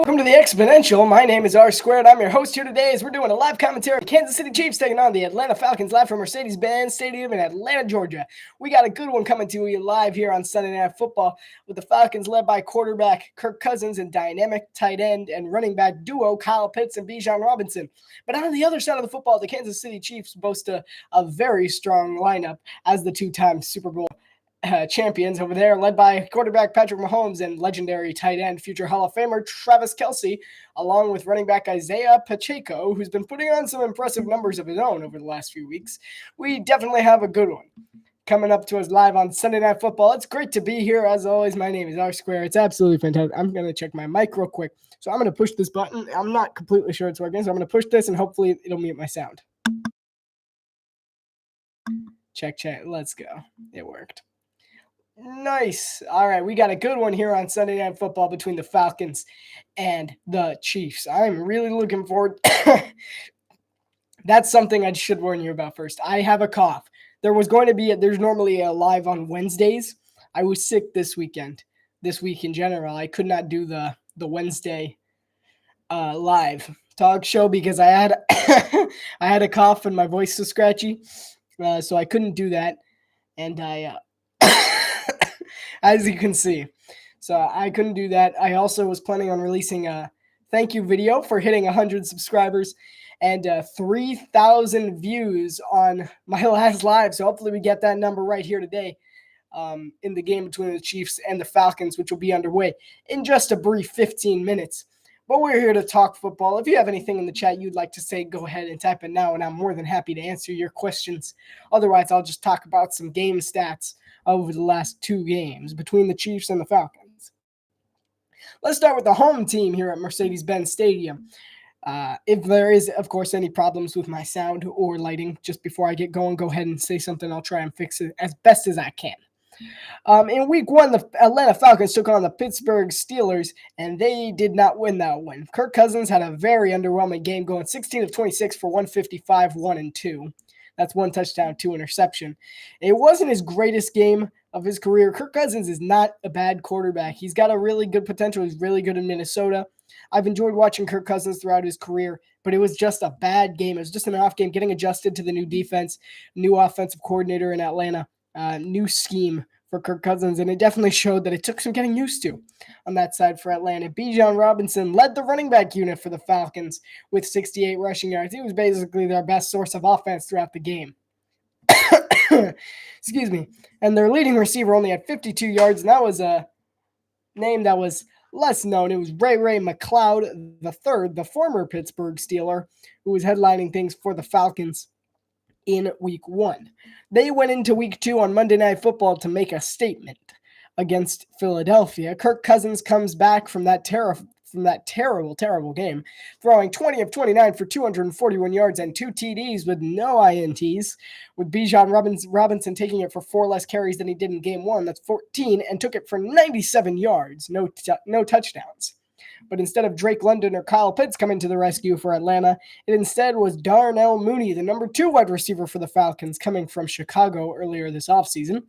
Welcome to the Exponential. My name is RSquared. I'm your host here today as we're doing a live commentary of Kansas City Chiefs taking on the Atlanta Falcons live from Mercedes-Benz Stadium in Atlanta, Georgia. We got a good one coming to you live here on Sunday Night Football with the Falcons led by quarterback Kirk Cousins and dynamic tight end and running back duo Kyle Pitts and Bijan Robinson. But on the other side of the football, the Kansas City Chiefs boast a very strong lineup as the two-time Super Bowl champions over there, led by quarterback Patrick Mahomes and legendary tight end, future Hall of Famer Travis Kelce, along with running back Isaiah Pacheco, who's been putting on some impressive numbers of his own over the last few weeks. We definitely have a good one coming up to us live on Sunday Night Football. It's great to be here. As always, my name is RSquared. It's absolutely fantastic. I'm going to check my mic real quick. So I'm going to push this button. I'm not completely sure it's working, so I'm going to push this and hopefully it'll mute my sound. Check. Let's go. It worked. Nice. All right, we got a good one here on Sunday Night Football between the Falcons and the Chiefs. I'm really looking forward. That's something I should warn you about first. I have a cough. There's normally a live on Wednesdays. I was sick this week in general. I could not do the Wednesday live talk show because I had I had a cough and my voice was scratchy, so I couldn't do that. And I as you can see. So I couldn't do that. I also was planning on releasing a thank you video for hitting 100 subscribers and 3,000 views on my last live. So hopefully we get that number right here today in the game between the Chiefs and the Falcons, which will be underway in just a brief 15 minutes. But we're here to talk football. If you have anything in the chat you'd like to say, go ahead and type it now, and I'm more than happy to answer your questions. Otherwise, I'll just talk about some game stats over the last two games between the Chiefs and the Falcons. Let's start with the home team here at Mercedes-Benz Stadium. If there is, of course, any problems with my sound or lighting, just before I get going, go ahead and say something. I'll try and fix it as best as I can. In week one, the Atlanta Falcons took on the Pittsburgh Steelers, and they did not win that one. Kirk Cousins had a very underwhelming game, going 16 of 26 for 155, 1-2. That's one touchdown, 2 interception. It wasn't his greatest game of his career. Kirk Cousins is not a bad quarterback. He's got a really good potential. He's really good in Minnesota. I've enjoyed watching Kirk Cousins throughout his career, but it was just a bad game. It was just an off game, getting adjusted to the new defense, new offensive coordinator in Atlanta, new scheme for Kirk Cousins, and it definitely showed that it took some getting used to on that side for Atlanta. Bijan Robinson led the running back unit for the Falcons with 68 rushing yards. He was basically their best source of offense throughout the game. Excuse me. And their leading receiver only had 52 yards, and that was a name that was less known. It was Ray McLeod III, the former Pittsburgh Steeler, who was headlining things for the Falcons in week one. They went into week two on Monday Night Football to make a statement against Philadelphia. Kirk Cousins comes back from that terrible game, throwing 20 of 29 for 241 yards and 2 TDs with no INTs, with Bijan Robinson taking it for 4 less carries than he did in game one. That's 14, and took it for 97 yards, no touchdowns. But instead of Drake London or Kyle Pitts coming to the rescue for Atlanta, it instead was Darnell Mooney, the number 2 wide receiver for the Falcons, coming from Chicago earlier this offseason.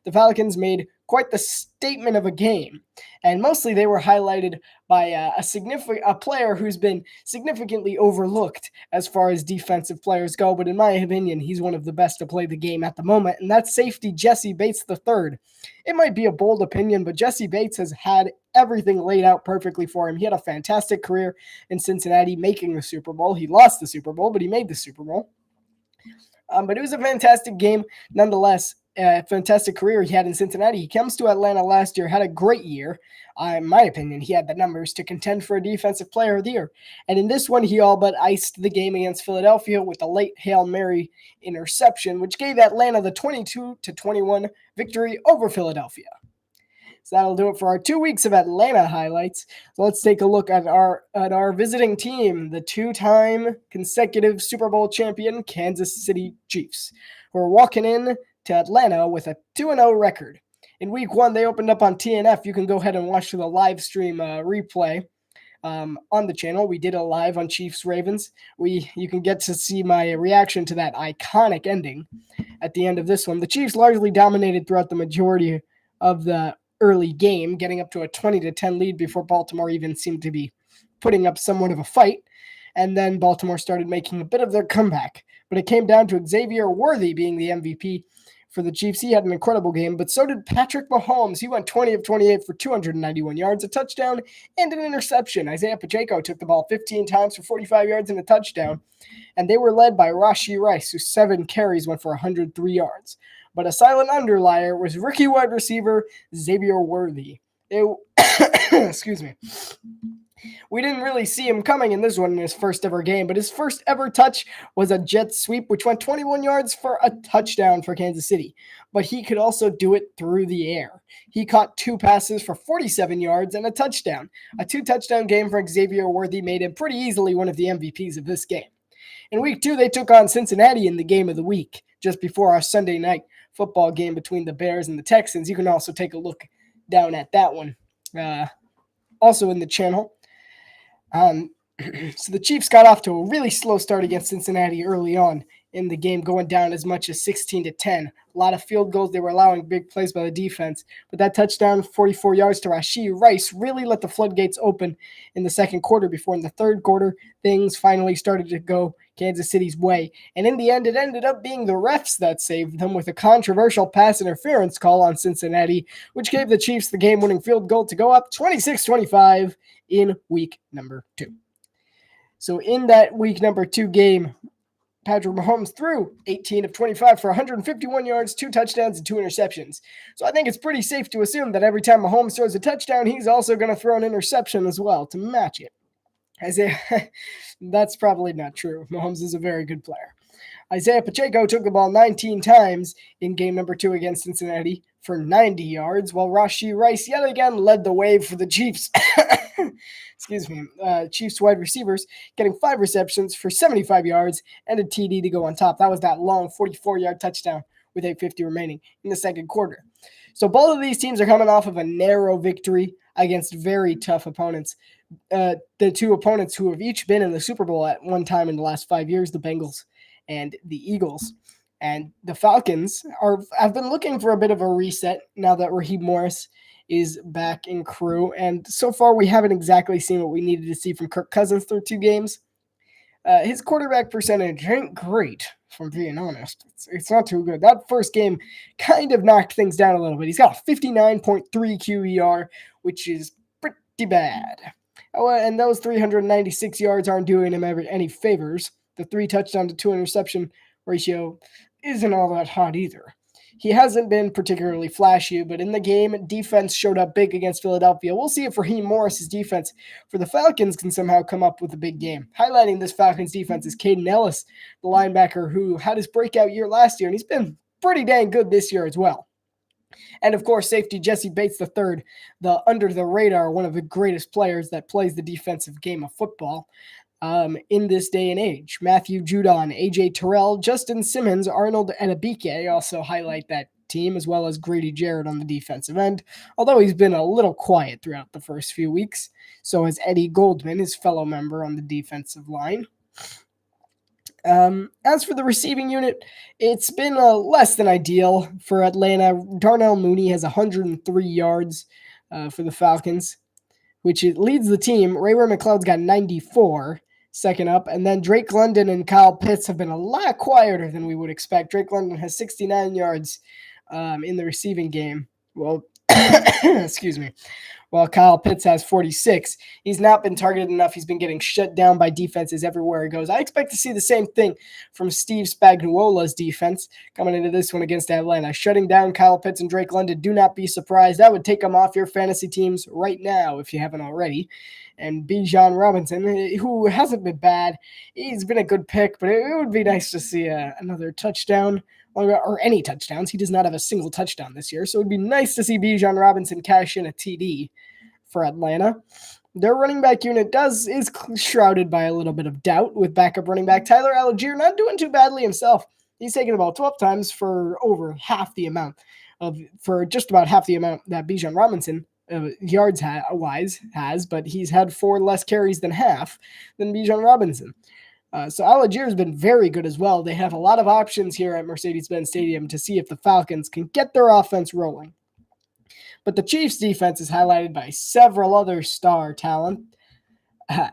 The Falcons made quite the statement of a game, and mostly they were highlighted by a player who's been significantly overlooked as far as defensive players go, but in my opinion, he's one of the best to play the game at the moment, and that's safety Jessie Bates III. It might be a bold opinion, but Jessie Bates has had everything laid out perfectly for him. He had a fantastic career in Cincinnati, making the Super Bowl. He lost the Super Bowl, but he made the Super Bowl. But it was a fantastic game nonetheless. Fantastic career he had in Cincinnati. He comes to Atlanta last year, had a great year. In my opinion, he had the numbers to contend for a Defensive Player of the Year. And in this one, he all but iced the game against Philadelphia with a late Hail Mary interception, which gave Atlanta the 22-21 victory over Philadelphia. So that'll do it for our 2 weeks of Atlanta highlights. So let's take a look at our visiting team, the 2-time consecutive Super Bowl champion Kansas City Chiefs, who are walking in to Atlanta with a 2-0 record. In week one, they opened up on TNF. You can go ahead and watch the live stream replay on the channel. We did a live on Chiefs-Ravens. You can get to see my reaction to that iconic ending at the end of this one. The Chiefs largely dominated throughout the majority of the early game, getting up to a 20-10 lead before Baltimore even seemed to be putting up somewhat of a fight. And then Baltimore started making a bit of their comeback. But it came down to Xavier Worthy being the MVP for the Chiefs. He had an incredible game, but so did Patrick Mahomes. He went 20 of 28 for 291 yards, a touchdown, and an interception. Isaiah Pacheco took the ball 15 times for 45 yards and a touchdown. And they were led by Rashee Rice, whose 7 carries went for 103 yards. But a silent underlier was rookie wide receiver Xavier Worthy. Excuse me. We didn't really see him coming in this one in his first ever game, but his first ever touch was a jet sweep, which went 21 yards for a touchdown for Kansas City. But he could also do it through the air. He caught 2 passes for 47 yards and a touchdown. A 2-touchdown game for Xavier Worthy made him pretty easily one of the MVPs of this game. In week 2, they took on Cincinnati in the game of the week, just before our Sunday night football game between the Bears and the Texans. You can also take a look down at that one, also in the channel. So the Chiefs got off to a really slow start against Cincinnati early on in the game, going down as much as 16-10. A lot of field goals. They were allowing big plays by the defense. But that touchdown, 44 yards to Rashee Rice, really let the floodgates open in the second quarter before in the third quarter, things finally started to go Kansas City's way. And in the end, it ended up being the refs that saved them with a controversial pass interference call on Cincinnati, which gave the Chiefs the game-winning field goal to go up 26-25 in week number 2. So in that week number 2 game, Patrick Mahomes threw 18 of 25 for 151 yards, 2 touchdowns, and 2 interceptions. So I think it's pretty safe to assume that every time Mahomes throws a touchdown, he's also going to throw an interception as well to match it. That's probably not true. Mahomes is a very good player. Isaiah Pacheco took the ball 19 times in game number 2 against Cincinnati for 90 yards, while Rashee Rice yet again led the way for the Chiefs. Chiefs wide receivers getting 5 receptions for 75 yards and a TD to go on top. That was that long 44-yard touchdown with 8:50 remaining in the second quarter. So both of these teams are coming off of a narrow victory against very tough opponents. The 2 opponents who have each been in the Super Bowl at one time in the last 5 years, the Bengals and the Eagles. And the Falcons have been looking for a bit of a reset now that Raheem Morris is back in crew. And so far, we haven't exactly seen what we needed to see from Kirk Cousins through 2 games. His quarterback percentage ain't great, if I'm being honest. It's not too good. That first game kind of knocked things down a little bit. He's got a 59.3 QER, which is pretty bad. Oh, and those 396 yards aren't doing him any favors. The 3 touchdown to 2 interception ratio isn't all that hot either. He hasn't been particularly flashy, but in the game, defense showed up big against Philadelphia. We'll see if Raheem Morris's defense for the Falcons can somehow come up with a big game. Highlighting this Falcons defense is Caden Ellis, the linebacker who had his breakout year last year, and he's been pretty dang good this year as well. And of course, safety Jesse Bates III, the under-the-radar, one of the greatest players that plays the defensive game of football. In this day and age. Matthew Judon, A.J. Terrell, Justin Simmons, Arnold Enabike also highlight that team, as well as Grady Jarrett on the defensive end, although he's been a little quiet throughout the first few weeks. So has Eddie Goldman, his fellow member on the defensive line. As for the receiving unit, it's been less than ideal for Atlanta. Darnell Mooney has 103 yards for the Falcons, which it leads the team. Ray McCloud's got 94. Second up, and then Drake London and Kyle Pitts have been a lot quieter than we would expect. Drake London has 69 yards in the receiving game. Well, excuse me. While Kyle Pitts has 46. He's not been targeted enough. He's been getting shut down by defenses everywhere he goes. I expect to see the same thing from Steve Spagnuolo's defense coming into this one against Atlanta. Shutting down Kyle Pitts and Drake London, do not be surprised. That would take them off your fantasy teams right now if you haven't already. And Bijan Robinson, who hasn't been bad, he's been a good pick, but it would be nice to see another touchdown or any touchdowns. He does not have a single touchdown this year, so it would be nice to see Bijan Robinson cash in a TD for Atlanta. Their running back unit is shrouded by a little bit of doubt with backup running back Tyler Algier not doing too badly himself. He's taken about 12 times for just about half the amount that Bijan Robinson yards-wise has, but he's had 4 less carries than half than Bijan Robinson. So Algier has been very good as well. They have a lot of options here at Mercedes-Benz Stadium to see if the Falcons can get their offense rolling. But the Chiefs' defense is highlighted by several other star talent.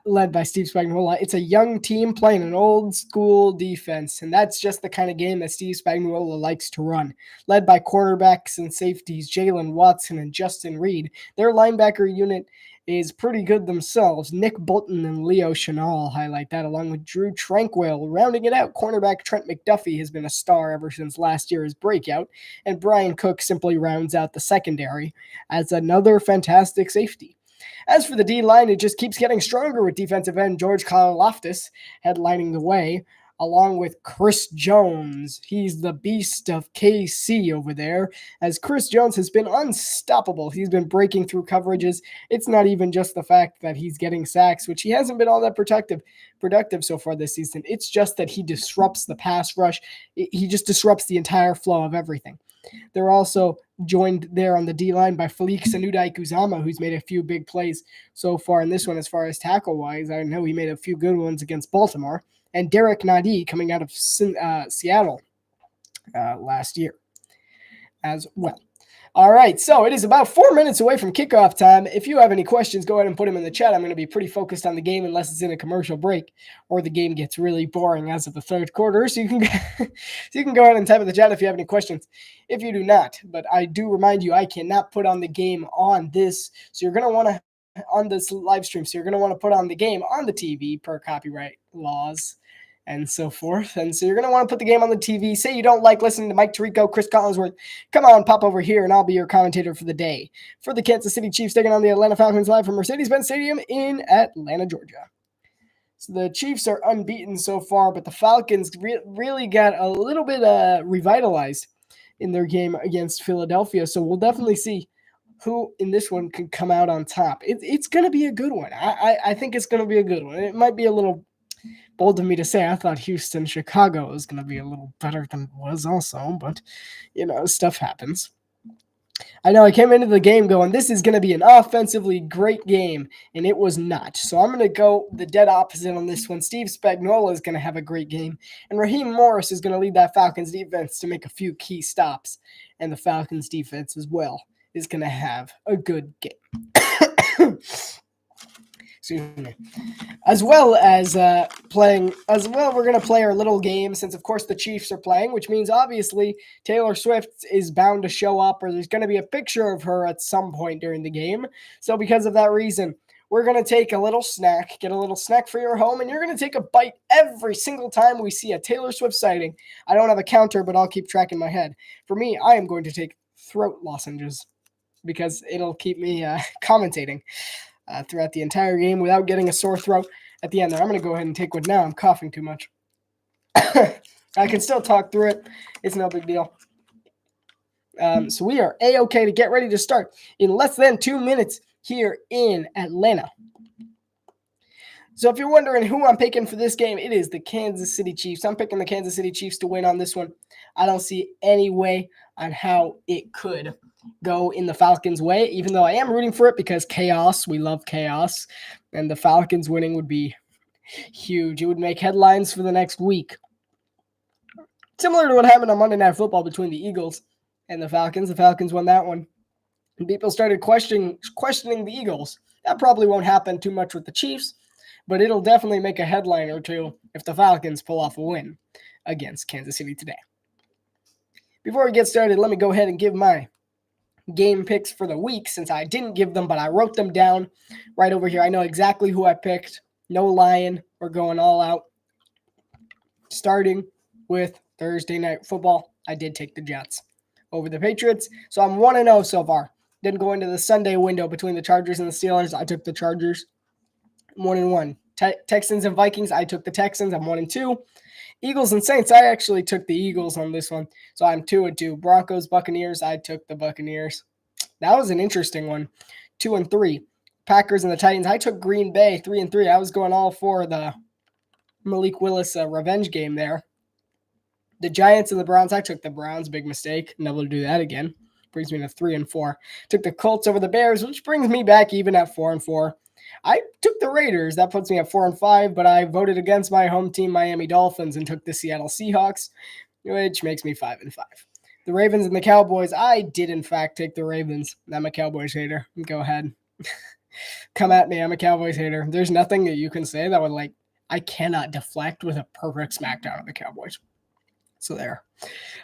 led by Steve Spagnuolo. It's a young team playing an old school defense, and that's just the kind of game that Steve Spagnuolo likes to run. Led by quarterbacks and safeties Jalen Watson and Justin Reed. Their linebacker unit is pretty good themselves. Nick Bolton and Leo Chenal highlight that, along with Drew Tranquil. Rounding it out, cornerback Trent McDuffie has been a star ever since last year's breakout, and Brian Cook simply rounds out the secondary as another fantastic safety. As for the D-line, it just keeps getting stronger with defensive end George Karlaftis headlining the way, along with Chris Jones. He's the beast of KC over there, as Chris Jones has been unstoppable. He's been breaking through coverages. It's not even just the fact that he's getting sacks, which he hasn't been all that productive so far this season. It's just that he disrupts the pass rush. He just disrupts the entire flow of everything. They're also joined there on the D-line by Falik Sanudai-Kuzama, who's made a few big plays so far in this one as far as tackle-wise. I know he made a few good ones against Baltimore. And Derek Nadi coming out of Seattle last year as well. All right, so it is about 4 minutes away from kickoff time. If you have any questions, go ahead and put them in the chat. I'm going to be pretty focused on the game unless it's in a commercial break or the game gets really boring as of the third quarter. So you can go ahead and type in the chat if you have any questions. If you do not, but I do remind you, I cannot put on the game on this. So you're going to want to on this live stream. So you're going to want to put on the game on the TV per copyright laws and so forth. And so you're going to want to put the game on the TV. Say you don't like listening to Mike Tirico, Chris Collinsworth. Come on, pop over here, and I'll be your commentator for the day. For the Kansas City Chiefs, taking on the Atlanta Falcons live from Mercedes-Benz Stadium in Atlanta, Georgia. So the Chiefs are unbeaten so far, but the Falcons really got a little bit revitalized in their game against Philadelphia. So we'll definitely see who in this one can come out on top. It's going to be a good one. I think it's going to be a good one. It might be a little bold of me to say. I thought Chicago was going to be a little better than it was also, but, stuff happens. I know I came into the game going, this is going to be an offensively great game, and it was not. So I'm going to go the dead opposite on this one. Steve Spagnuolo is going to have a great game, and Raheem Morris is going to lead that Falcons defense to make a few key stops, and the Falcons defense as well is going to have a good game. Excuse me. As well, we're going to play our little game since, of course, the Chiefs are playing, which means obviously Taylor Swift is bound to show up, or there's going to be a picture of her at some point during the game. So because of that reason, we're going to take a little snack, get a little snack for your home, and you're going to take a bite every single time we see a Taylor Swift sighting. I don't have a counter, but I'll keep track in my head. For me, I am going to take throat lozenges because it'll keep me commentating throughout the entire game without getting a sore throat at the end there. I'm going to go ahead and take one now. I'm coughing too much. I can still talk through it. It's no big deal. So we are A-okay to get ready to start in less than 2 minutes here in Atlanta. So if you're wondering who I'm picking for this game, it is the Kansas City Chiefs. I'm picking the Kansas City Chiefs to win on this one. I don't see any way on how it could go in the Falcons' way, even though I am rooting for it because chaos. We love chaos. And the Falcons winning would be huge. It would make headlines for the next week. Similar to what happened on Monday Night Football between the Eagles and the Falcons. The Falcons won that one. And people started questioning the Eagles. That probably won't happen too much with the Chiefs, but it'll definitely make a headline or two if the Falcons pull off a win against Kansas City today. Before we get started, let me go ahead and give my game picks for the week, since I didn't give them, but I wrote them down right over here. I know exactly who I picked. No lying. We're going all out. Starting with Thursday Night Football, I did take the Jets over the Patriots. So I'm 1-0 so far. Didn't go into the Sunday window between the Chargers and the Steelers. I took the Chargers. 1-1. Texans and Vikings, I took the Texans. I'm 1-2. Eagles and Saints, I actually took the Eagles on this one. So I'm 2-2. Broncos, Buccaneers, I took the Buccaneers. That was an interesting one. 2-3. Packers and the Titans, I took Green Bay. 3-3. I was going all for the Malik Willis revenge game there. The Giants and the Browns, I took the Browns. Big mistake. Never do that again. Brings me to 3-4. Took the Colts over the Bears, which brings me back even at 4-4. I took the Raiders. That puts me at 4-5, but I voted against my home team, Miami Dolphins, and took the Seattle Seahawks, which makes me 5-5. The Ravens and the Cowboys, I did in fact take the Ravens. I'm a Cowboys hater. Go ahead. Come at me. I'm a Cowboys hater. There's nothing that you can say that would I cannot deflect with a perfect smackdown of the Cowboys. So there.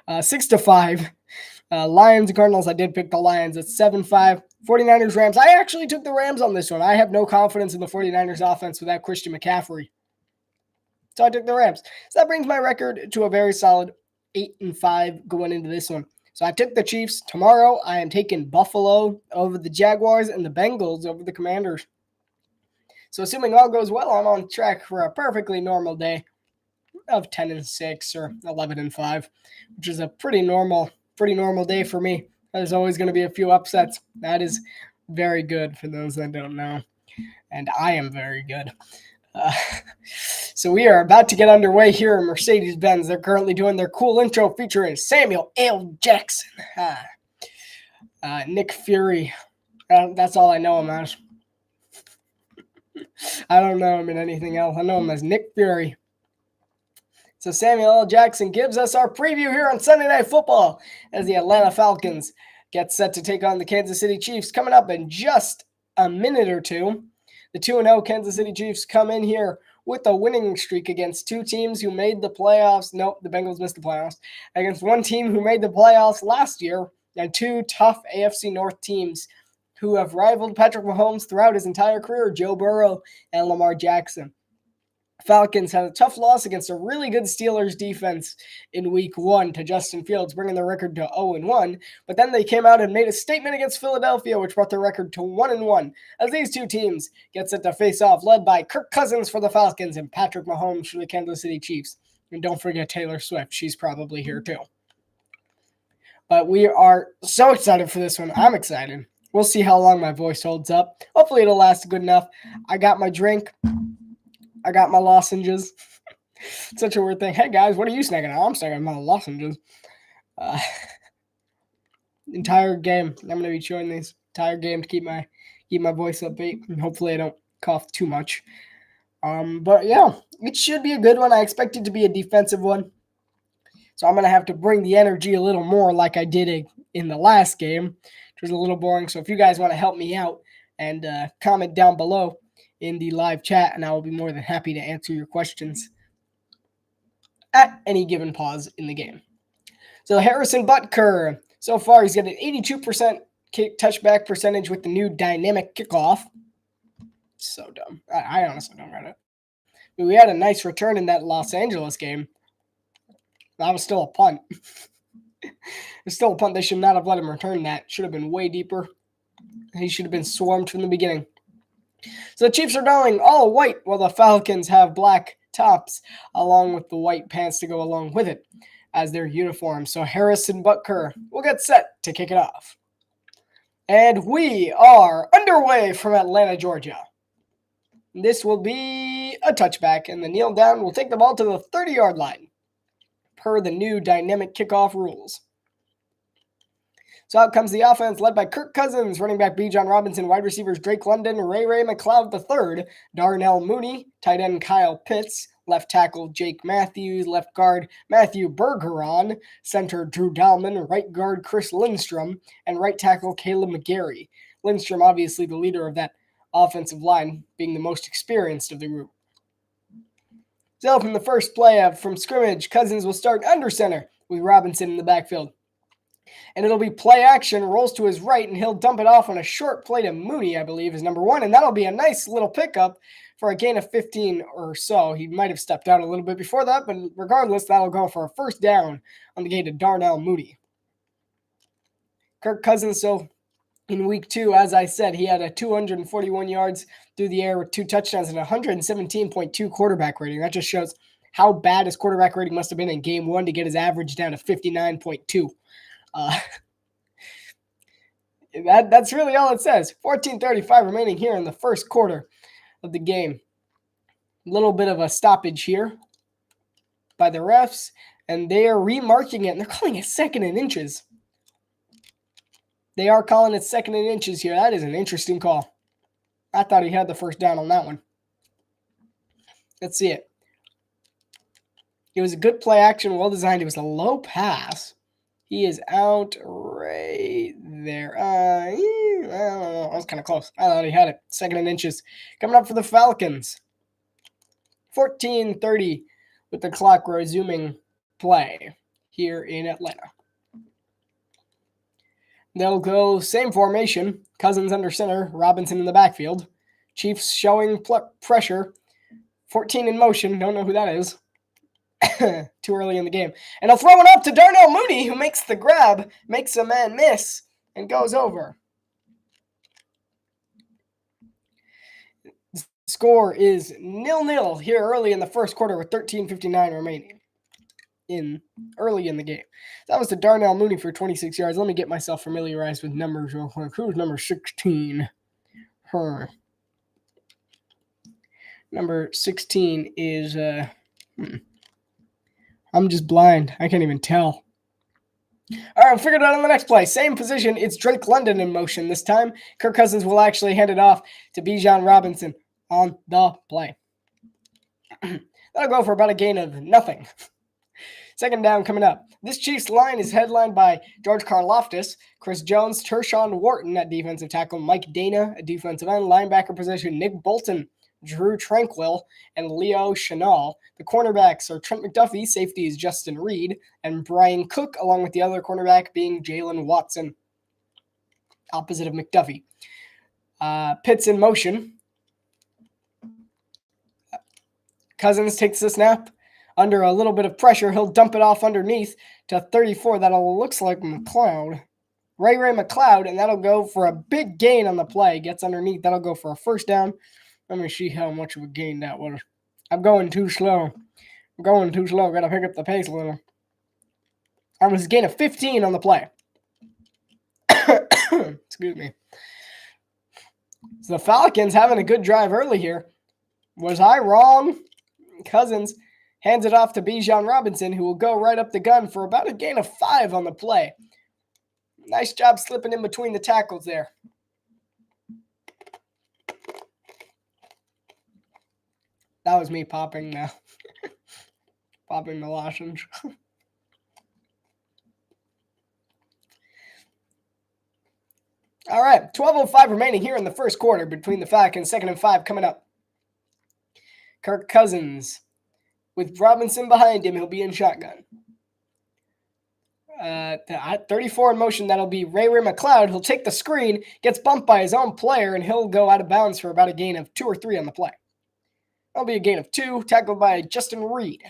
6-5. Lions and Cardinals. I did pick the Lions at 7-5. 49ers, Rams. I actually took the Rams on this one. I have no confidence in the 49ers offense without Christian McCaffrey. So I took the Rams. So that brings my record to a very solid 8-5 going into this one. So I took the Chiefs. Tomorrow I am taking Buffalo over the Jaguars and the Bengals over the Commanders. So assuming all goes well, I'm on track for a perfectly normal day of 10-6 or 11-5, which is a pretty normal day for me. There's always going to be a few upsets. That is very good for those that don't know. And I am very good. So we are about to get underway here in Mercedes-Benz. They're currently doing their cool intro featuring Samuel L. Jackson. Nick Fury. That's all I know him as. I don't know him in anything else. I know him as Nick Fury. So Samuel L. Jackson gives us our preview here on Sunday Night Football as the Atlanta Falcons get set to take on the Kansas City Chiefs coming up in just a minute or two. The 2-0 Kansas City Chiefs come in here with a winning streak against two teams who made the playoffs. Nope, the Bengals missed the playoffs. Against one team who made the playoffs last year and two tough AFC North teams who have rivaled Patrick Mahomes throughout his entire career, Joe Burrow and Lamar Jackson. Falcons had a tough loss against a really good Steelers defense in week 1 to Justin Fields, bringing their record to 0-1. But then they came out and made a statement against Philadelphia, which brought their record to 1-1. As these two teams get set to face off, led by Kirk Cousins for the Falcons and Patrick Mahomes for the Kansas City Chiefs. And don't forget Taylor Swift. She's probably here too. But we are so excited for this one. I'm excited. We'll see how long my voice holds up. Hopefully it'll last good enough. I got my drink. I got my lozenges. Such a weird thing. Hey guys, what are you snacking on? I'm snacking on my lozenges. Entire game. I'm gonna be chewing these entire game to keep my voice upbeat, and hopefully I don't cough too much. But yeah, it should be a good one. I expect it to be a defensive one, so I'm gonna have to bring the energy a little more, like I did in the last game, which was a little boring. So if you guys want to help me out and comment down below in the live chat, and I will be more than happy to answer your questions at any given pause in the game. So Harrison Butker, so far he's got an 82% touchback percentage with the new dynamic kickoff. So dumb. I honestly don't get it. But we had a nice return in that Los Angeles game. That was still a punt. It's still a punt. They should not have let him return that. Should have been way deeper. He should have been swarmed from the beginning. So the Chiefs are going all white while the Falcons have black tops along with the white pants to go along with it as their uniform. So Harrison Butker will get set to kick it off. And we are underway from Atlanta, Georgia. This will be a touchback, and the kneel down will take the ball to the 30-yard line per the new dynamic kickoff rules. So out comes the offense led by Kirk Cousins, running back Bijan Robinson, wide receivers Drake London, Ray McLeod III, Darnell Mooney, tight end Kyle Pitts, left tackle Jake Matthews, left guard Matthew Bergeron, center Drew Dalman, right guard Chris Lindstrom, and right tackle Caleb McGarry. Lindstrom obviously the leader of that offensive line, being the most experienced of the group. So from the first play from scrimmage, Cousins will start under center with Robinson in the backfield. And it'll be play action, rolls to his right, and he'll dump it off on a short play to Mooney, I believe, is number 1. And that'll be a nice little pickup for a gain of 15 or so. He might have stepped out a little bit before that, but regardless, that'll go for a first down on the gain to Darnell Mooney. Kirk Cousins, so in week 2, as I said, he had a 241 yards through the air with 2 touchdowns and 117.2 quarterback rating. That just shows how bad his quarterback rating must have been in game 1 to get his average down to 59.2. That's really all it says. 14:35 remaining here in the first quarter of the game. A little bit of a stoppage here by the refs, and they are remarking it, and they're calling it 2nd and inches. They are calling it 2nd and inches here. That is an interesting call. I thought he had the first down on that one. Let's see it. It was a good play action, well designed. It was a low pass. He is out right there. I don't know. I was kind of close. I thought he had it. 2nd and inches. Coming up for the Falcons. 14:30 with the clock resuming play here in Atlanta. They'll go same formation. Cousins under center. Robinson in the backfield. Chiefs showing pressure. 14 in motion. Don't know who that is. Too early in the game. And he'll throw it up to Darnell Mooney, who makes the grab, makes a man miss, and goes over. The score is 0-0 here early in the first quarter with 13:59 remaining. Early in the game. That was to Darnell Mooney for 26 yards. Let me get myself familiarized with numbers real quick. Who's number 16? Her. Number 16 is I'm just blind. I can't even tell. All right, we'll figure it out on the next play. Same position. It's Drake London in motion this time. Kirk Cousins will actually hand it off to Bijan Robinson on the play. That'll go for about a gain of nothing. 2nd down coming up. This Chiefs line is headlined by George Karlaftis, Chris Jones, Tershawn Wharton at defensive tackle, Mike Dana at defensive end, linebacker position, Nick Bolton, Drew Tranquil, and Leo Chenal. The cornerbacks are Trent McDuffie, safety is Justin Reed, and Brian Cook, along with the other cornerback being Jalen Watson, opposite of McDuffie. Pitts in motion. Cousins takes the snap. Under a little bit of pressure, he'll dump it off underneath to 34. That looks like McLeod. Ray McLeod, and that'll go for a big gain on the play. Gets underneath. That'll go for a 1st down. Let me see how much of a gain that was. I'm going too slow. Got to pick up the pace a little. I was a gain of 15 on the play. Excuse me. So the Falcons having a good drive early here. Was I wrong? Cousins hands it off to Bijan Robinson, who will go right up the gun for about a gain of 5 on the play. Nice job slipping in between the tackles there. That was me popping the lozenge. All right, 12:05 remaining here in the first quarter between the Falcons. 2nd and 5 coming up. Kirk Cousins with Robinson behind him. He'll be in shotgun. 34 in motion. That'll be Ray McLeod. He'll take the screen, gets bumped by his own player, and he'll go out of bounds for about a gain of 2 or 3 on the play. That'll be a gain of 2, tackled by Justin Reed.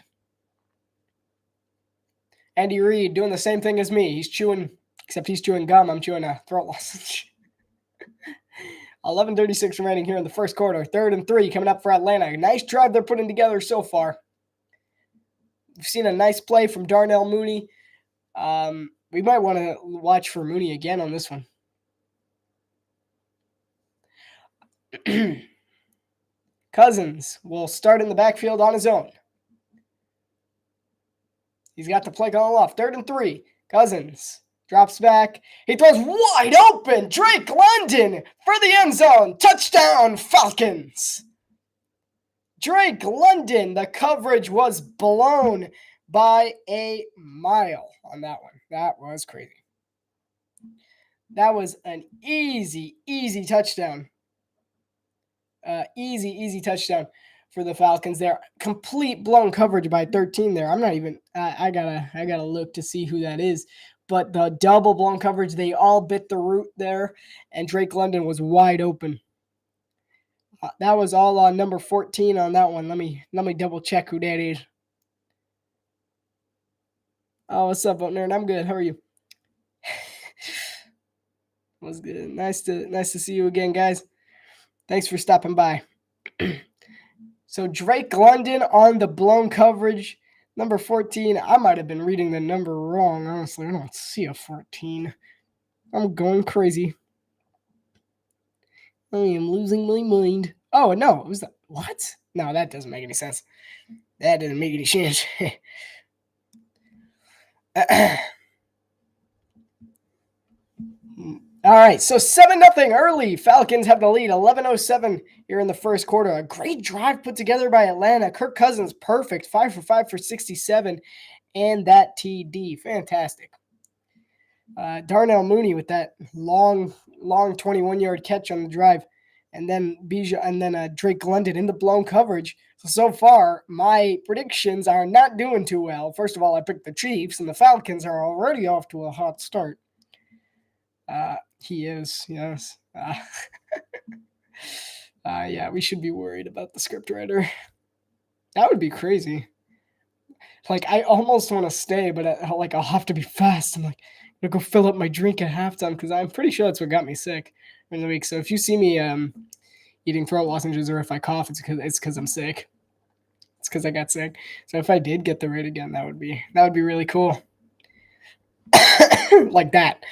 Andy Reid doing the same thing as me. He's chewing gum. I'm chewing a throat lozenge. 11:36 remaining here in the first quarter. 3rd and 3 coming up for Atlanta. Nice drive they're putting together so far. We've seen a nice play from Darnell Mooney. We might want to watch for Mooney again on this one. Cousins will start in the backfield on his own. He's got the play going off. 3rd and 3. Cousins drops back. He throws wide open. Drake London for the end zone. Touchdown, Falcons. Drake London. The coverage was blown by a mile on that one. That was crazy. That was an easy touchdown. Easy touchdown for the Falcons there. Complete blown coverage by 13 there. I'm not even, I gotta look to see who that is. But the double blown coverage, they all bit the root there, and Drake London was wide open. That was all on number 14 on that one. Let me double check who that is. Oh, what's up, nerd? I'm good. How are you? What's good? Nice to see you again, guys. Thanks for stopping by. So Drake London on the blown coverage. Number 14. I might have been reading the number wrong. Honestly, I don't see a 14. I'm going crazy. I am losing my mind. Oh, no. It was the, what? No, that doesn't make any sense. That doesn't make any sense. All right, so 7-0 early. Falcons have the lead. 11:07 here in the first quarter. A great drive put together by Atlanta. Kirk Cousins, perfect. 5 for 5 for 67. And that TD. Fantastic. Darnell Mooney with that long 21-yard catch on the drive, and then Drake London into blown coverage. So far, my predictions are not doing too well. First of all, I picked the Chiefs, and the Falcons are already off to a hot start. He is, yes. Yeah, we should be worried about the scriptwriter. That would be crazy. Like, I almost want to stay, but I'll have to be fast. I'm like, I'm gonna go fill up my drink at halftime because I'm pretty sure that's what got me sick in the week. So if you see me eating throat lozenges or if I cough, it's because I'm sick. It's because I got sick. So if I did get the raid again, that would be really cool. Like that.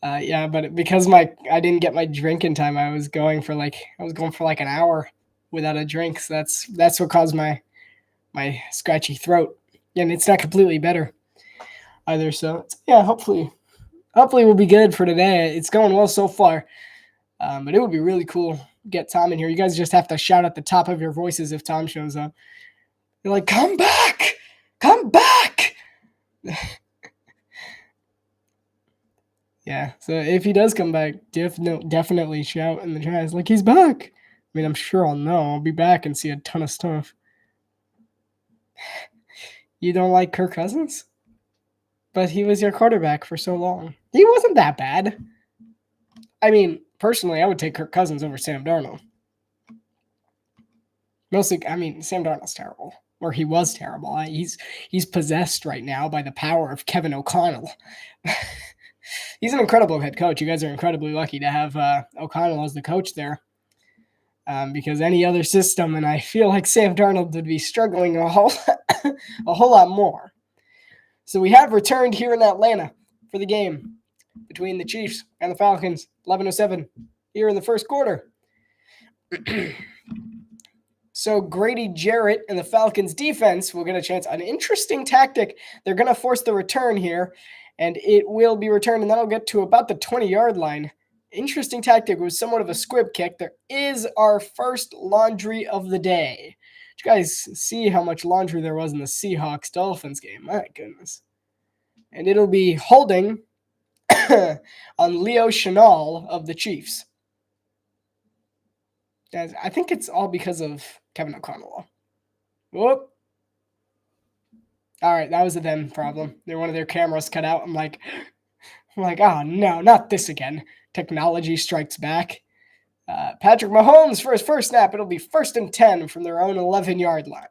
Yeah, but because I didn't get my drink in time, I was going for like an hour without a drink. So that's what caused my scratchy throat, and it's not completely better either. So yeah, hopefully we'll be good for today. It's going well so far, but it would be really cool to get Tom in here. You guys just have to shout at the top of your voices if Tom shows up. You're like, come back. Yeah, so if he does come back, definitely shout in the chat. Like, he's back. I mean, I'm sure I'll know. I'll be back and see a ton of stuff. You don't like Kirk Cousins? But he was your quarterback for so long. He wasn't that bad. I mean, personally, I would take Kirk Cousins over Sam Darnold. Mostly, I mean, Sam Darnold's terrible. Or he was terrible. He's possessed right now by the power of Kevin O'Connell. He's an incredible head coach. You guys are incredibly lucky to have O'Connell as the coach there. Because any other system, and I feel like Sam Darnold would be struggling a whole lot more. So we have returned here in Atlanta for the game between the Chiefs and the Falcons, 11:07 here in the first quarter. So Grady Jarrett and the Falcons defense will get a chance. An interesting tactic. They're going to force the return here, and it will be returned, and that'll get to about the 20-yard line. Interesting tactic. It was somewhat of a squib kick. There is our first laundry of the day. Did you guys see how much laundry there was in the Seahawks-Dolphins game? My goodness. And it'll be holding on Leo Chenal of the Chiefs. Guys, I think it's all because of Kevin O'Connell. Whoop. All right, that was a them problem. One of their cameras cut out. I'm like, oh no, not this again. Technology strikes back. Patrick Mahomes for his first snap. It'll be 1st and 10 from their own 11-yard line.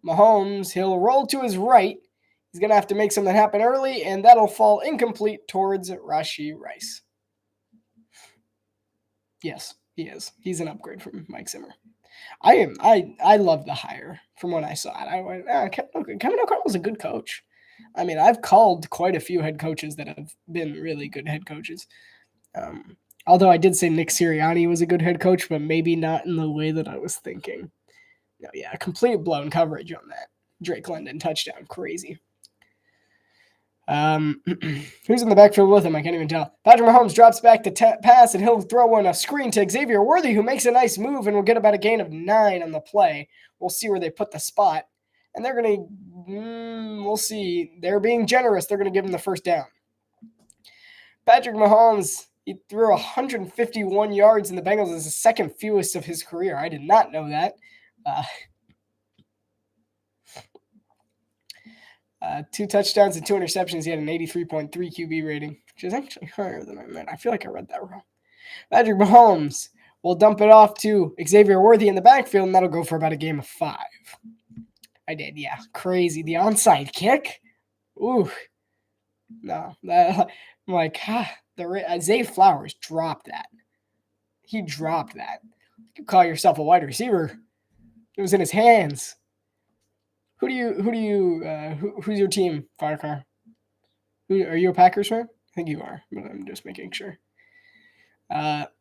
Mahomes, he'll roll to his right. He's going to have to make something happen early, and that'll fall incomplete towards Rashee Rice. Yes, he is. He's an upgrade from Mike Zimmer. I love the hire from what I saw. I went, Kevin O'Connell's a good coach. I mean, I've called quite a few head coaches that have been really good head coaches. Although I did say Nick Sirianni was a good head coach, but maybe not in the way that I was thinking. No, yeah, complete blown coverage on that. Drake London touchdown. Crazy. Who's in the backfield with him? I can't even tell. Patrick Mahomes drops back to pass, and he'll throw in a screen to Xavier Worthy, who makes a nice move and will get about a gain of 9 on the play. We'll see where they put the spot. And they're going to, we'll see. They're being generous. They're going to give him the first down. Patrick Mahomes, he threw 151 yards in the Bengals. Is the second fewest of his career. I did not know that. 2 touchdowns and 2 interceptions. He had an 83.3 QB rating, which is actually higher than I meant. I feel like I read that wrong. Patrick Mahomes will dump it off to Xavier Worthy in the backfield, and that'll go for about a game of 5. I did, yeah. Crazy. The onside kick? Ooh. No. I'm like, Zay Flowers dropped that. He dropped that. You call yourself a wide receiver. It was in his hands. Who's your team, Firecar? Are you a Packers fan? I think you are, but I'm just making sure. Patrick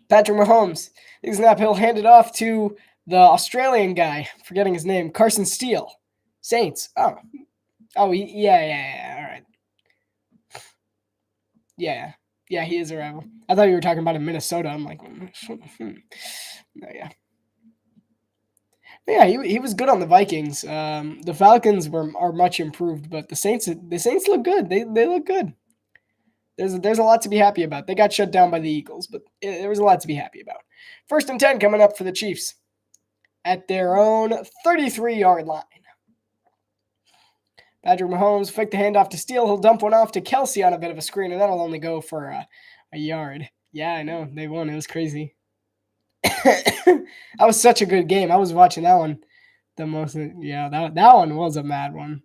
Mahomes. Snap, he'll hand it off to the Australian guy, forgetting his name, Carson Steele. Saints. Oh, yeah. All right. Yeah, he is a rival. I thought you were talking about in Minnesota. I'm like, no, yeah. Yeah, he was good on the Vikings. The Falcons are much improved, but the Saints look good. They look good. There's a lot to be happy about. They got shut down by the Eagles, but there was a lot to be happy about. 1st and 10 coming up for the Chiefs at their own 33-yard line. Patrick Mahomes flicked the handoff to Steele. He'll dump one off to Kelsey on a bit of a screen, and that'll only go for a yard. Yeah, I know. They won. It was crazy. That was such a good game. I was watching that one the most. Yeah, that one was a mad one.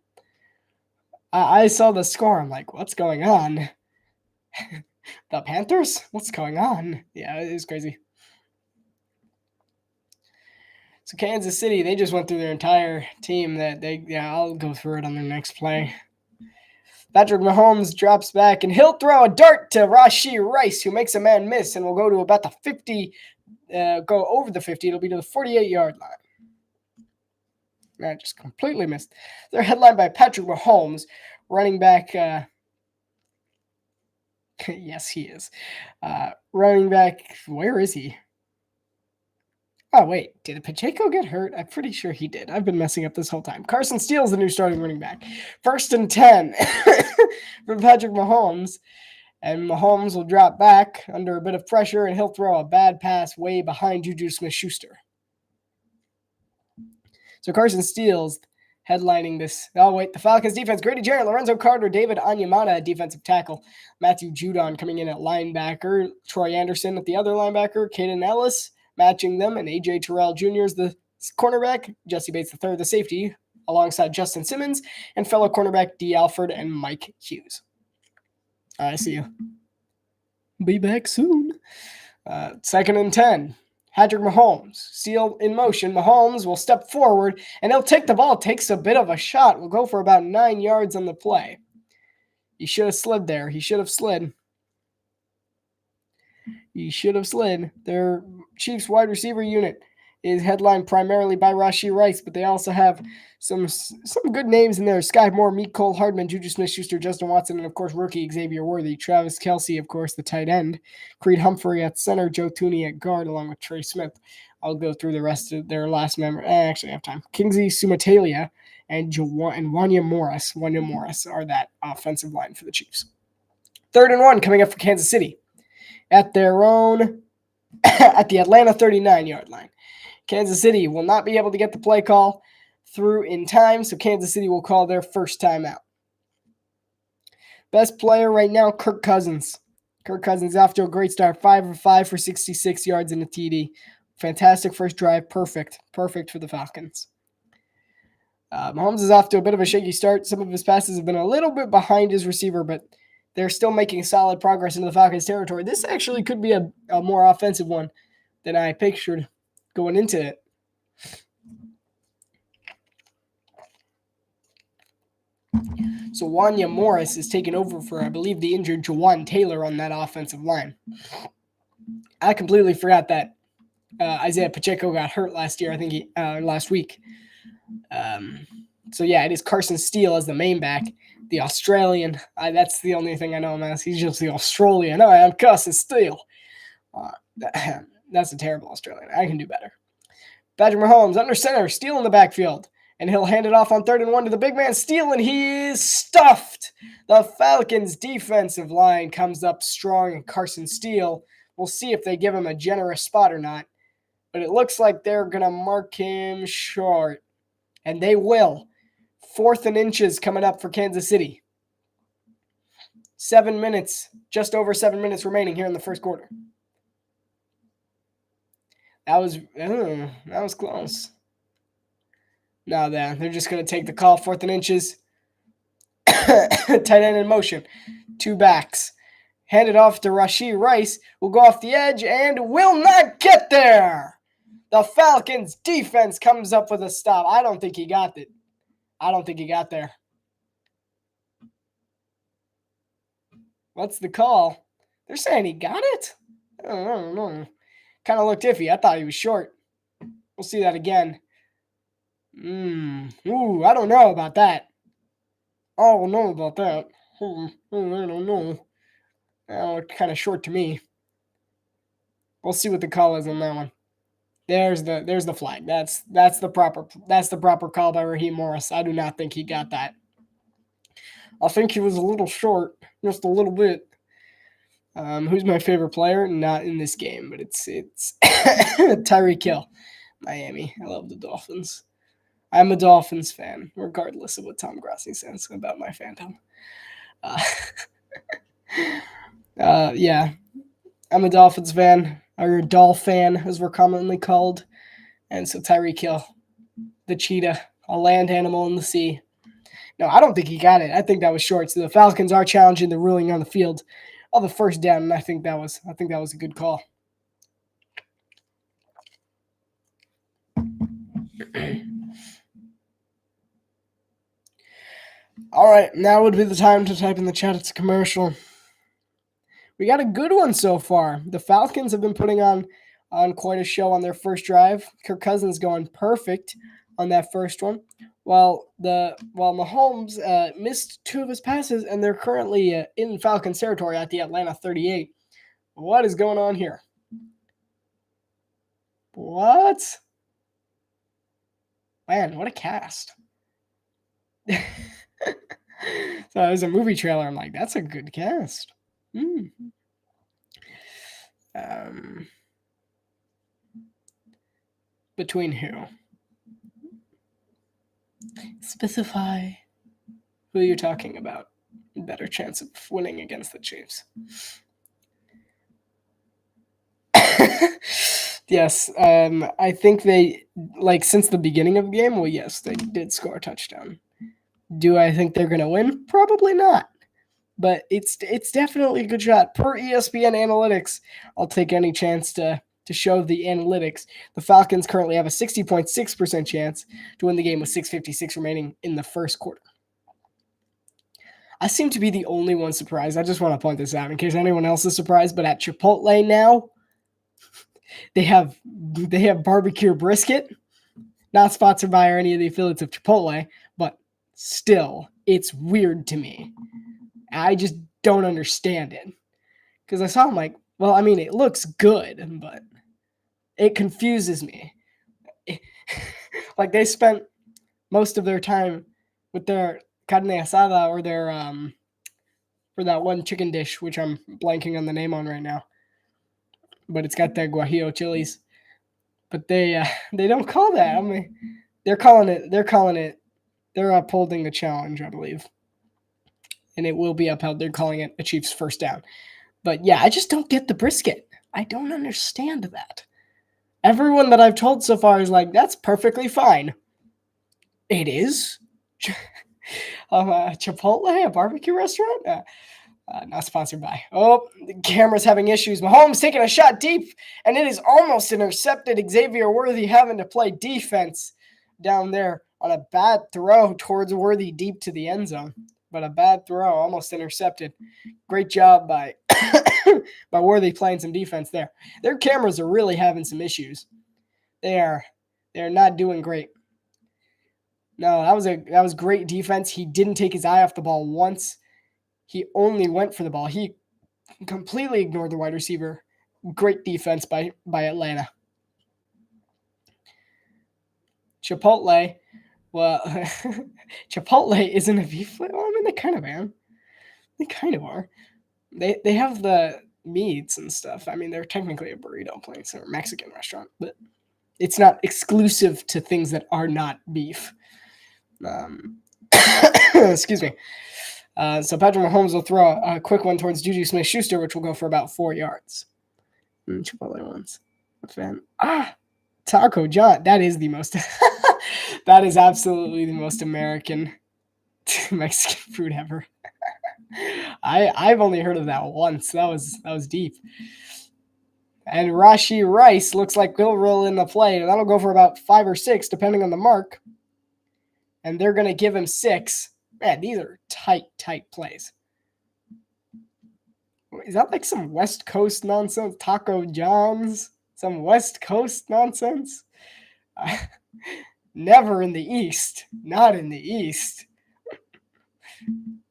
I saw the score. I'm like, what's going on? The Panthers? What's going on? Yeah, it was crazy. So Kansas City, they just went through their entire team. I'll go through it on their next play. Patrick Mahomes drops back, and he'll throw a dart to Rashee Rice, who makes a man miss, and will go to about the 50, go over the 50. It'll be to the 48-yard line. Man, just completely missed. They're headlined by Patrick Mahomes, running back. Yes, he is. Running back, where is he? Oh, wait. Did Pacheco get hurt? I'm pretty sure he did. I've been messing up this whole time. Carson Steele's the new starting running back. 1st and 10 from Patrick Mahomes. And Mahomes will drop back under a bit of pressure, and he'll throw a bad pass way behind Juju Smith-Schuster. So Carson Steele's headlining this. Oh, wait. The Falcons defense. Grady Jarrett, Lorenzo Carter, David Onyemata, defensive tackle. Matthew Judon coming in at linebacker. Troy Anderson at the other linebacker. Caden Ellis matching them. And A.J. Terrell Jr. is the cornerback. Jesse Bates III, the safety, alongside Justin Simmons. And fellow cornerback D. Alford and Mike Hughes. I see you. Be back soon. 2nd and 10. Patrick Mahomes, Steele in motion. Mahomes will step forward, and he'll take the ball. Takes a bit of a shot. Will go for about 9 yards on the play. He should have slid there. He should have slid. Their Chiefs wide receiver unit is headlined primarily by Rashee Rice, but they also have some good names in there. Sky Moore, Meek Cole, Hardman, Juju Smith-Schuster, Justin Watson, and of course rookie Xavier Worthy, Travis Kelce, of course, the tight end, Creed Humphrey at center, Joe Thuney at guard, along with Trey Smith. I'll go through the rest of their last member. Actually, I have time. Kingsley Sumatalia and Wanya Morris. Wanya Morris are that offensive line for the Chiefs. 3rd and 1 coming up for Kansas City at their own at the Atlanta 39-yard line. Kansas City will not be able to get the play call through in time, so Kansas City will call their first timeout. Best player right now, Kirk Cousins. Kirk Cousins off to a great start, 5 of 5 for 66 yards in a TD. Fantastic first drive, perfect for the Falcons. Mahomes is off to a bit of a shaky start. Some of his passes have been a little bit behind his receiver, but they're still making solid progress into the Falcons' territory. This actually could be a more offensive one than I pictured going into it. So Wanya Morris is taking over for, I believe, the injured Jawan Taylor on that offensive line. I completely forgot that Isaiah Pacheco got hurt last week. So yeah, it is Carson Steele as the main back, the Australian. That's the only thing I know him as. He's just the Australian. I am Carson Steele. That's a terrible Australian. I can do better. Patrick Mahomes under center, Steele in the backfield. And he'll hand it off on 3rd and 1 to the big man, Steele, and he is stuffed. The Falcons' defensive line comes up strong, and Carson Steele, we'll see if they give him a generous spot or not. But it looks like they're going to mark him short. And they will. 4th and inches coming up for Kansas City. 7 minutes, just over 7 minutes remaining here in the first quarter. That was close. No, they're just going to take the call. 4th and inches. Tight end in motion. 2 backs. Hand it off to Rashee Rice. Will go off the edge and will not get there. The Falcons defense comes up with a stop. I don't think he got it. I don't think he got there. What's the call? They're saying he got it? I don't know. Kind of looked iffy. I thought he was short. We'll see that again. I don't know about that. I don't know about that. I don't know. Kind of short to me. We'll see what the call is on that one. There's the flag. That's the proper call by Raheem Morris. I do not think he got that. I think he was a little short, just a little bit. Who's my favorite player? Not in this game, but it's Tyreek Hill, Miami. I love the Dolphins. I'm a Dolphins fan, regardless of what Tom Grassi says about my fandom. Yeah, I'm a Dolphins fan, or a Doll fan, as we're commonly called. And so Tyreek Hill, the cheetah, a land animal in the sea. No, I don't think he got it. I think that was short. So the Falcons are challenging the ruling on the field of the first down, and I think that was a good call. All right, now would be the time to type in the chat. It's a commercial. We got a good one so far. The Falcons have been putting on quite a show on their first drive. Kirk Cousins going perfect on that first one, while Mahomes missed 2 of his passes, and they're currently in Falcons territory at the Atlanta 38. What is going on here? What? Man, what a cast. So there's a movie trailer. I'm like, that's a good cast. Between who? Specify who you're talking about. Better chance of winning against the Chiefs. Yes, I think they, since the beginning of the game, well, yes, they did score a touchdown. Do I think they're going to win? Probably not. But it's definitely a good shot. Per ESPN analytics, I'll take any chance to show the analytics. The Falcons currently have a 60.6% chance to win the game with 6:56 remaining in the first quarter. I seem to be the only one surprised. I just want to point this out in case anyone else is surprised, but at Chipotle now, they have barbecue brisket. Not sponsored by or any of the affiliates of Chipotle, but still, it's weird to me. I just don't understand it. Because I saw them like, well, I mean, it looks good, but it confuses me. Like they spent most of their time with their carne asada or their for that one chicken dish, which I'm blanking on the name on right now. But it's got that guajillo chilies. But they don't call that. I mean, they're upholding the challenge, I believe. And it will be upheld. They're calling it a Chiefs first down. But yeah, I just don't get the brisket. I don't understand that. Everyone that I've told so far is like, that's perfectly fine. It is? Chipotle, a barbecue restaurant? Not sponsored by. Oh, the camera's having issues. Mahomes taking a shot deep, and it is almost intercepted. Xavier Worthy having to play defense down there on a bad throw towards Worthy deep to the end zone. But a bad throw, almost intercepted. Great job by Worthy playing some defense there. Their cameras are really having some issues. They're not doing great. No, that was great defense. He didn't take his eye off the ball once. He only went for the ball. He completely ignored the wide receiver. Great defense by Atlanta. Chipotle. Well, Chipotle isn't a beef. Well, I mean, they kind of are. They kind of are. They have the meats and stuff. I mean, they're technically a burrito place or a Mexican restaurant, but it's not exclusive to things that are not beef. Excuse me. So Patrick Mahomes will throw a quick one towards Juju Smith-Schuster, which will go for about 4 yards. Chipotle ones. Fan. Taco John. That is the most. That is absolutely the most American Mexican food ever. I've only heard of that once. That was deep. And Rashee Rice looks like he'll roll in the play. That'll go for about 5 or 6, depending on the mark. And they're going to give him 6. Man, these are tight plays. Is that like some West Coast nonsense? Taco John's? Some West Coast nonsense? Never in the East. Not in the East.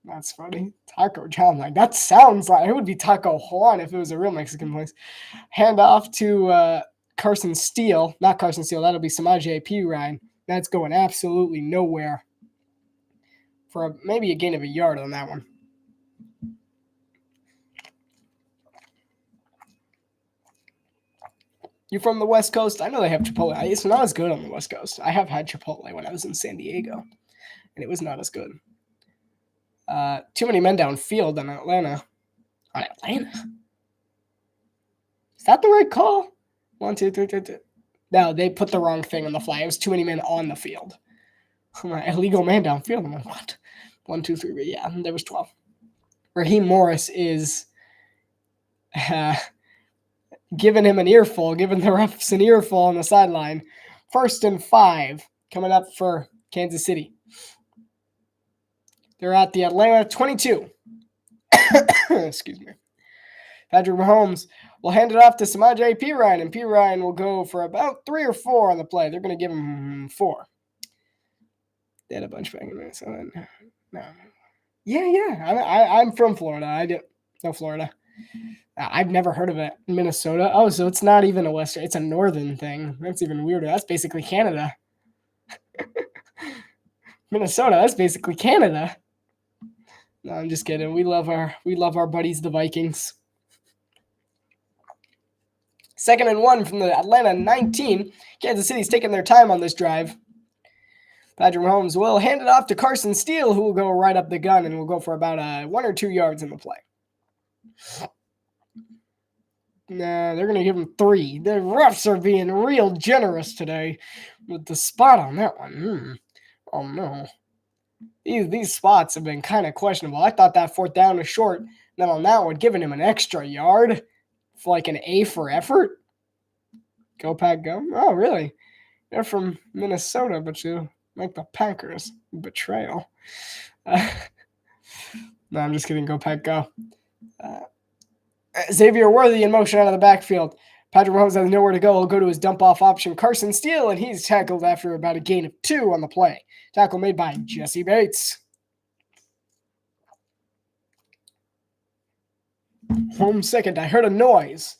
That's funny. Taco John. Like, that sounds like it would be Taco Juan if it was a real Mexican place. Hand off to Carson Steele. Not Carson Steele. That'll be Samaje Perine. That's going absolutely nowhere for maybe a gain of a yard on that one. You from the West Coast? I know they have Chipotle. It's not as good on the West Coast. I have had Chipotle when I was in San Diego, and it was not as good. Too many men downfield on Atlanta. On Atlanta? Is that the right call? 1, 2, 3, 2, 2. No, they put the wrong thing on the flag. It was too many men on the field. Illegal man downfield. I'm like, what? 1, 2, 3. Yeah, there was 12. Raheem Morris is giving him an earful, giving the refs an earful on the sideline. 1st and 5 coming up for Kansas City. They're at the Atlanta 22. Excuse me. Patrick Mahomes will hand it off to Samaje Perine, and Perine will go for about 3 or 4 on the play. They're going to give him 4. They had a bunch back in Minnesota. No. Yeah. I'm from Florida. I didn't know Florida. I've never heard of it. Minnesota. Oh, so it's not even a Western. It's a northern thing. That's even weirder. That's basically Canada. Minnesota. That's basically Canada. No, I'm just kidding. We love our buddies, the Vikings. 2nd and 1 from the Atlanta 19. Kansas City's taking their time on this drive. Patrick Mahomes will hand it off to Carson Steele, who will go right up the gun and will go for about 1 or 2 yards in the play. Nah, they're going to give him 3. The refs are being real generous today with the spot on that one. Oh, no. These spots have been kind of questionable. I thought that 4th down was short. Then on that one, giving him an extra yard for like an A for effort. Go Pack Go. Oh, really? They're from Minnesota, but you like the Packers. Betrayal. No, I'm just kidding. Go Pack Go. Xavier Worthy in motion out of the backfield. Patrick Mahomes has nowhere to go. He'll go to his dump-off option, Carson Steele, and he's tackled after about a gain of 2 on the play. Tackle made by Jesse Bates. Home second. I heard a noise.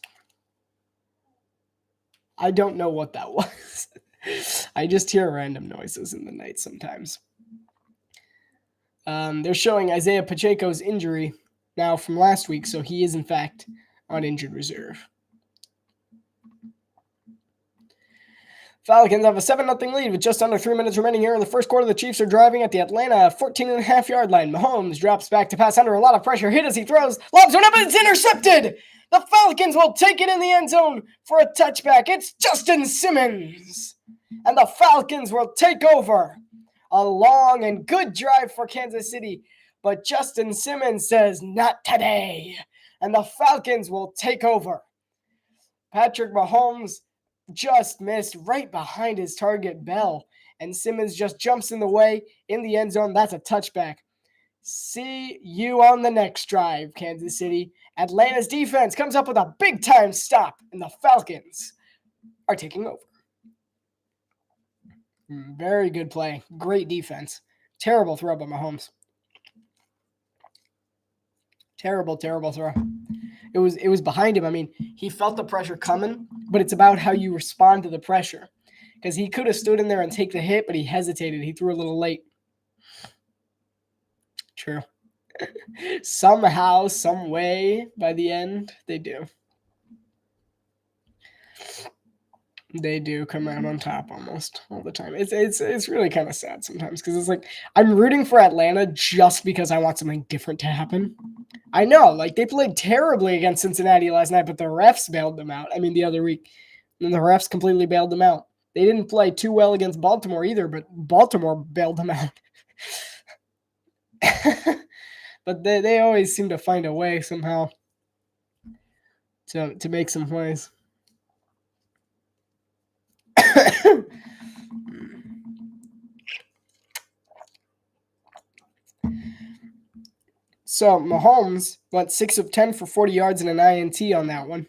I don't know what that was. I just hear random noises in the night sometimes. They're showing Isaiah Pacheco's injury now from last week, so he is, in fact, on injured reserve. Falcons have a 7-0 lead with just under 3 minutes remaining here in the first quarter. The Chiefs are driving at the Atlanta 14.5-yard line. Mahomes drops back to pass under a lot of pressure. Hit as he throws. Lobs one up and it's intercepted. The Falcons will take it in the end zone for a touchback. It's Justin Simmons. And the Falcons will take over. A long and good drive for Kansas City. But Justin Simmons says, not today. And the Falcons will take over. Patrick Mahomes just missed right behind his target, Bell. And Simmons just jumps in the way in the end zone. That's a touchback. See you on the next drive, Kansas City. Atlanta's defense comes up with a big-time stop, and the Falcons are taking over. Very good play. Great defense. Terrible throw by Mahomes. Terrible throw. It was behind him. I mean, he felt the pressure coming, but it's about how you respond to the pressure. Because he could have stood in there and take the hit, but he hesitated. He threw a little late. True. Somehow, some way, by the end, they do. They do come out on top almost all the time. It's really kind of sad sometimes because it's like I'm rooting for Atlanta just because I want something different to happen. I know, like they played terribly against Cincinnati last night, but the refs bailed them out. I mean, the other week, and the refs completely bailed them out. They didn't play too well against Baltimore either, but Baltimore bailed them out. But they always seem to find a way somehow to make some plays. So Mahomes went 6 of 10 for 40 yards and an INT on that one.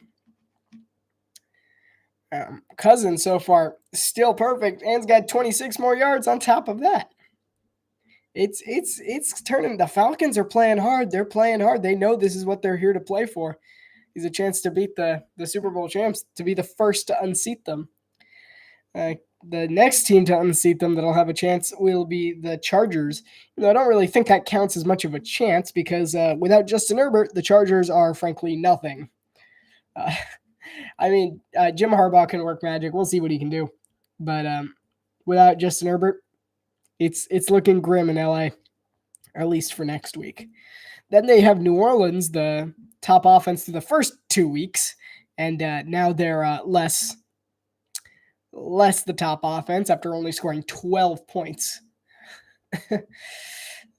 Cousins so far still perfect and's got 26 more yards on top of that. It's turning. The Falcons are playing hard. They're playing hard. They know this is what they're here to play for. He's a chance to beat the Super Bowl champs, to be the first to unseat them. The next team to unseat them that'll have a chance will be the Chargers. I don't really think that counts as much of a chance because without Justin Herbert, the Chargers are frankly nothing. Jim Harbaugh can work magic. We'll see what he can do. But without Justin Herbert, it's looking grim in LA, at least for next week. Then they have New Orleans, the top offense through the first 2 weeks, and now they're less the top offense after only scoring 12 points.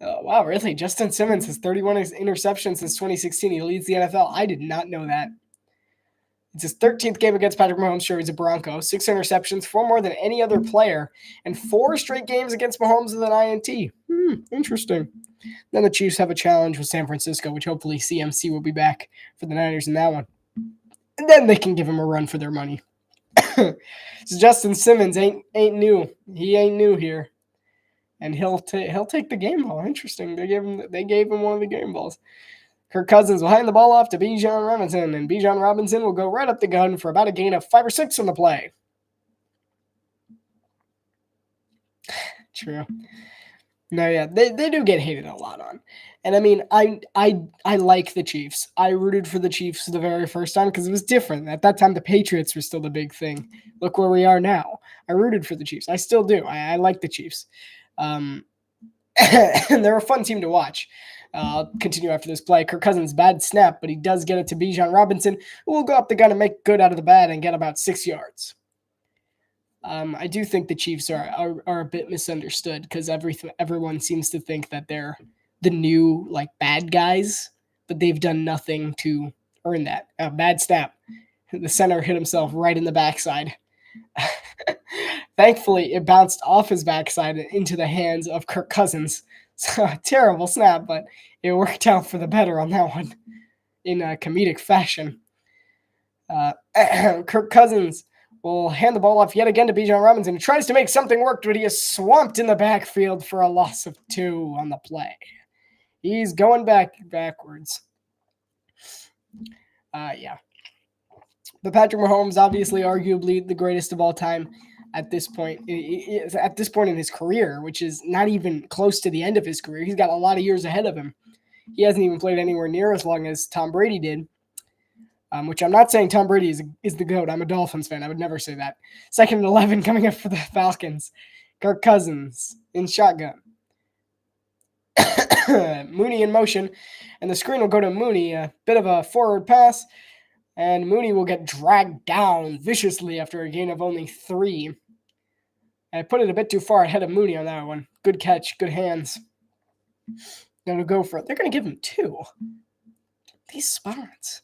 Oh, wow, really? Justin Simmons has 31 interceptions since 2016. He leads the NFL. I did not know that. It's his 13th game against Patrick Mahomes. Sure, he's a Bronco. 6 interceptions, 4 more than any other player, and 4 straight games against Mahomes with an INT. Interesting. Then the Chiefs have a challenge with San Francisco, which hopefully CMC will be back for the Niners in that one. And then they can give him a run for their money. So Justin Simmons ain't new. He ain't new here, and he'll take the game ball. Interesting. They gave him one of the game balls. Kirk Cousins will hand the ball off to Bijan Robinson, and Bijan Robinson will go right up the gun for about a gain of 5 or 6 on the play. True. No, yeah, they do get hated a lot on. And I like the Chiefs. I rooted for the Chiefs the very first time because it was different. At that time, the Patriots were still the big thing. Look where we are now. I rooted for the Chiefs. I still do. I like the Chiefs. And they're a fun team to watch. I'll continue after this play. Kirk Cousins, bad snap, but he does get it to Bijan Robinson, who will go up the gun and make good out of the bad and get about 6 yards. I do think the Chiefs are a bit misunderstood because everyone seems to think that they're the new bad guys, but they've done nothing to earn that. A bad snap. The center hit himself right in the backside. Thankfully, it bounced off his backside and into the hands of Kirk Cousins. So, terrible snap, but it worked out for the better on that one in a comedic fashion. Kirk Cousins will hand the ball off yet again to Bijan Robinson. He tries to make something work, but he is swamped in the backfield for a loss of 2 on the play. He's going backwards. Yeah. But Patrick Mahomes, obviously, arguably the greatest of all time at this point. At this point in his career, which is not even close to the end of his career. He's got a lot of years ahead of him. He hasn't even played anywhere near as long as Tom Brady did. Which I'm not saying Tom Brady is the GOAT. I'm a Dolphins fan. I would never say that. 2nd and 11 coming up for the Falcons. Kirk Cousins in shotgun. Mooney in motion, and the screen will go to Mooney. A bit of a forward pass, and Mooney will get dragged down viciously after a gain of only 3. I put it a bit too far ahead of Mooney on that one. Good catch, good hands. Gonna go for it. They're gonna give him 2. These spots.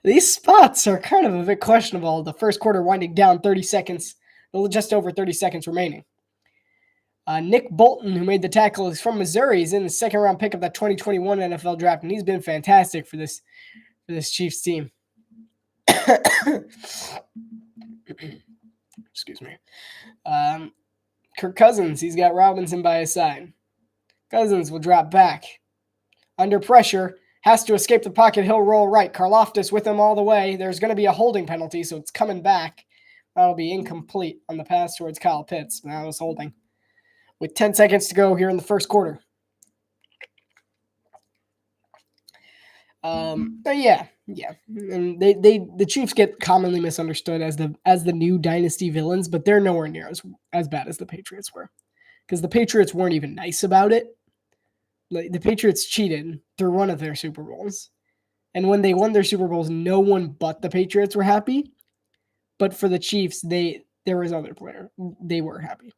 These spots are kind of a bit questionable. The first quarter winding down 30 seconds, just over 30 seconds remaining. Nick Bolton, who made the tackle, is from Missouri. He's in the 2nd-round pick of the 2021 NFL draft, and he's been fantastic for this Chiefs team. Excuse me. Kirk Cousins, he's got Robinson by his side. Cousins will drop back. Under pressure, has to escape the pocket. He'll roll right. Karlaftis with him all the way. There's going to be a holding penalty, so it's coming back. That'll be incomplete on the pass towards Kyle Pitts. That was holding. With 10 seconds to go here in the first quarter. Yeah. And the Chiefs get commonly misunderstood as the new dynasty villains, but they're nowhere near as bad as the Patriots were. Because the Patriots weren't even nice about it. The Patriots cheated through one of their Super Bowls. And when they won their Super Bowls, no one but the Patriots were happy. But for the Chiefs, there was other player. They were happy.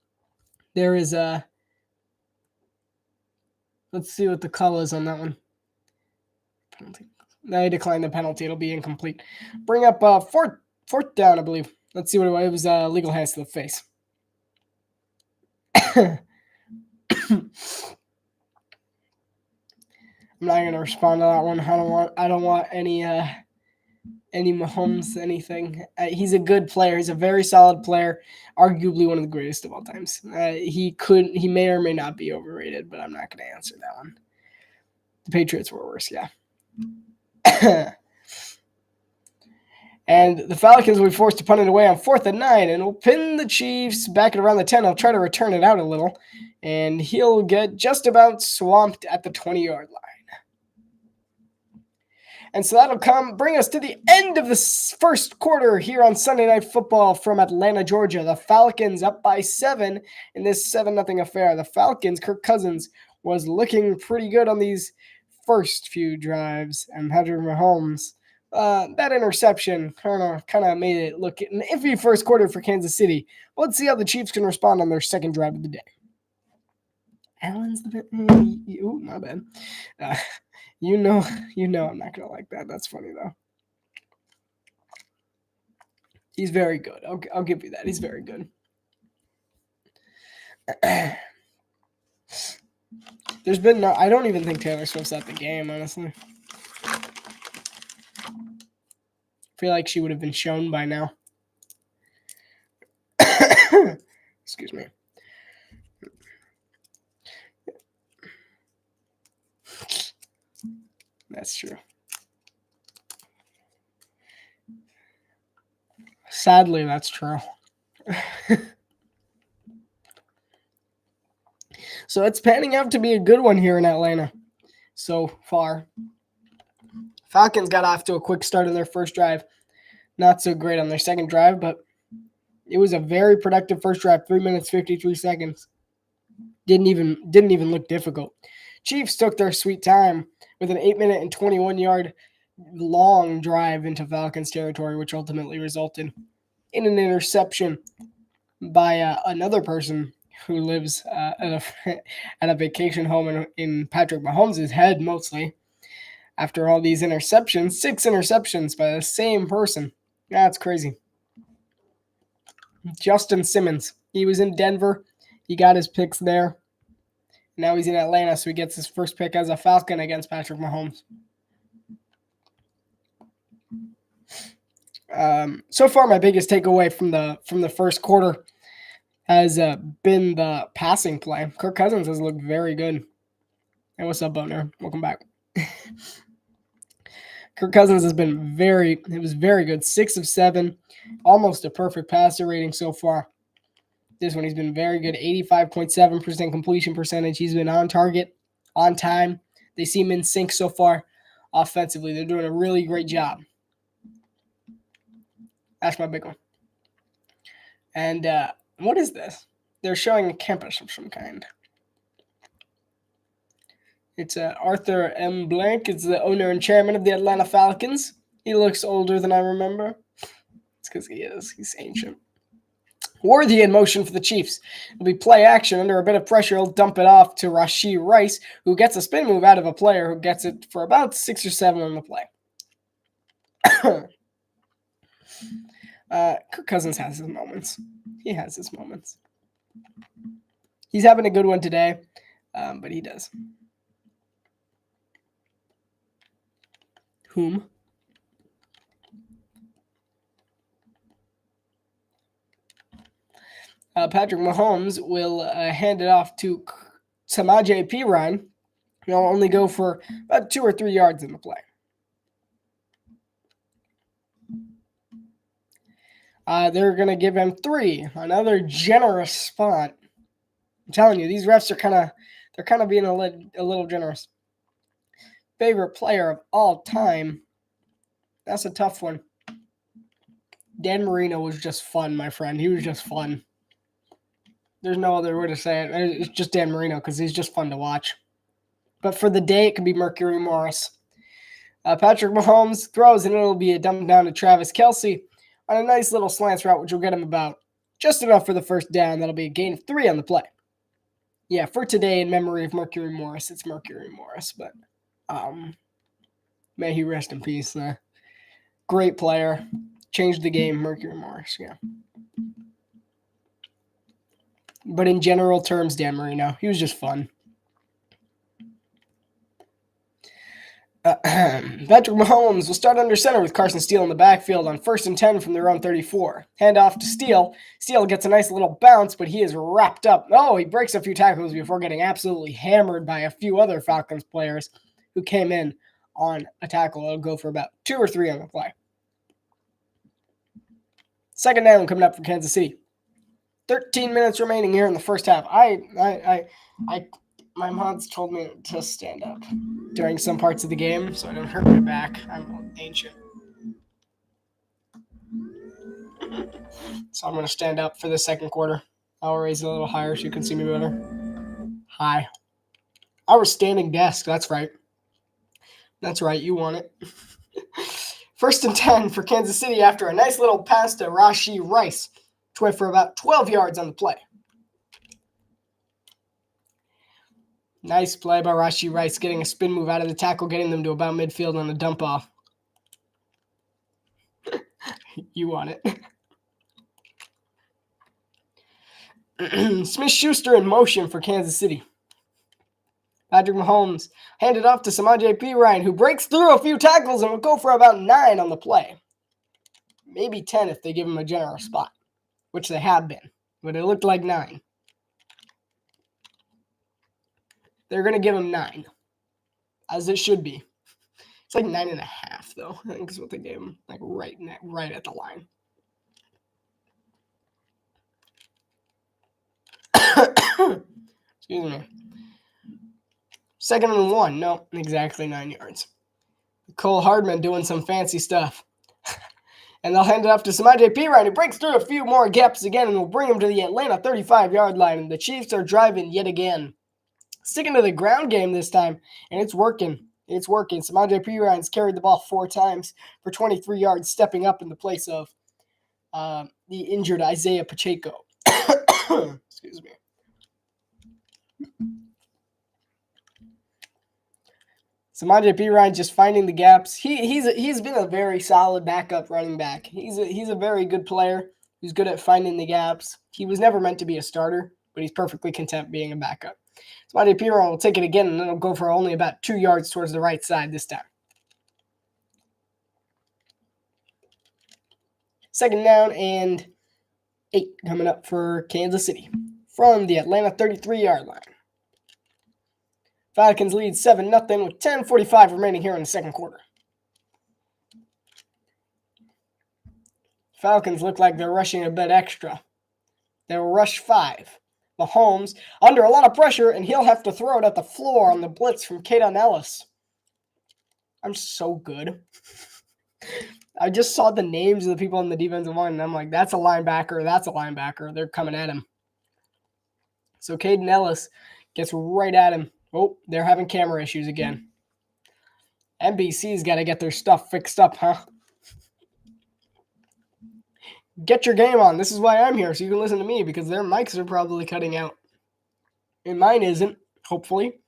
There is let's see what the call is on that one. Penalty. I declined the penalty. It'll be incomplete. Bring up fourth down, I believe. Let's see what it was. Legal hands to the face. I'm not gonna respond to that one. I don't want any Mahomes anything. He's a good player. He's a very solid player. Arguably one of the greatest of all times. He may or may not be overrated, but I'm not gonna answer that one. The Patriots were worse, yeah. And the Falcons will be forced to punt it away on 4th and 9, and will pin the Chiefs back at around the 10. He'll try to return it out a little, and he'll get just about swamped at the 20-yard line. And so that'll bring us to the end of the first quarter here on Sunday Night Football from Atlanta, Georgia. The Falcons up by 7 in this 7-0 affair. The Falcons, Kirk Cousins, was looking pretty good on these first few drives, and Patrick Mahomes, that interception kind of made it look an iffy first quarter for Kansas City. Let's see how the Chiefs can respond on their second drive of the day. Allen's the bit. Ooh, my bad. You know, I'm not gonna like that. That's funny though. He's very good. I'll give you that. He's very good. There's been no. I don't even think Taylor Swift's at the game, honestly. I feel like she would have been shown by now. Excuse me. That's true. Sadly, that's true. So it's panning out to be a good one here in Atlanta so far. Falcons got off to a quick start on their first drive. Not so great on their second drive, but it was a very productive first drive, 3 minutes, 53 seconds. Didn't even look difficult. Chiefs took their sweet time with an 8-minute and 21-yard long drive into Falcons territory, which ultimately resulted in an interception by another person who lives at a vacation home in Patrick Mahomes' head mostly. After all these interceptions, 6 interceptions by the same person. That's crazy. Justin Simmons. He was in Denver. He got his picks there. Now he's in Atlanta, so he gets his first pick as a Falcon against Patrick Mahomes. So far, my biggest takeaway from the first quarter has been the passing play. Kirk Cousins has looked very good. Hey, what's up, Boner? Welcome back. Kirk Cousins has been very good. 6 of 7, almost a perfect passer rating so far. This one, he's been very good. 85.7% completion percentage. He's been on target, on time. They seem in sync so far offensively. They're doing a really great job. That's my big one. And what is this? They're showing a campus of some kind. It's Arthur M. Blank. It's the owner and chairman of the Atlanta Falcons. He looks older than I remember. It's because he is. He's ancient. Worthy in motion for the Chiefs. It'll be play action. Under a bit of pressure, he'll dump it off to Rashee Rice, who gets a spin move out of a player who gets it for about 6 or 7 on the play. Kirk Cousins has his moments. He has his moments. He's having a good one today, but he does. Whom? Patrick Mahomes will hand it off to Samaje Perine. He'll only go for about 2 or 3 yards in the play. They're going to give him 3. Another generous spot. I'm telling you, these refs are kind of being a little generous. Favorite player of all time. That's a tough one. Dan Marino was just fun, my friend. He was just fun. There's no other way to say it. It's just Dan Marino because he's just fun to watch. But for the day, it could be Mercury Morris. Patrick Mahomes throws, and it'll be a dump down to Travis Kelce on a nice little slant route, which will get him about just enough for the first down. That'll be a gain of 3 on the play. Yeah, for today, in memory of Mercury Morris, it's Mercury Morris. But may he rest in peace. Great player. Changed the game, Mercury Morris, yeah. But in general terms, Dan Marino, he was just fun. Patrick Mahomes will start under center with Carson Steele in the backfield on 1st and 10 from their own 34. Hand off to Steele. Steele gets a nice little bounce, but he is wrapped up. Oh, he breaks a few tackles before getting absolutely hammered by a few other Falcons players who came in on a tackle. It'll go for about 2 or 3 on the play. Second down coming up for Kansas City. 13 minutes remaining here in the first half. My mom's told me to stand up during some parts of the game so I don't hurt my back. I'm ancient. So I'm going to stand up for the second quarter. I'll raise it a little higher so you can see me better. Hi. Our standing desk. That's right. That's right. You want it. First and 10 for Kansas City after a nice little pass to Rashee Rice. Went for about 12 yards on the play. Nice play by Rashee Rice, getting a spin move out of the tackle, getting them to about midfield on a dump off. You want it. Smith-Schuster in motion for Kansas City. Patrick Mahomes handed off to Samaje Perine, who breaks through a few tackles and will go for about 9 on the play. Maybe 10 if they give him a generous spot, which they have been, but it looked like 9. They're going to give him 9, as it should be. It's like 9.5, though. I think is what they gave him, like right at the line. Excuse me. Second and 1. No, exactly 9 yards. Cole Hardman doing some fancy stuff. And they'll hand it off to Samaje Perine, who breaks through a few more gaps again and will bring him to the Atlanta 35-yard line. And the Chiefs are driving yet again. Sticking to the ground game this time, and it's working. It's working. Samaje Perine's carried the ball 4 times for 23 yards, stepping up in the place of the injured Isaiah Pacheco. Excuse me. Samaje Perine just finding the gaps. He's been a very solid backup running back. He's a very good player who's good at finding the gaps. He was never meant to be a starter, but he's perfectly content being a backup. Samaje Perine will take it again, and then he'll go for only about 2 yards towards the right side this time. Second down and 8 coming up for Kansas City from the Atlanta 33-yard line. Falcons lead 7-0 with 10:45 remaining here in the second quarter. Falcons look like they're rushing a bit extra. They'll rush 5. Mahomes under a lot of pressure, and he'll have to throw it at the floor on the blitz from Kaden Ellis. I'm so good. I just saw the names of the people on the defensive line, and I'm like, that's a linebacker, that's a linebacker. They're coming at him. So Kaden Ellis gets right at him. Oh, they're having camera issues again. NBC's got to get their stuff fixed up, huh? Get your game on. This is why I'm here, so you can listen to me, because their mics are probably cutting out. And mine isn't, hopefully.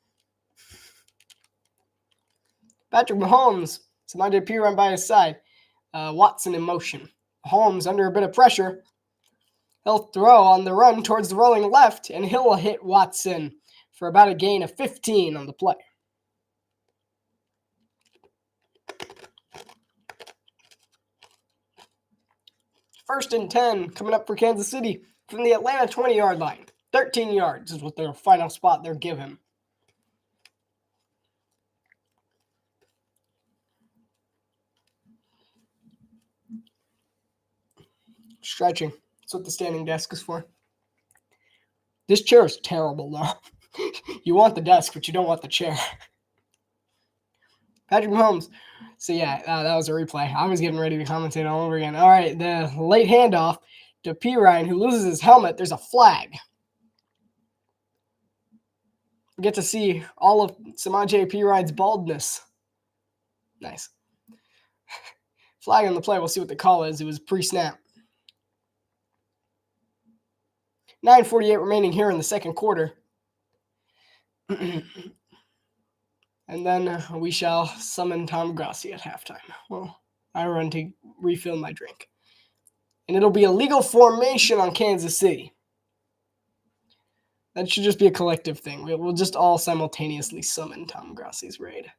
Patrick Mahomes, Samaje Perine by his side. Watson in motion. Mahomes under a bit of pressure. He'll throw on the run towards the rolling left, and he'll hit Watson for about a gain of 15 on the play. First and 10 coming up for Kansas City from the Atlanta 20-yard line. 13 yards is what their final spot they're given. Stretching. That's what the standing desk is for. This chair is terrible, though. You want the desk, but you don't want the chair. Patrick Mahomes. So, yeah, that was a replay. I was getting ready to commentate all over again. All right, the late handoff to Perine, who loses his helmet. There's a flag. We get to see all of Samaje Perine's baldness. Nice. Flag on the play. We'll see what the call is. It was pre-snap. 9:48 remaining here in the second quarter. And then we shall summon Tom Grassi at halftime. Well, I run to refill my drink. And it'll be a legal formation on Kansas City. That should just be a collective thing. We'll just all simultaneously summon Tom Grassi's raid.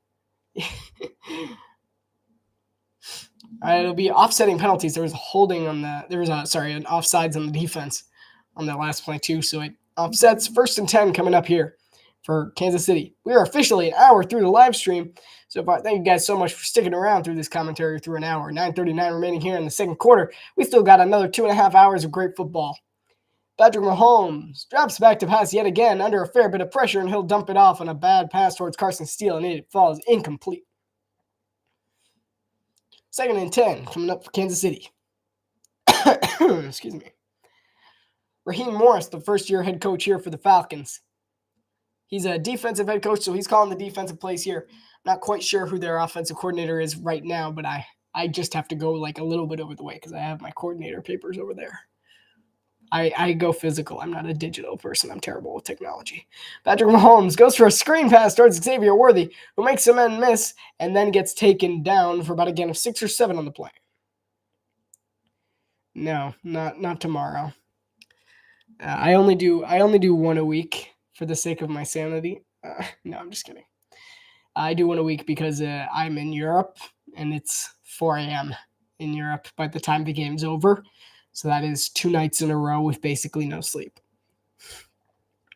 All right, it'll be offsetting penalties. There was holding on the, an offsides on the defense on that last play too. So it offsets. First and 10 coming up here for Kansas City. We are officially an hour through the live stream. So far, thank you guys so much for sticking around through this commentary through an hour. 9:39 remaining here in the second quarter. We still got another 2.5 hours of great football. Patrick Mahomes drops back to pass yet again under a fair bit of pressure, and he'll dump it off on a bad pass towards Carson Steele, and it falls incomplete. 2nd and 10 coming up for Kansas City. Excuse me. Raheem Morris, the first-year head coach here for the Falcons. He's a defensive head coach, so he's calling the defensive plays here. I'm not quite sure who their offensive coordinator is right now, but I just have to go like a little bit over the way because I have my coordinator papers over there. I go physical. I'm not a digital person. I'm terrible with technology. Patrick Mahomes goes for a screen pass towards Xavier Worthy, who makes some men miss and then gets taken down for about a gain of 6 or 7 on the play. No, not tomorrow. I only do one a week for the sake of my sanity. No, I'm just kidding. I do one a week because I'm in Europe and it's 4 a.m. in Europe by the time the game's over. So that is 2 nights in a row with basically no sleep.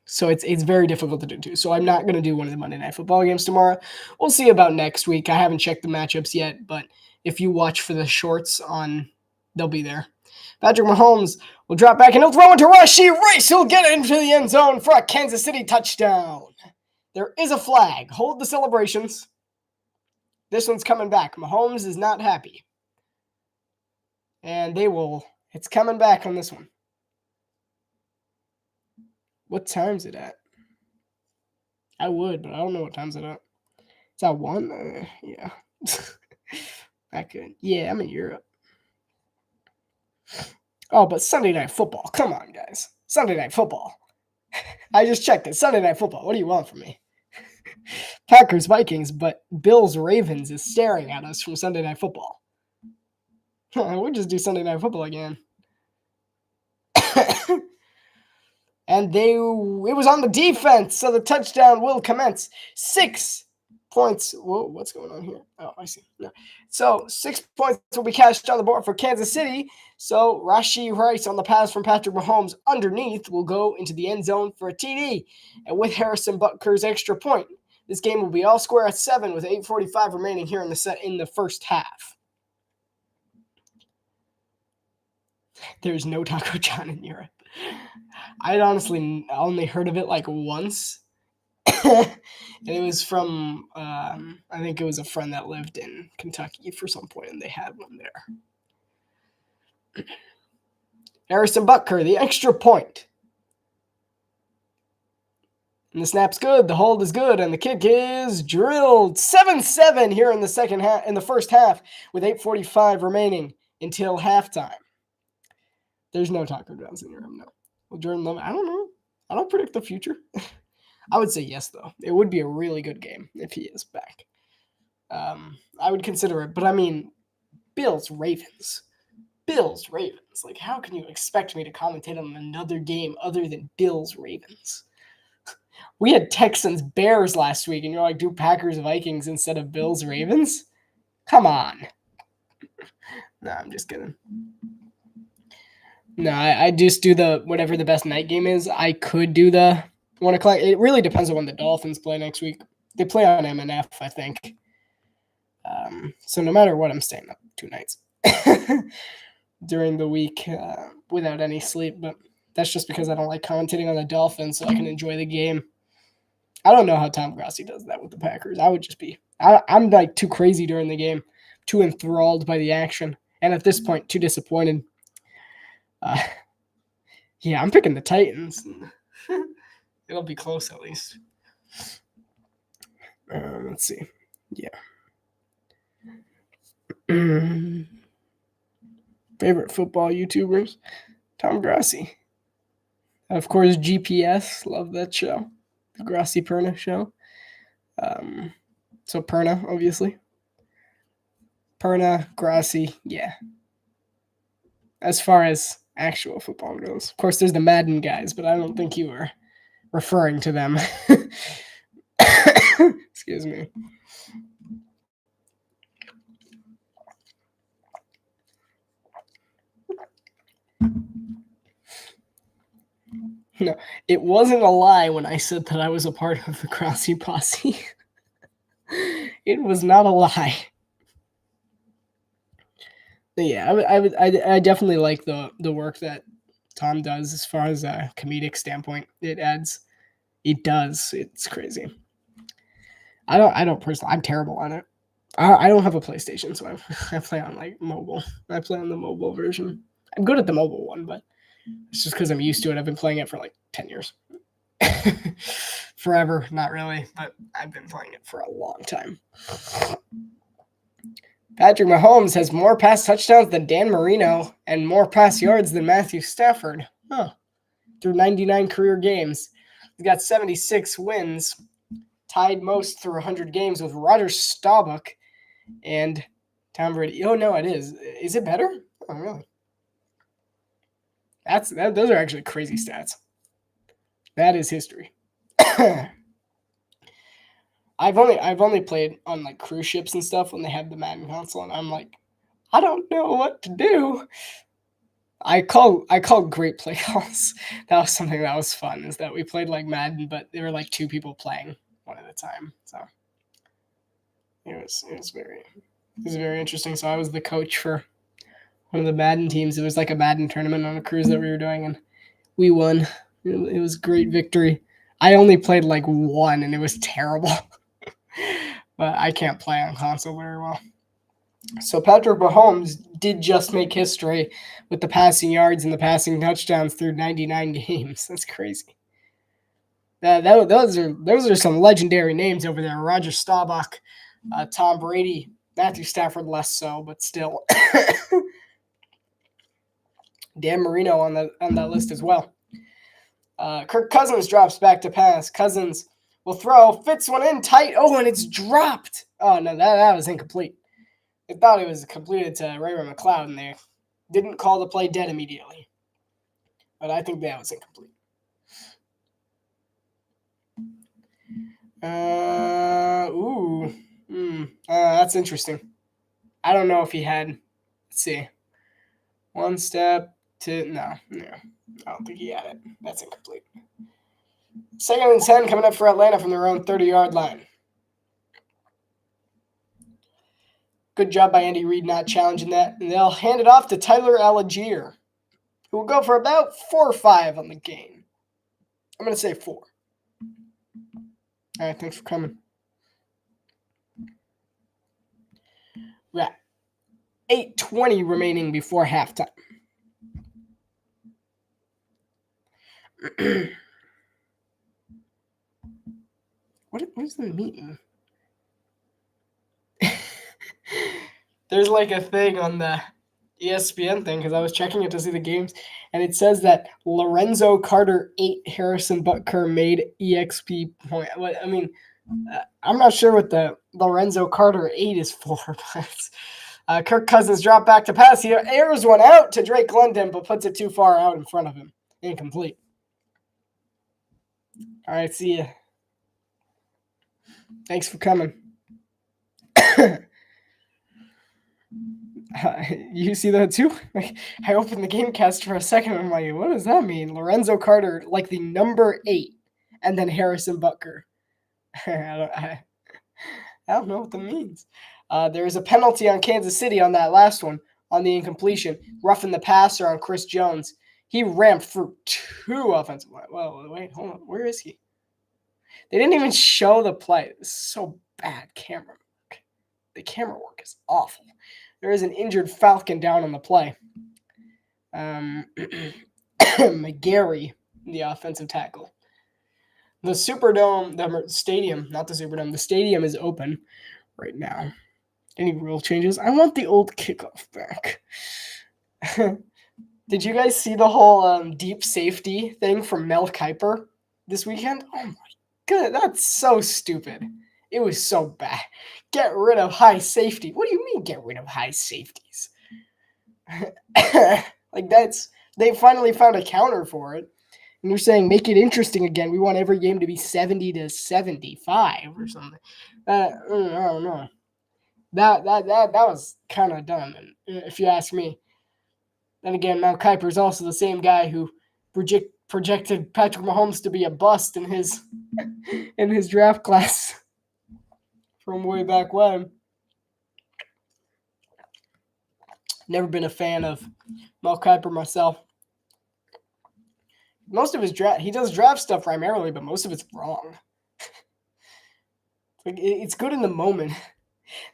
So it's very difficult to do too. So I'm not going to do one of the Monday Night Football games tomorrow. We'll see about next week. I haven't checked the matchups yet, but if you watch for the shorts they'll be there. Patrick Mahomes will drop back and he'll throw into Rashee Rice. He'll get into the end zone for a Kansas City touchdown. There is a flag. Hold the celebrations. This one's coming back. Mahomes is not happy. And it's coming back on this one. What time's it at? I would, but I don't know what time's it at. It's at 1? Yeah. I could. Yeah, I'm in Europe. Oh, but Sunday Night Football. Come on, guys. Sunday Night Football. I just checked it. Sunday Night Football. What do you want from me? Packers, Vikings, but Bills, Ravens is staring at us from Sunday Night Football. We'll just do Sunday Night Football again. And it was on the defense, so the touchdown will commence. 6 points. Whoa, what's going on here? Oh, I see. No. So 6 points will be cashed on the board for Kansas City. So Rashee Rice on the pass from Patrick Mahomes underneath will go into the end zone for a TD. And with Harrison Butker's extra point, this game will be all square at 7 with 8:45 remaining here in the first half. There's no Taco John in Europe. I'd honestly only heard of it like once. And it was from, I think it was a friend that lived in Kentucky for some point, and they had one there. Harrison Butker, the extra point. And the snap's good, the hold is good, and the kick is drilled. 7-7 here in the first half, with 8:45 remaining until halftime. There's no Taco John's in Europe, no. Well, Jordan Love, I don't know. I don't predict the future. I would say yes, though. It would be a really good game if he is back. I would consider it. But, I mean, Bills-Ravens. Bills-Ravens. Like, how can you expect me to commentate on another game other than Bills-Ravens? We had Texans-Bears last week, and you're like, do Packers-Vikings instead of Bills-Ravens? Come on. No, I'm just kidding. No, I just do whatever the best night game is. I could do the 1 o'clock. It really depends on when the Dolphins play next week. They play on M&F, I think. So no matter what, I'm staying up 2 nights during the week without any sleep. But that's just because I don't like commentating on the Dolphins, so I can enjoy the game. I don't know how Tom Grassi does that with the Packers. I would just be – I'm like too crazy during the game, too enthralled by the action, and at this point, too disappointed. Yeah, I'm picking the Titans. It'll be close at least. Let's see. Yeah. Favorite football YouTubers? Tom Grassi. Of course, GPS. Love that show. The Grassi Perna show. So Perna, obviously. Perna, Grassi, yeah. As far as actual football goes. Of course, there's the Madden guys, but I don't think you were referring to them. Excuse me. No, it wasn't a lie when I said that I was a part of the Crossy Posse. It was not a lie. But yeah, I definitely like the work that Tom does as far as a comedic standpoint. It does. It's crazy. I don't personally. I'm terrible on it. I don't have a PlayStation, so I play on like mobile. I play on the mobile version. I'm good at the mobile one, but it's just because I'm used to it. I've been playing it for like 10 years. Forever, not really, but I've been playing it for a long time. Patrick Mahomes has more pass touchdowns than Dan Marino and more pass yards than Matthew Stafford. Huh. Through 99 career games. He's got 76 wins, tied most through 100 games with Roger Staubach and Tom Brady. Oh, no, it is. Is it better? Oh, really? Those are actually crazy stats. That is history. I've only played on like cruise ships and stuff when they have the Madden console, and I'm like, I don't know what to do. I call great play calls. That was something that was fun, is that we played like Madden, but there were like two people playing one at a time. So it was very interesting. So I was the coach for one of the Madden teams. It was like a Madden tournament on a cruise that we were doing, and we won. It was a great victory. I only played like one, and it was terrible. But I can't play on console very well. So Patrick Mahomes did just make history with the passing yards and the passing touchdowns through 99 games. That's crazy. Those are some legendary names over there. Roger Staubach, Tom Brady, Matthew Stafford less so, but still. Dan Marino on that list as well. Kirk Cousins drops back to pass. Cousins will throw, fits one in tight. Oh, and it's dropped. Oh, no, that was incomplete. I thought it was completed to Ray McLeod, and they didn't call the play dead immediately. But I think that was incomplete. That's interesting. I don't know if he had, let's see, one step to, no, I don't think he had it. That's incomplete. 2nd and 10 coming up for Atlanta from their own 30-yard line. Good job by Andy Reid not challenging that. And they'll hand it off to Tyler Algier, who will go for about 4 or 5 on the game. I'm going to say 4. All right, thanks for coming. Right. 8:20 remaining before halftime. What does that mean? There's like a thing on the ESPN thing, because I was checking it to see the games, and it says that Lorenzo Carter 8, Harrison Butker made EXP point. I mean, I'm not sure what the Lorenzo Carter 8 is for, but Kirk Cousins dropped back to pass. He airs one out to Drake London, but puts it too far out in front of him. Incomplete. All right, see ya. Thanks for coming. You see that too? I opened the Gamecast for a second, and I'm like, what does that mean? Lorenzo Carter, like the number 8, and then Harrison Butker. I don't know what that means. There is a penalty on Kansas City on that last one, on the incompletion. Roughing the passer on Chris Jones. He ramped through 2 offensive line. Well, wait, hold on. Where is he? They didn't even show the play. This is so bad camera work. The camera work is awful. There is an injured Falcon down on the play. McGarry, the offensive tackle. The Superdome, the stadium, not the Superdome, the stadium is open right now. Any rule changes? I want the old kickoff back. Did you guys see the whole deep safety thing from Mel Kiper this weekend? Oh my god, that's so stupid. It was so bad. Get rid of high safety. What do you mean get rid of high safeties? Like they finally found a counter for it. And you're saying make it interesting again. We want every game to be 70-75 or something. I don't know. That was kind of dumb, if you ask me. Then again, Mel Kiper is also the same guy who projected Patrick Mahomes to be a bust in his draft class from way back when. Never been a fan of Mel Kiper myself. Most of his draft, he does draft stuff primarily, but most of it's wrong. Like, it's good in the moment.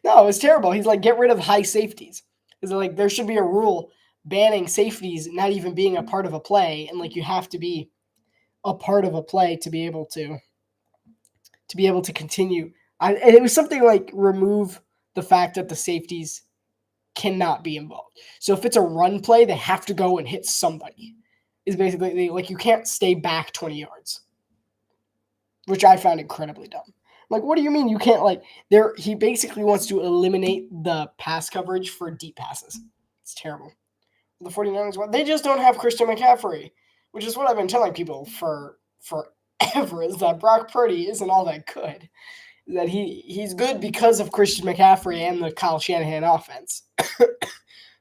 No, it's terrible. He's like, get rid of high safeties. Is like, there should be a rule banning safeties not even being a part of a play, and like you have to be a part of a play to be able to continue. And it was something like remove the fact that the safeties cannot be involved. So if it's a run play, they have to go and hit somebody. Is basically like you can't stay back 20 yards, which I found incredibly dumb. Like, what do you mean you can't, like, there? He basically wants to eliminate the pass coverage for deep passes. It's terrible. The 49ers, they just don't have Christian McCaffrey, which is what I've been telling people for forever, is that Brock Purdy isn't all that good. That he's good because of Christian McCaffrey and the Kyle Shanahan offense.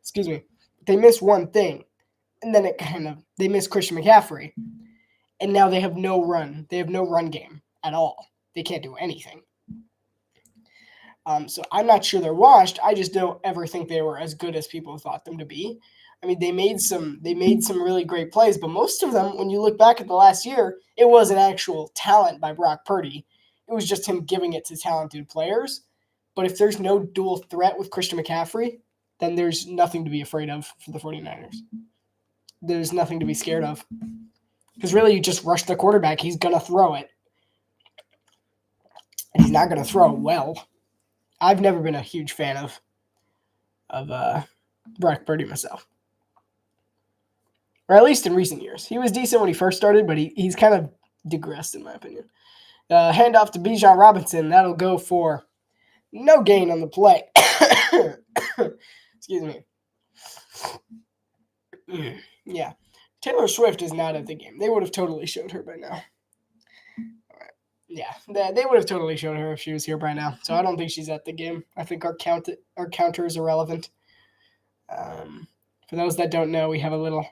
Excuse me. They miss one thing, and then they miss Christian McCaffrey, and now they have no run. They have no run game at all. They can't do anything. So I'm not sure they're washed. I just don't ever think they were as good as people thought them to be. I mean, they made some really great plays, but most of them, when you look back at the last year, it wasn't actual talent by Brock Purdy. It was just him giving it to talented players. But if there's no dual threat with Christian McCaffrey, then there's nothing to be afraid of for the 49ers. There's nothing to be scared of. Because really, you just rush the quarterback. He's going to throw it. And he's not going to throw it well. I've never been a huge fan of Brock Purdy myself. Or at least in recent years. He was decent when he first started, but he's kind of digressed in my opinion. Handoff to Bijan Robinson. That'll go for no gain on the play. Excuse me. Yeah. Taylor Swift is not at the game. They would have totally showed her by now. Yeah, they would have totally showed her if she was here by now. So I don't think she's at the game. I think our counter is irrelevant. For those that don't know, we have a little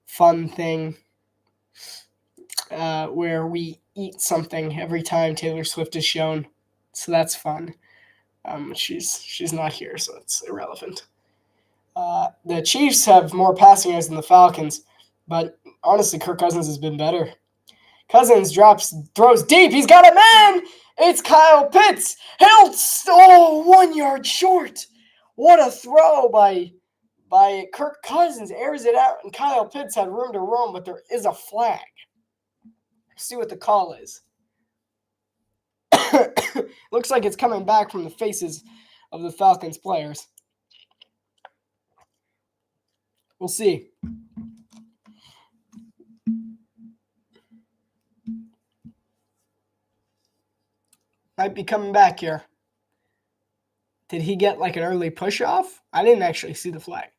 fun thing where we eat something every time Taylor Swift is shown. So that's fun. She's not here, so it's irrelevant. The Chiefs have more passing yards than the Falcons, but honestly, Kirk Cousins has been better. Cousins throws deep. He's got a man. It's Kyle Pitts. 1 yard short. What a throw by Kirk Cousins. Airs it out, and Kyle Pitts had room to roam, but there is a flag. Let's see what the call is. Looks like it's coming back from the faces of the Falcons players. We'll see. Might be coming back here. Did he get like an early push off? I didn't actually see the flag.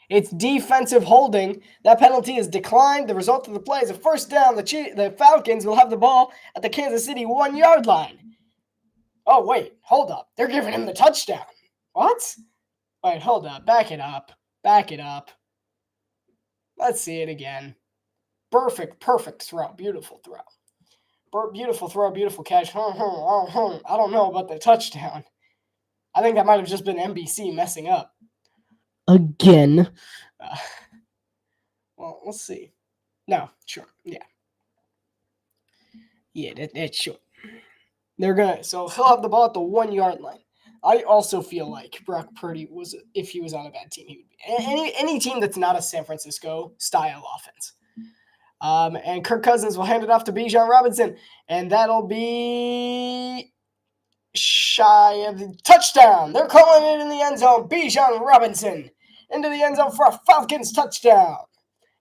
It's defensive holding. That penalty is declined. The result of the play is a first down. The Falcons will have the ball at the Kansas City 1 yard line. Oh, wait. Hold up. They're giving him the touchdown. What? Wait, hold up. Back it up. Let's see it again. Perfect throw. Beautiful throw. Beautiful throw, beautiful catch. I don't know about the touchdown. I think that might have just been NBC messing up. Again. Well, we'll see. No, sure. Yeah. Yeah, that's sure. So he'll have the ball at the 1 yard line. I also feel like Brock Purdy if he was on a bad team, he would be. Any team that's not a San Francisco style offense. And Kirk Cousins will hand it off to Bijan Robinson, and that'll be shy of the touchdown. They're calling it in the end zone. Bijan Robinson into the end zone for a Falcons touchdown.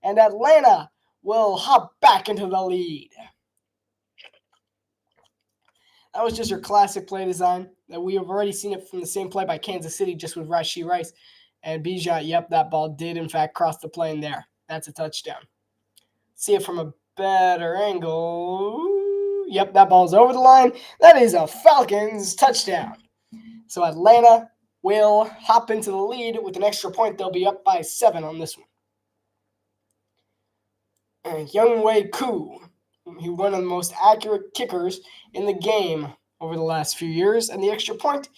And Atlanta will hop back into the lead. That was just your classic play design. That we have already seen it from the same play by Kansas City, just with Rashee Rice. And Bijan, that ball did in fact cross the plane there. That's a touchdown. See it from a better angle. Yep, that ball's over the line. That is a Falcons touchdown. So Atlanta will hop into the lead with an extra point. They'll be up by 7 on this one. Youngwei Koo, he one of the most accurate kickers in the game over the last few years, and the extra point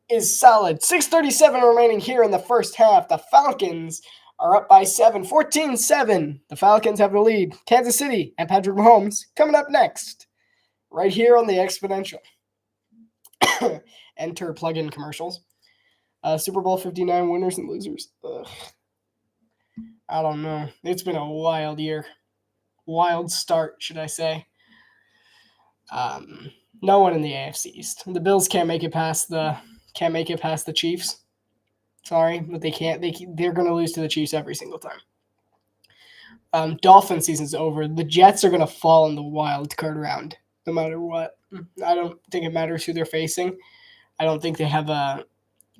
is solid. 6:37 remaining here in the first half. The Falcons are up by 7, 14-7. The Falcons have the lead. Kansas City and Patrick Mahomes coming up next, right here on the Exponential. Enter plug-in commercials. Super Bowl 59 winners and losers. I don't know. It's been a wild year. Wild start, should I say. No one in the AFC East. The Bills can't make it past the Chiefs. Sorry, but they can't. They're going to lose to the Chiefs every single time. Dolphin season's over. The Jets are going to fall in the wild card round, no matter what. I don't think it matters who they're facing. I don't think they have a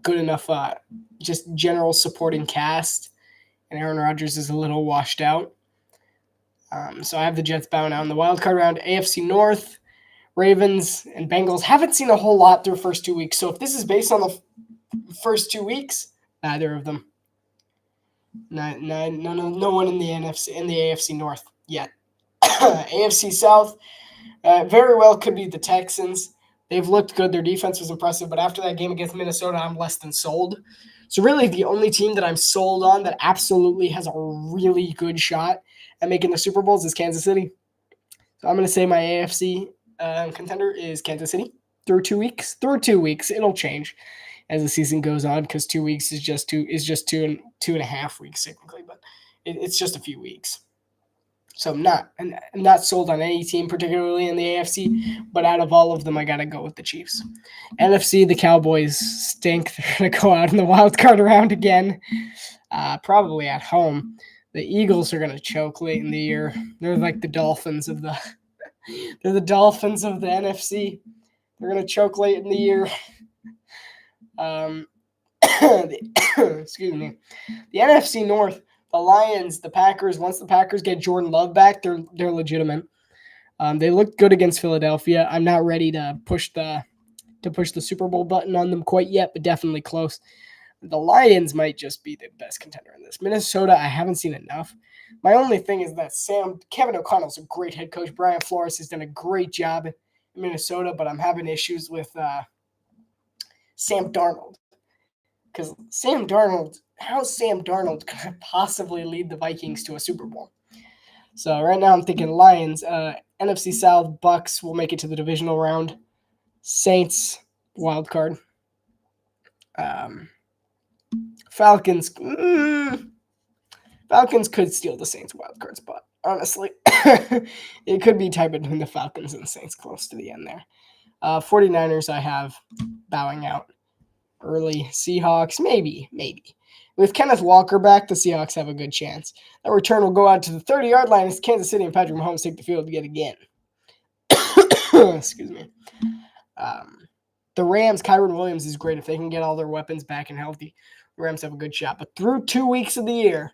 good enough just general supporting cast, and Aaron Rodgers is a little washed out. So I have the Jets bowing out in the wild card round. AFC North, Ravens and Bengals haven't seen a whole lot through first 2 weeks. So if this is based on the first 2 weeks, neither of them. No one in the AFC North yet. AFC South, very well could be the Texans. They've looked good. Their defense was impressive, but after that game against Minnesota, I'm less than sold. So really the only team that I'm sold on that absolutely has a really good shot at making the Super Bowls is Kansas City. So I'm going to say my AFC contender is Kansas City through 2 weeks. Through 2 weeks, it'll change as the season goes on because 2 weeks is just two and a half weeks technically, but it's just a few weeks. So I'm not sold on any team, particularly in the AFC, but out of all of them, I got to go with the Chiefs. NFC, the Cowboys stink. They're going to go out in the wild card round again, probably at home. The Eagles are going to choke late in the year. They're like the Dolphins of the NFC. They're going to choke late in the year. Excuse me. The NFC North, the Lions, the Packers. Once the Packers get Jordan Love back, they're legitimate. They looked good against Philadelphia. I'm not ready to push the Super Bowl button on them quite yet, but definitely close. The Lions might just be the best contender in this. Minnesota, I haven't seen enough. My only thing is that Kevin O'Connell's a great head coach. Brian Flores has done a great job in Minnesota, but I'm having issues with Sam Darnold. Because how's Sam Darnold going to possibly lead the Vikings to a Super Bowl? So right now I'm thinking Lions. NFC South, Bucks will make it to the divisional round. Saints, wild card. Falcons could steal the Saints wild card spot. Honestly, it could be tied between the Falcons and the Saints close to the end there. 49ers I have bowing out early. Seahawks, maybe. With Kenneth Walker back, the Seahawks have a good chance. That return will go out to the 30-yard line as Kansas City and Patrick Mahomes take the field yet again. Excuse me. The Rams, Kyron Williams is great. If they can get all their weapons back and healthy, the Rams have a good shot. But through 2 weeks of the year,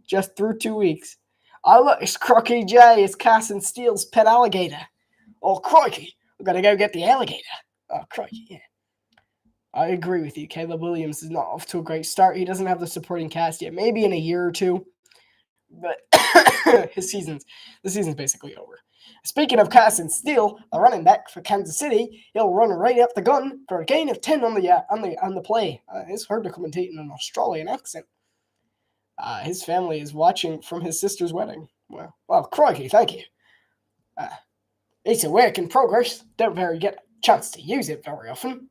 just through 2 weeks, oh, look, it's Crocky J. It's Carson Steele's pet alligator. Oh, crikey. We've got to go get the alligator. Oh, crikey, yeah. I agree with you. Caleb Williams is not off to a great start. He doesn't have the supporting cast yet. Maybe in a year or two. But the season's basically over. Speaking of Carson Steele, a running back for Kansas City, he'll run right up the gun for a gain of 10 on the play. It's hard to commentate in an Australian accent. His family is watching from his sister's wedding. Well, crikey, thank you. It's a work in progress. Don't get a chance to use it very often.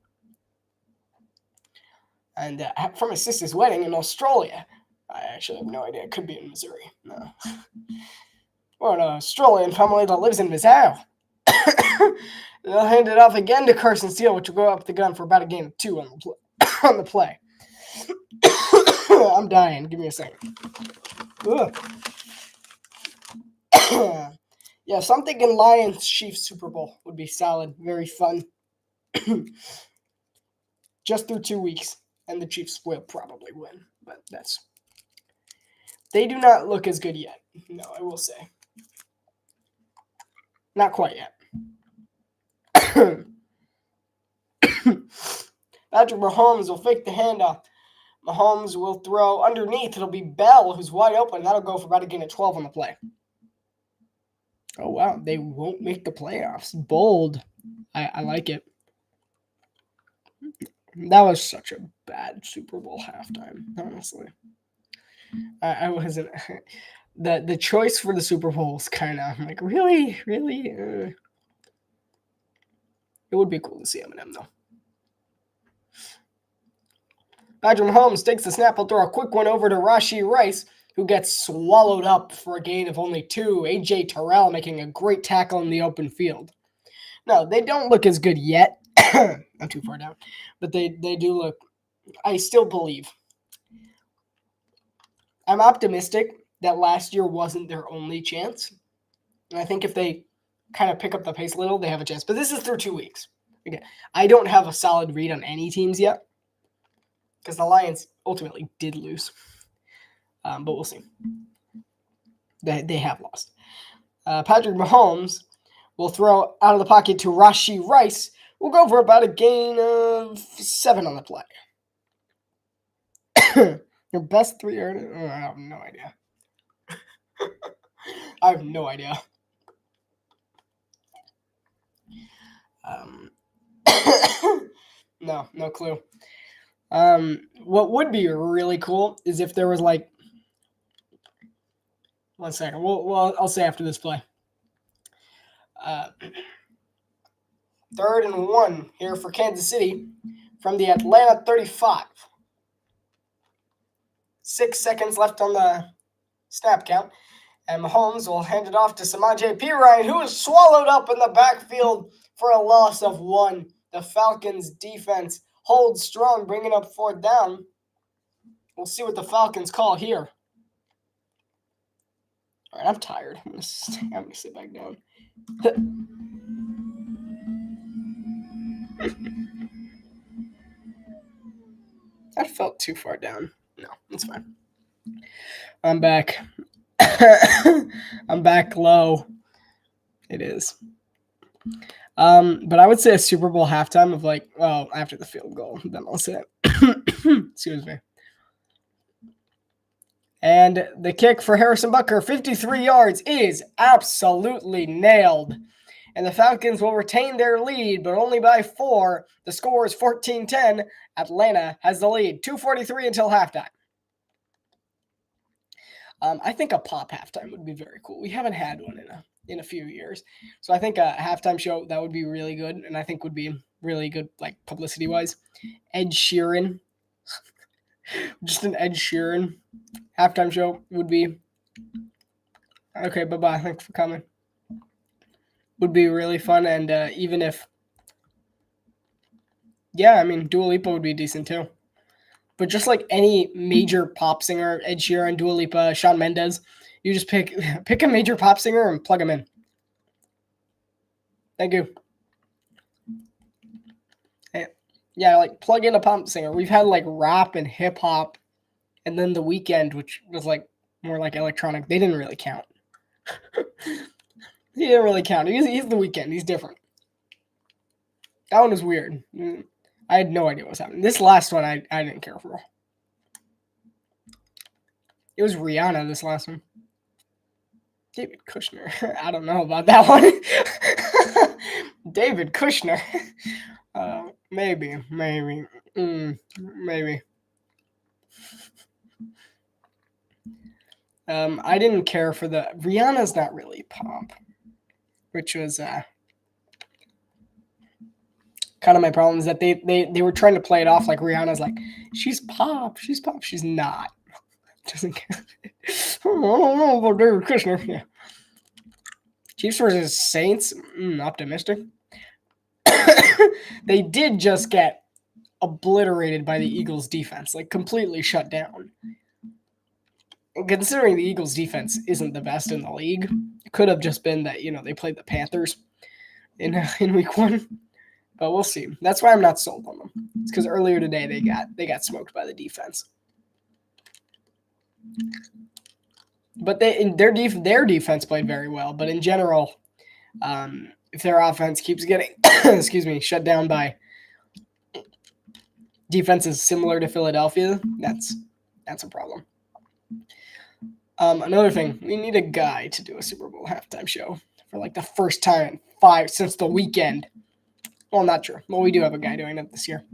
And from his sister's wedding in Australia. I actually have no idea. It could be in Missouri. No. Or an Australian family that lives in Missouri. They'll hand it off again to Carson Steele, which will go up the gun for about a gain of 2 on the play. I'm dying. Give me a second. Yeah, so I'm thinking Lions Chiefs Super Bowl would be solid. Very fun. Just through 2 weeks, and the Chiefs will probably win. But they do not look as good yet. No, I will say. Not quite yet. Patrick Mahomes will fake the handoff. Mahomes will throw underneath. It'll be Bell, who's wide open. That'll go for about a gain of 12 on the play. Oh, wow. They won't make the playoffs. Bold. I like it. That was such a bad Super Bowl halftime, honestly. I wasn't. The choice for the Super Bowl was kind of like, really? Really? It would be cool to see Eminem, though. Patrick Mahomes takes the snap. He'll throw a quick one over to Rashee Rice, who gets swallowed up for a gain of only 2. A.J. Terrell making a great tackle in the open field. No, they don't look as good yet. Not too far down. But they do look... I still believe. I'm optimistic that last year wasn't their only chance. And I think if they kind of pick up the pace a little, they have a chance. But this is through 2 weeks. Again, I don't have a solid read on any teams yet, because the Lions ultimately did lose. But we'll see. They have lost. Patrick Mahomes will throw out of the pocket to Rashee Rice. We'll go for about a gain of 7 on the play. Your best 3-yard? Oh, I have no idea. I have no idea. No clue. What would be really cool is if there was like... 1 second. Well, I'll say after this play. 3rd and 1 here for Kansas City from the Atlanta 35. 6 seconds left on the snap count. And Mahomes will hand it off to Samaje Perine, who is swallowed up in the backfield for a loss of 1. The Falcons defense holds strong, bringing up 4th down. We'll see what the Falcons call here. All right, I'm tired. I'm gonna sit back down. That felt too far down. No, it's fine. I'm back. I'm back low. It is. But I would say a Super Bowl halftime of like, well, after the field goal, then I'll say it. Excuse me. And the kick for Harrison Butker, 53 yards, is absolutely nailed. And the Falcons will retain their lead, but only by 4. The score is 14-10. Atlanta has the lead. 2:43 until halftime. I think a pop halftime would be very cool. We haven't had one in a few years. So I think a halftime show, that would be really good, and I think would be really good, like, publicity-wise. Ed Sheeran. Just an Ed Sheeran halftime show would be... Okay, bye-bye. Thanks for coming. Would be really fun, and even if... Yeah, I mean, Dua Lipa would be decent, too. But just like any major pop singer, Ed Sheeran, Dua Lipa, Shawn Mendes, you just pick a major pop singer and plug them in. Thank you. Yeah, like plug in a pop singer. We've had like rap and hip hop, and then The Weeknd, which was like more like electronic. They didn't really count. He didn't really count. He's The Weeknd. He's different. That one was weird. I had no idea what was happening. This last one, I didn't care for. It was Rihanna, this last one. David Kushner. I don't know about that one. David Kushner. Maybe. I didn't care for the... Rihanna's not really pop, which was... kind of my problem is that they were trying to play it off like Rihanna's like, she's pop. She's not. Doesn't care. I don't know about David Kushner. Yeah. Chiefs versus Saints. Optimistic. They did just get obliterated by the Eagles defense, like completely shut down. And considering the Eagles defense isn't the best in the league, it could have just been that, they played the Panthers in week 1. But we'll see. That's why I'm not sold on them. It's because earlier today they got smoked by the defense. But their defense played very well. But in general, if their offense keeps getting shut down by defenses similar to Philadelphia, that's a problem. Another thing, we need a guy to do a Super Bowl halftime show for like the first time since the weekend. Well, not true. Well, we do have a guy doing it this year.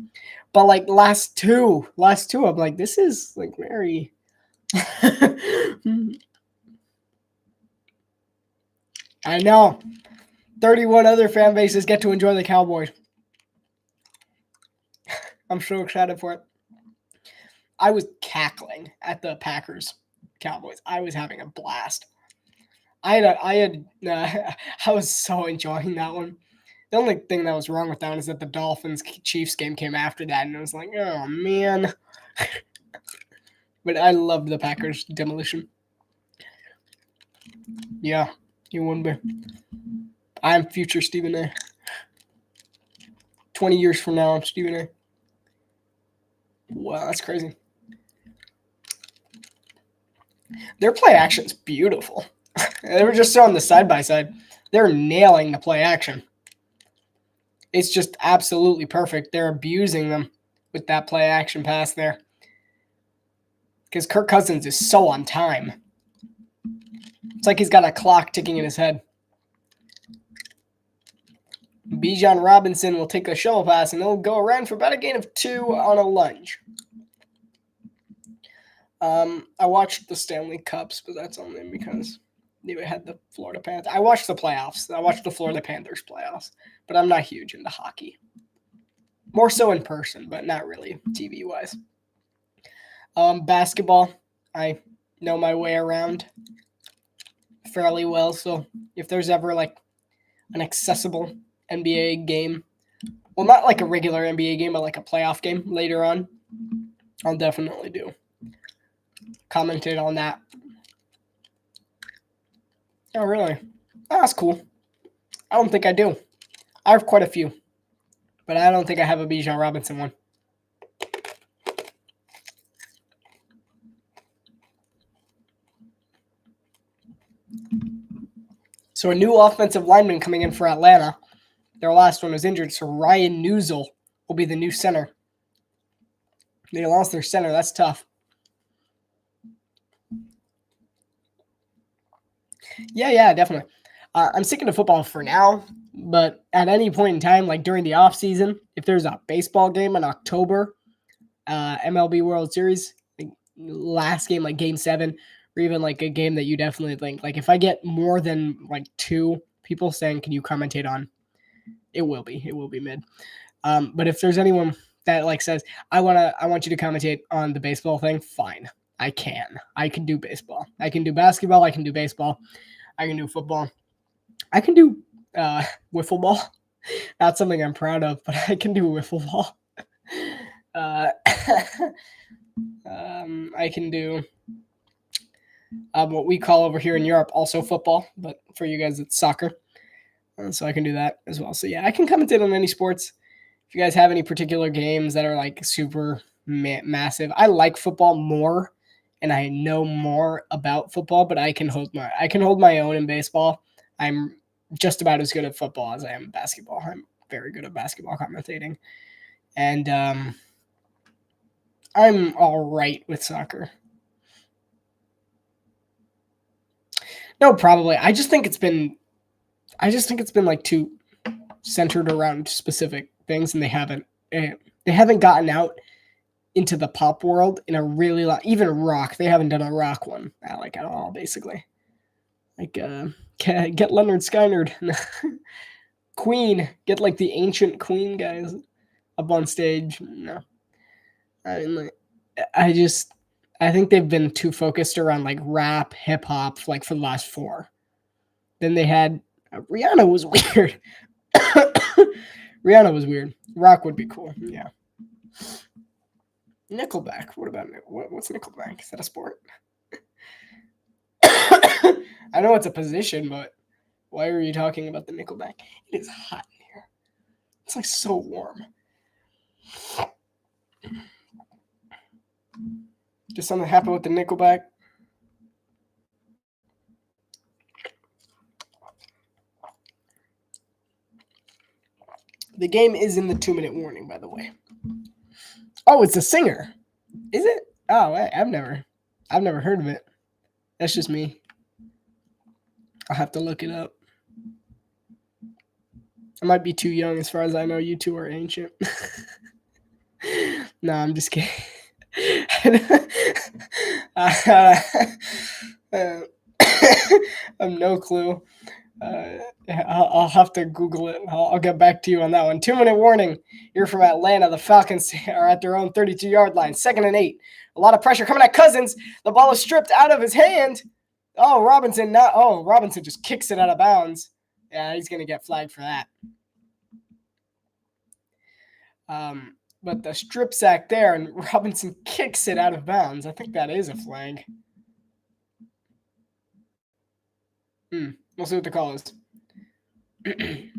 But like last two, I'm like, this is like very I know. 31 other fan bases get to enjoy the Cowboys. I'm so excited for it. I was cackling at the Packers Cowboys. I was having a blast. I was so enjoying that one. The only thing that was wrong with that one is that the Dolphins Chiefs game came after that, and I was like, oh man. But I loved the Packers demolition. Yeah, you wouldn't be. I'm future Stephen A. 20 years from now, I'm Stephen A. Wow, that's crazy. Their play action's beautiful. They were just on the side-by-side. They're nailing the play action. It's just absolutely perfect. They're abusing them with that play action pass there. Because Kirk Cousins is so on time. It's like he's got a clock ticking in his head. Bijan Robinson will take a shovel pass, and they'll go around for about a gain of 2 on a lunge. I watched the Stanley Cups, but that's only because they had the Florida Panthers. I watched the playoffs. I watched the Florida Panthers playoffs, but I'm not huge into hockey. More so in person, but not really TV-wise. Basketball, I know my way around fairly well, so if there's ever like an accessible NBA game, well, not like a regular NBA game, but like a playoff game later on, I'll definitely commentate on that. Oh, really? Oh, that's cool. I don't think I do. I have quite a few, but I don't think I have a Bijan Robinson one. So a new offensive lineman coming in for Atlanta. Their last one was injured, so Ryan Newsel will be the new center. They lost their center. That's tough. Yeah, definitely. I'm sticking to football for now, but at any point in time, like during the off season, if there's a baseball game in October, MLB World Series, like last game, like Game 7, or even like a game that you definitely think, like if I get more than like 2 people saying, can you commentate on, it will be mid. But if there's anyone that like says, I want you to commentate on the baseball thing, fine. I can do baseball. I can do basketball. I can do baseball. I can do football. I can do wiffle ball. Not something I'm proud of, but I can do wiffle ball. I can do what we call over here in Europe also football, but for you guys it's soccer. So I can do that as well. So yeah, I can commentate on any sports. If you guys have any particular games that are like super massive, I like football more, and I know more about football, but I can hold my own in baseball. I'm just about as good at football as I am at basketball. I'm very good at basketball commentating, and I'm all right with soccer. No, probably. I just think it's been like too centered around specific things, and they haven't gotten out into the pop world in a really long, even rock. They haven't done a rock one like at all, basically. Like get Leonard Skynyrd, Queen, get like the ancient Queen guys up on stage. No, I mean, like, I think they've been too focused around like rap, hip hop, like for the last 4. Then they had Rihanna was weird. Rihanna was weird. Rock would be cool. Yeah. Nickelback. What about what's Nickelback? Is that a sport? I know it's a position, but why are you talking about the Nickelback? It is hot in here. It's like so warm. Did something happen with the Nickelback? The game is in the 2-minute warning, by the way. Oh, it's a singer. Is it? Oh, I've never heard of it. That's just me. I'll have to look it up. I might be too young as far as I know. You two are ancient. No, I'm just kidding. I have no clue. I'll have to Google it. I'll get back to you on that one. 2-minute warning here from Atlanta. The Falcons are at their own 32-yard line. 2nd and 8. A lot of pressure coming at Cousins. The ball is stripped out of his hand. Oh, Robinson just kicks it out of bounds. Yeah, he's going to get flagged for that. But the strip sack there, and Robinson kicks it out of bounds. I think that is a flag. We'll see what the call is. If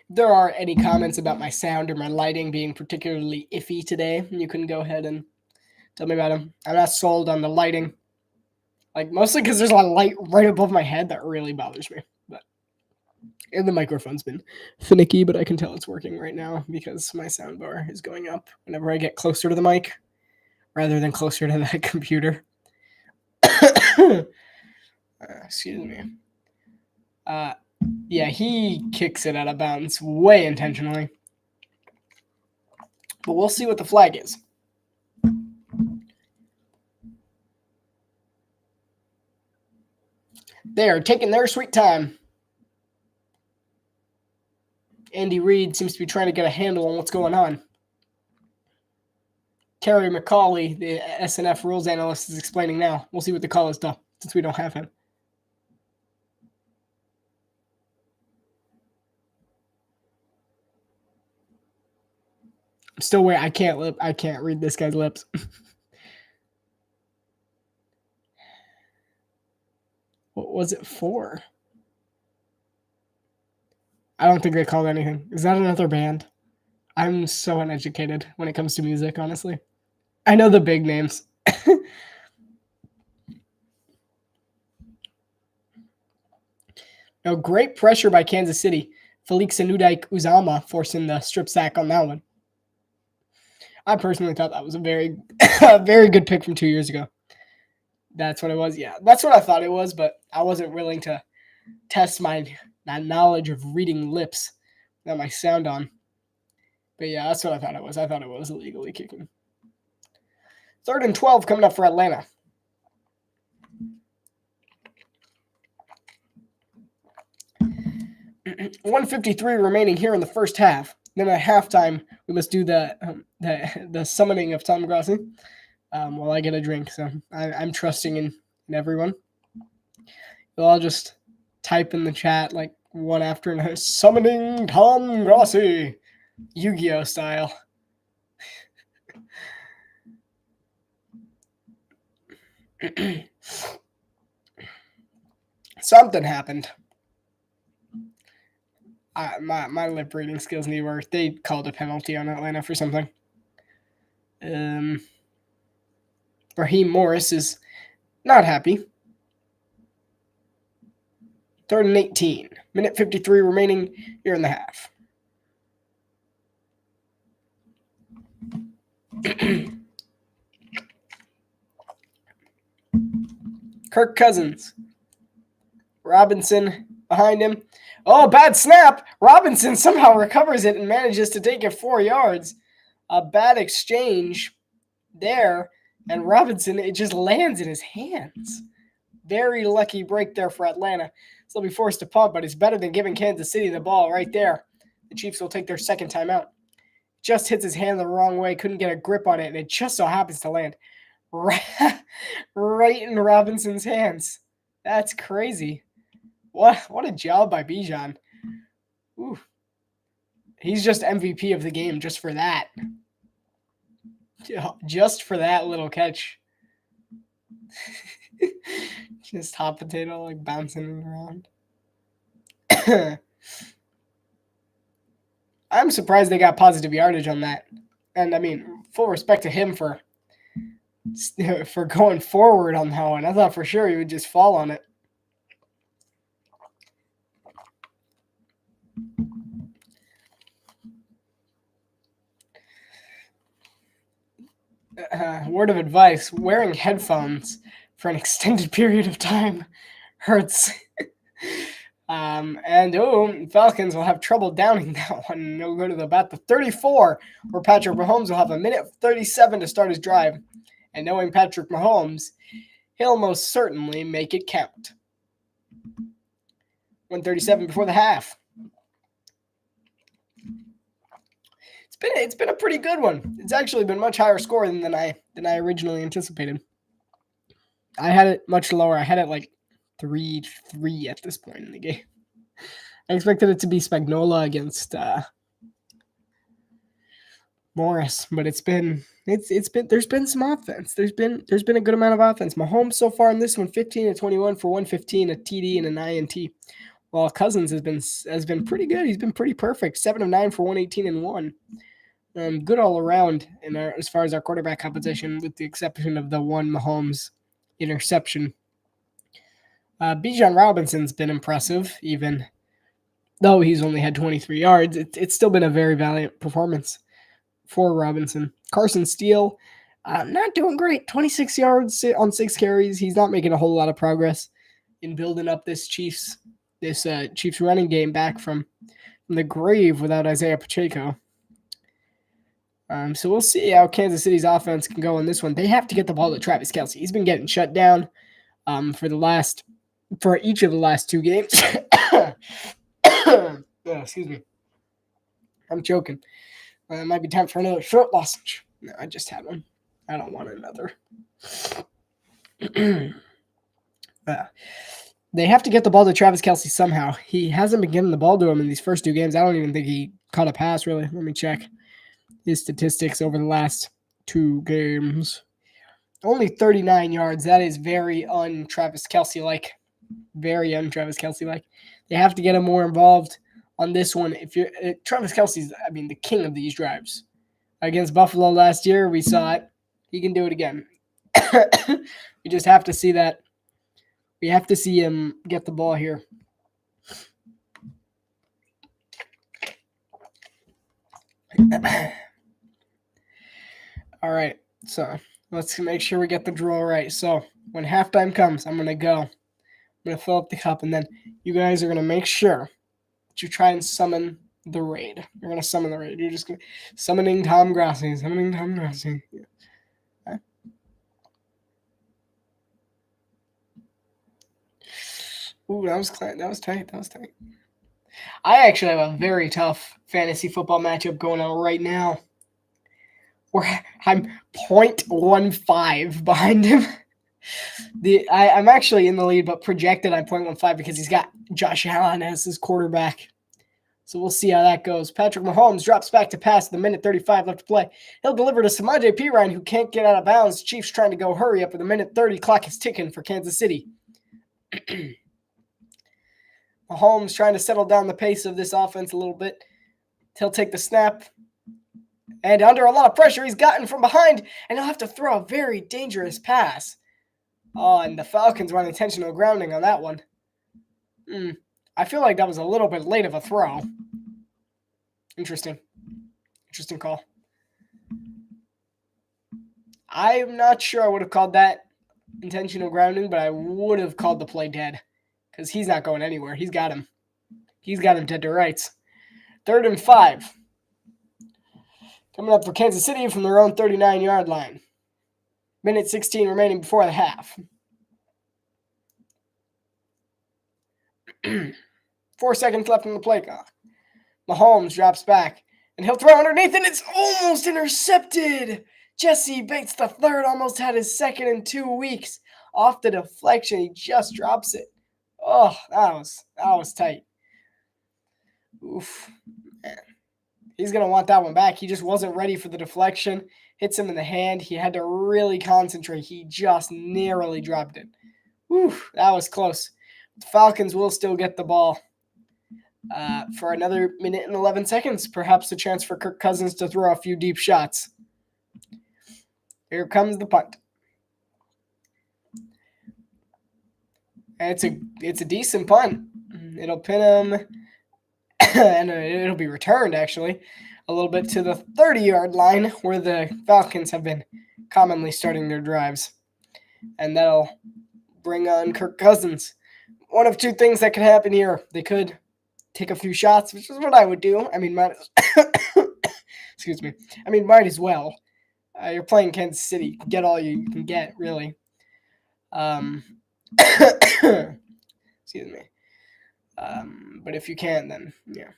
there are any comments about my sound or my lighting being particularly iffy today, you can go ahead and tell me about them. I'm not sold on the lighting. Mostly because there's a lot of light right above my head that really bothers me. And the microphone's been finicky, but I can tell it's working right now because my sound bar is going up whenever I get closer to the mic rather than closer to that computer. Excuse me. Yeah, he kicks it out of bounds way intentionally. But we'll see what the flag is. They are taking their sweet time. Andy Reid seems to be trying to get a handle on what's going on. Terry McCauley, the SNF rules analyst, is explaining now. We'll see what the call is, though, since we don't have him. I'm still waiting. I can't read this guy's lips. What was it for? I don't think they called anything. Is that another band? I'm so uneducated when it comes to music, honestly. I know the big names. Now, great pressure by Kansas City. Felix Uzama forcing the strip sack on that one. I personally thought that was a very, very good pick from 2 years ago. That's what it was. Yeah, that's what I thought it was, but I wasn't willing to test my knowledge of reading lips that my sound on. But yeah, that's what I thought it was. I thought it was illegally kicking. 3rd and 12 coming up for Atlanta. $1:53 remaining here in the first half. Then at halftime, we must do the summoning of Tom Grossi while I get a drink. So I'm trusting in everyone. You'll all just type in the chat one after another. Summoning Tom Grossi. Yu-Gi-Oh style. Something happened. My lip reading skills need work. They called a penalty on Atlanta for something. Raheem Morris is not happy. 3rd and 18. Minute 53 remaining here in the half. Kirk Cousins. Robinson behind him. Oh, bad snap. Robinson somehow recovers it and manages to take it 4 yards. A bad exchange there. And Robinson, it just lands in his hands. Very lucky break there for Atlanta. So they'll be forced to punt, but it's better than giving Kansas City the ball right there. The Chiefs will take their second timeout. Just hits his hand the wrong way. Couldn't get a grip on it, and it just so happens to land right in Robinson's hands. That's crazy. What a job by Bijan. Ooh. He's just MVP of the game just for that. Just for that little catch. Just hot potato bouncing around. I'm surprised they got positive yardage on that. And I mean, full respect to him for going forward on that one. I thought for sure he would just fall on it. Word of advice, wearing headphones for an extended period of time hurts. Falcons will have trouble downing that one. They'll go to about the 34, where Patrick Mahomes will have a minute 37 to start his drive. And knowing Patrick Mahomes, he'll most certainly make it count. 1:37 before the half. It's been a pretty good one. It's actually been much higher score than I originally anticipated. I had it much lower. I had it like 3-3 at this point in the game. I expected it to be Spagnola against Morris, but there's been some offense. There's been a good amount of offense. Mahomes so far in this one, 15-21 for 115, a TD and an INT. While Cousins has been pretty good. He's been pretty perfect. 7 of 9 for 118 and 1. Good all around as far as our quarterback competition, with the exception of the one Mahomes interception. Bijan Robinson's been impressive, even though he's only had 23 yards. It's still been a very valiant performance for Robinson. Carson Steele, not doing great. 26 yards on 6 carries. He's not making a whole lot of progress in building up this Chiefs running game back from the grave without Isaiah Pacheco. So we'll see how Kansas City's offense can go in this one. They have to get the ball to Travis Kelce. He's been getting shut down for each of the last 2 games. Excuse me. I'm joking. It might be time for another throat lozenge. No, I just had one. I don't want another. They have to get the ball to Travis Kelce somehow. He hasn't been getting the ball to him in these first 2 games. I don't even think he caught a pass, really. Let me check his statistics over the last 2 games. Only 39 yards. That is very un-Travis Kelce-like. Very un-Travis Kelce-like. They have to get him more involved on this one. Travis Kelce's, the king of these drives. Against Buffalo last year, we saw it. He can do it again. We just have to see that. We have to see him get the ball here. All right, so let's make sure we get the drill right. So when halftime comes, I'm going to go. I'm going to fill up the cup, and then you guys are going to make sure that you try and summon the raid. You're going to summon the raid. You're just going to summoning Tom Grassi. Yeah. Okay. Ooh, that was tight. I actually have a very tough fantasy football matchup going on right now, where I'm 0.15 behind him. I'm actually in the lead, but projected I'm 0.15 because he's got Josh Allen as his quarterback. So we'll see how that goes. Patrick Mahomes drops back to pass with 1:35 left to play. He'll deliver to Samaje Perine, who can't get out of bounds. Chiefs trying to go hurry up with 1:30. Clock is ticking for Kansas City. Mahomes trying to settle down the pace of this offense a little bit. He'll take the snap. And under a lot of pressure, he's gotten from behind, and he'll have to throw a very dangerous pass. Oh, and the Falcons run intentional grounding on that one. I feel like that was a little bit late of a throw. Interesting call. I'm not sure I would have called that intentional grounding, but I would have called the play dead because he's not going anywhere. He's got him. Dead to rights. 3rd and 5. Coming up for Kansas City from their own 39-yard line. 1:16 remaining before the half. 4 seconds left on the play clock. Mahomes drops back, and he'll throw underneath, and it's almost intercepted. Jesse Bates III almost had his second in 2 weeks. Off the deflection, he just drops it. Oh, that was tight. Oof, man. He's going to want that one back. He just wasn't ready for the deflection. Hits him in the hand. He had to really concentrate. He just narrowly dropped it. Oof, that was close. The Falcons will still get the ball for another 1:11 seconds. Perhaps a chance for Kirk Cousins to throw a few deep shots. Here comes the punt. And it's a decent punt. It'll pin him, and it'll be returned, actually, a little bit to the 30-yard line where the Falcons have been commonly starting their drives. And that'll bring on Kirk Cousins. one of two things that could happen here. They could take a few shots, which is what I would do. I mean, excuse me. I mean, might as well. You're playing Kansas City. Get all you can get, really. Excuse me. But if you can, then yeah.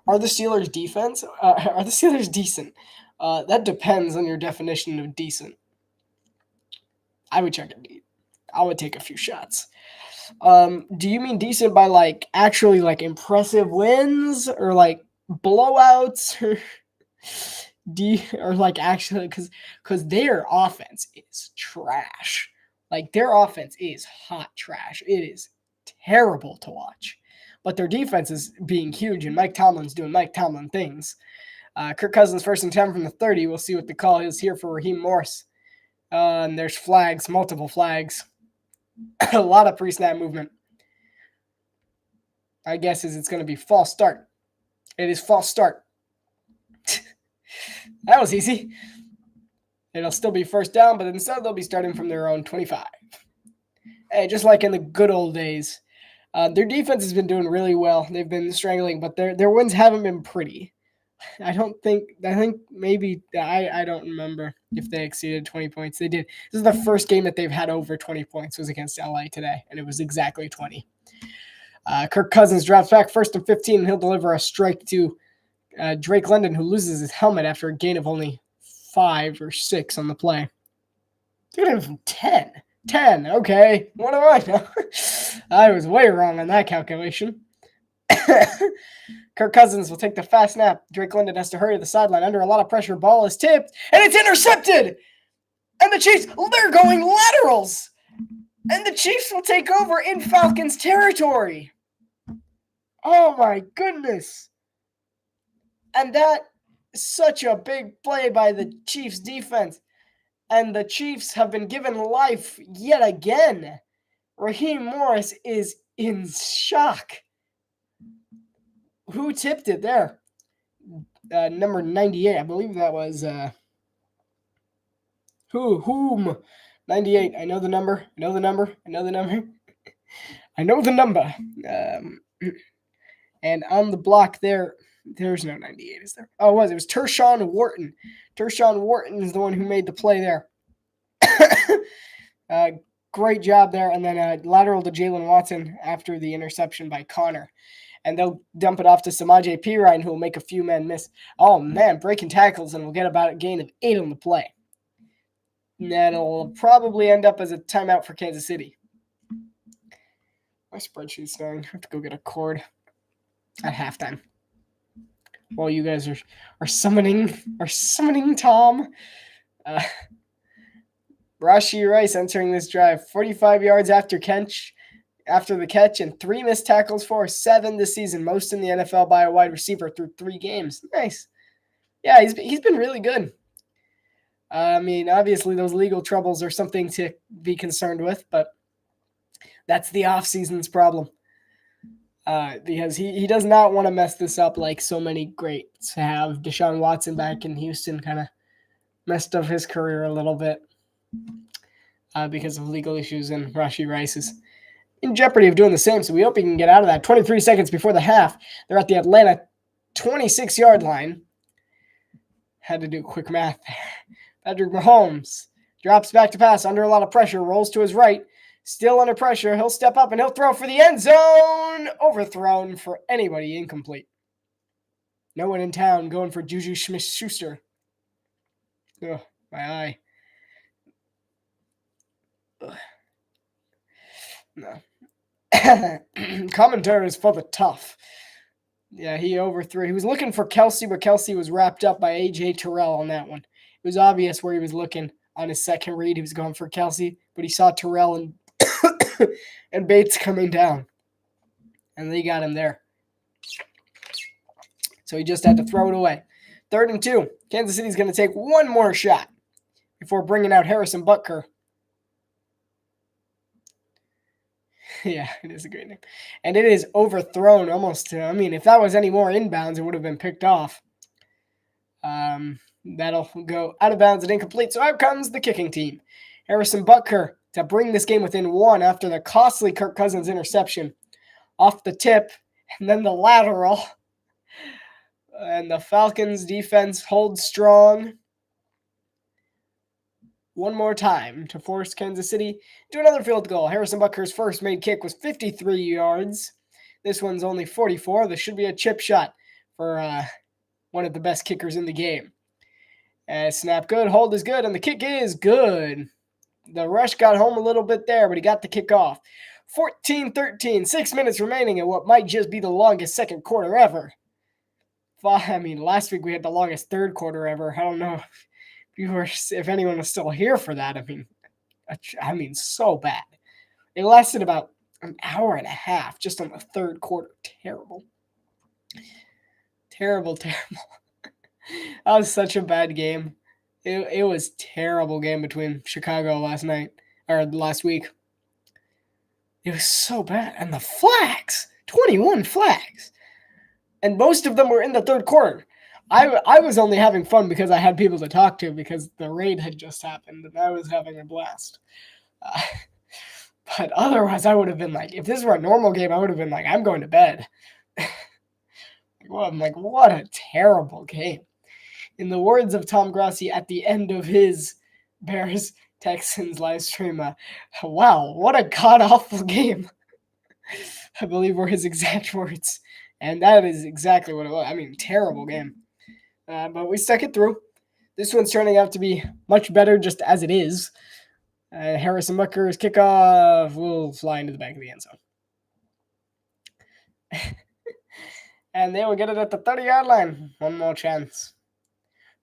Are the Steelers defense? Are the Steelers decent? That depends on your definition of decent. I would check it. I would take a few shots. Do you mean decent by like actually like impressive wins or like blowouts or like actually because their offense is trash. Like their offense is hot trash. It is terrible to watch. But their defense is being huge, and Mike Tomlin's doing Mike Tomlin things. Kirk Cousins 1st and 10 from the 30. We'll see what the call is here for Raheem Morris. And there's flags, multiple flags. A lot of pre-snap movement. I guess it's going to be false start. It is false start. That was easy. It'll still be first down, but instead they'll be starting from their own 25. Hey, just like in the good old days. Their defense has been doing really well. They've been strangling, but their wins haven't been pretty. I think maybe, I don't remember if they exceeded 20 points. They did. This is the first game that they've had over 20 points was against LA today, and it was exactly 20. Kirk Cousins drops back 1st and 15, and he'll deliver a strike to Drake London, who loses his helmet after a gain of only 5 or 6 on the play. Look at him, 10. 10, okay. What do I know? I was way wrong on that calculation. Kirk Cousins will take the fast snap. Drake London has to hurry to the sideline under a lot of pressure. Ball is tipped, and it's intercepted! And the Chiefs, they're going laterals! And the Chiefs will take over in Falcons territory. Oh, my goodness. And that is such a big play by the Chiefs defense. And the Chiefs have been given life yet again. Raheem Morris is in shock. Who tipped it there? Number 98. I believe that was whom? 98. I know the number. I know the number. And on the block there's no 98, is there? Oh, it was Tershawn Wharton. Tershawn Wharton is the one who made the play there. Great job there. And then lateral to Jalen Watson after the interception by Connor. And they'll dump it off to Samaje Perine, who will make a few men miss. Oh, man, breaking tackles, and we'll get about a gain of 8 on the play. And that'll probably end up as a timeout for Kansas City. My spreadsheet's dying. I have to go get a cord at halftime. While you guys are summoning Tom. Rashee Rice entering this drive 45 yards after the catch, and 3 missed tackles for 7 this season, most in the NFL by a wide receiver through 3 games. Nice. Yeah, he's been really good. I mean, obviously those legal troubles are something to be concerned with, but that's the off-season's problem. Because he does not want to mess this up like so many greats have. Deshaun Watson back in Houston kind of messed up his career a little bit because of legal issues, and Rashee Rice is in jeopardy of doing the same, so we hope he can get out of that. 23 seconds before the half, they're at the Atlanta 26-yard line. Had to do quick math there. Patrick Mahomes drops back to pass under a lot of pressure, rolls to his right. Still under pressure, he'll step up and he'll throw for the end zone. Overthrown for anybody, incomplete. No one in town going for Juju Smith-Schuster. Oh, my eye. Ugh. No. Commentary is for the tough. Yeah, he overthrew. He was looking for Kelsey, but Kelsey was wrapped up by A.J. Terrell on that one. It was obvious where he was looking on his second read. He was going for Kelsey, but he saw Terrell and Bates coming down. And they got him there. So he just had to throw it away. 3rd and 2. Kansas City's going to take one more shot before bringing out Harrison Butker. Yeah, it is a great name. And it is overthrown almost. I mean, if that was any more inbounds, it would have been picked off. That'll go out of bounds and incomplete. So out comes the kicking team. Harrison Butker to bring this game within 1 after the costly Kirk Cousins interception off the tip and then the lateral. And the Falcons defense holds strong one more time to force Kansas City to another field goal. Harrison Butker's first made kick was 53 yards. This one's only 44. This should be a chip shot for one of the best kickers in the game. Snap good, hold is good, and the kick is good. The rush got home a little bit there, but he got the kick off. 14-13, 6 minutes remaining in what might just be the longest second quarter ever. Last week we had the longest third quarter ever. I don't know if anyone was still here for that. So bad. It lasted about an hour and a half just on the third quarter. Terrible. That was such a bad game. It was terrible game between Chicago last week. It was so bad. And the flags, 21 flags. And most of them were in the third quarter. I was only having fun because I had people to talk to because the raid had just happened and I was having a blast. But otherwise, I would have been like, if this were a normal game, I would have been like, I'm going to bed. I'm like, what a terrible game. In the words of Tom Grossi at the end of his Bears-Texans live stream, wow, what a god-awful game. I believe were his exact words. And that is exactly what it was. Terrible game. But we stuck it through. This one's turning out to be much better just as it is. Harrison Butker's kickoff will fly into the back of the end zone. And they will get it at the 30-yard line. One more chance.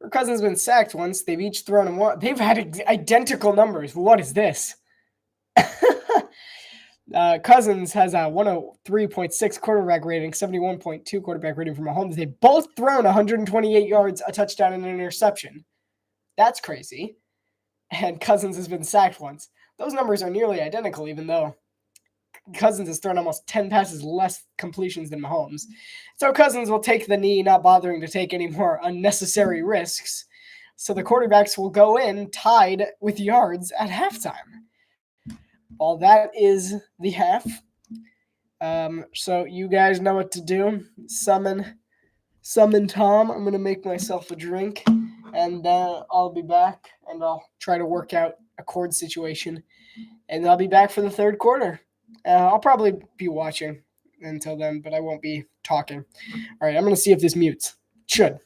Kirk Cousins has been sacked once. They've each thrown him one. They've had identical numbers. What is this? Cousins has a 103.6 quarterback rating, 71.2 quarterback rating from Mahomes. They've both thrown 128 yards, a touchdown, and an interception. That's crazy. And Cousins has been sacked once. Those numbers are nearly identical, even though Cousins has thrown almost 10 passes less completions than Mahomes. So Cousins will take the knee, not bothering to take any more unnecessary risks. So the quarterbacks will go in tied with yards at halftime. All that is the half. So you guys know what to do. Summon Tom. I'm going to make myself a drink. And I'll be back. And I'll try to work out a cord situation. And I'll be back for the third quarter. I'll probably be watching until then, but I won't be talking. All right, I'm going to see if this mutes. Should.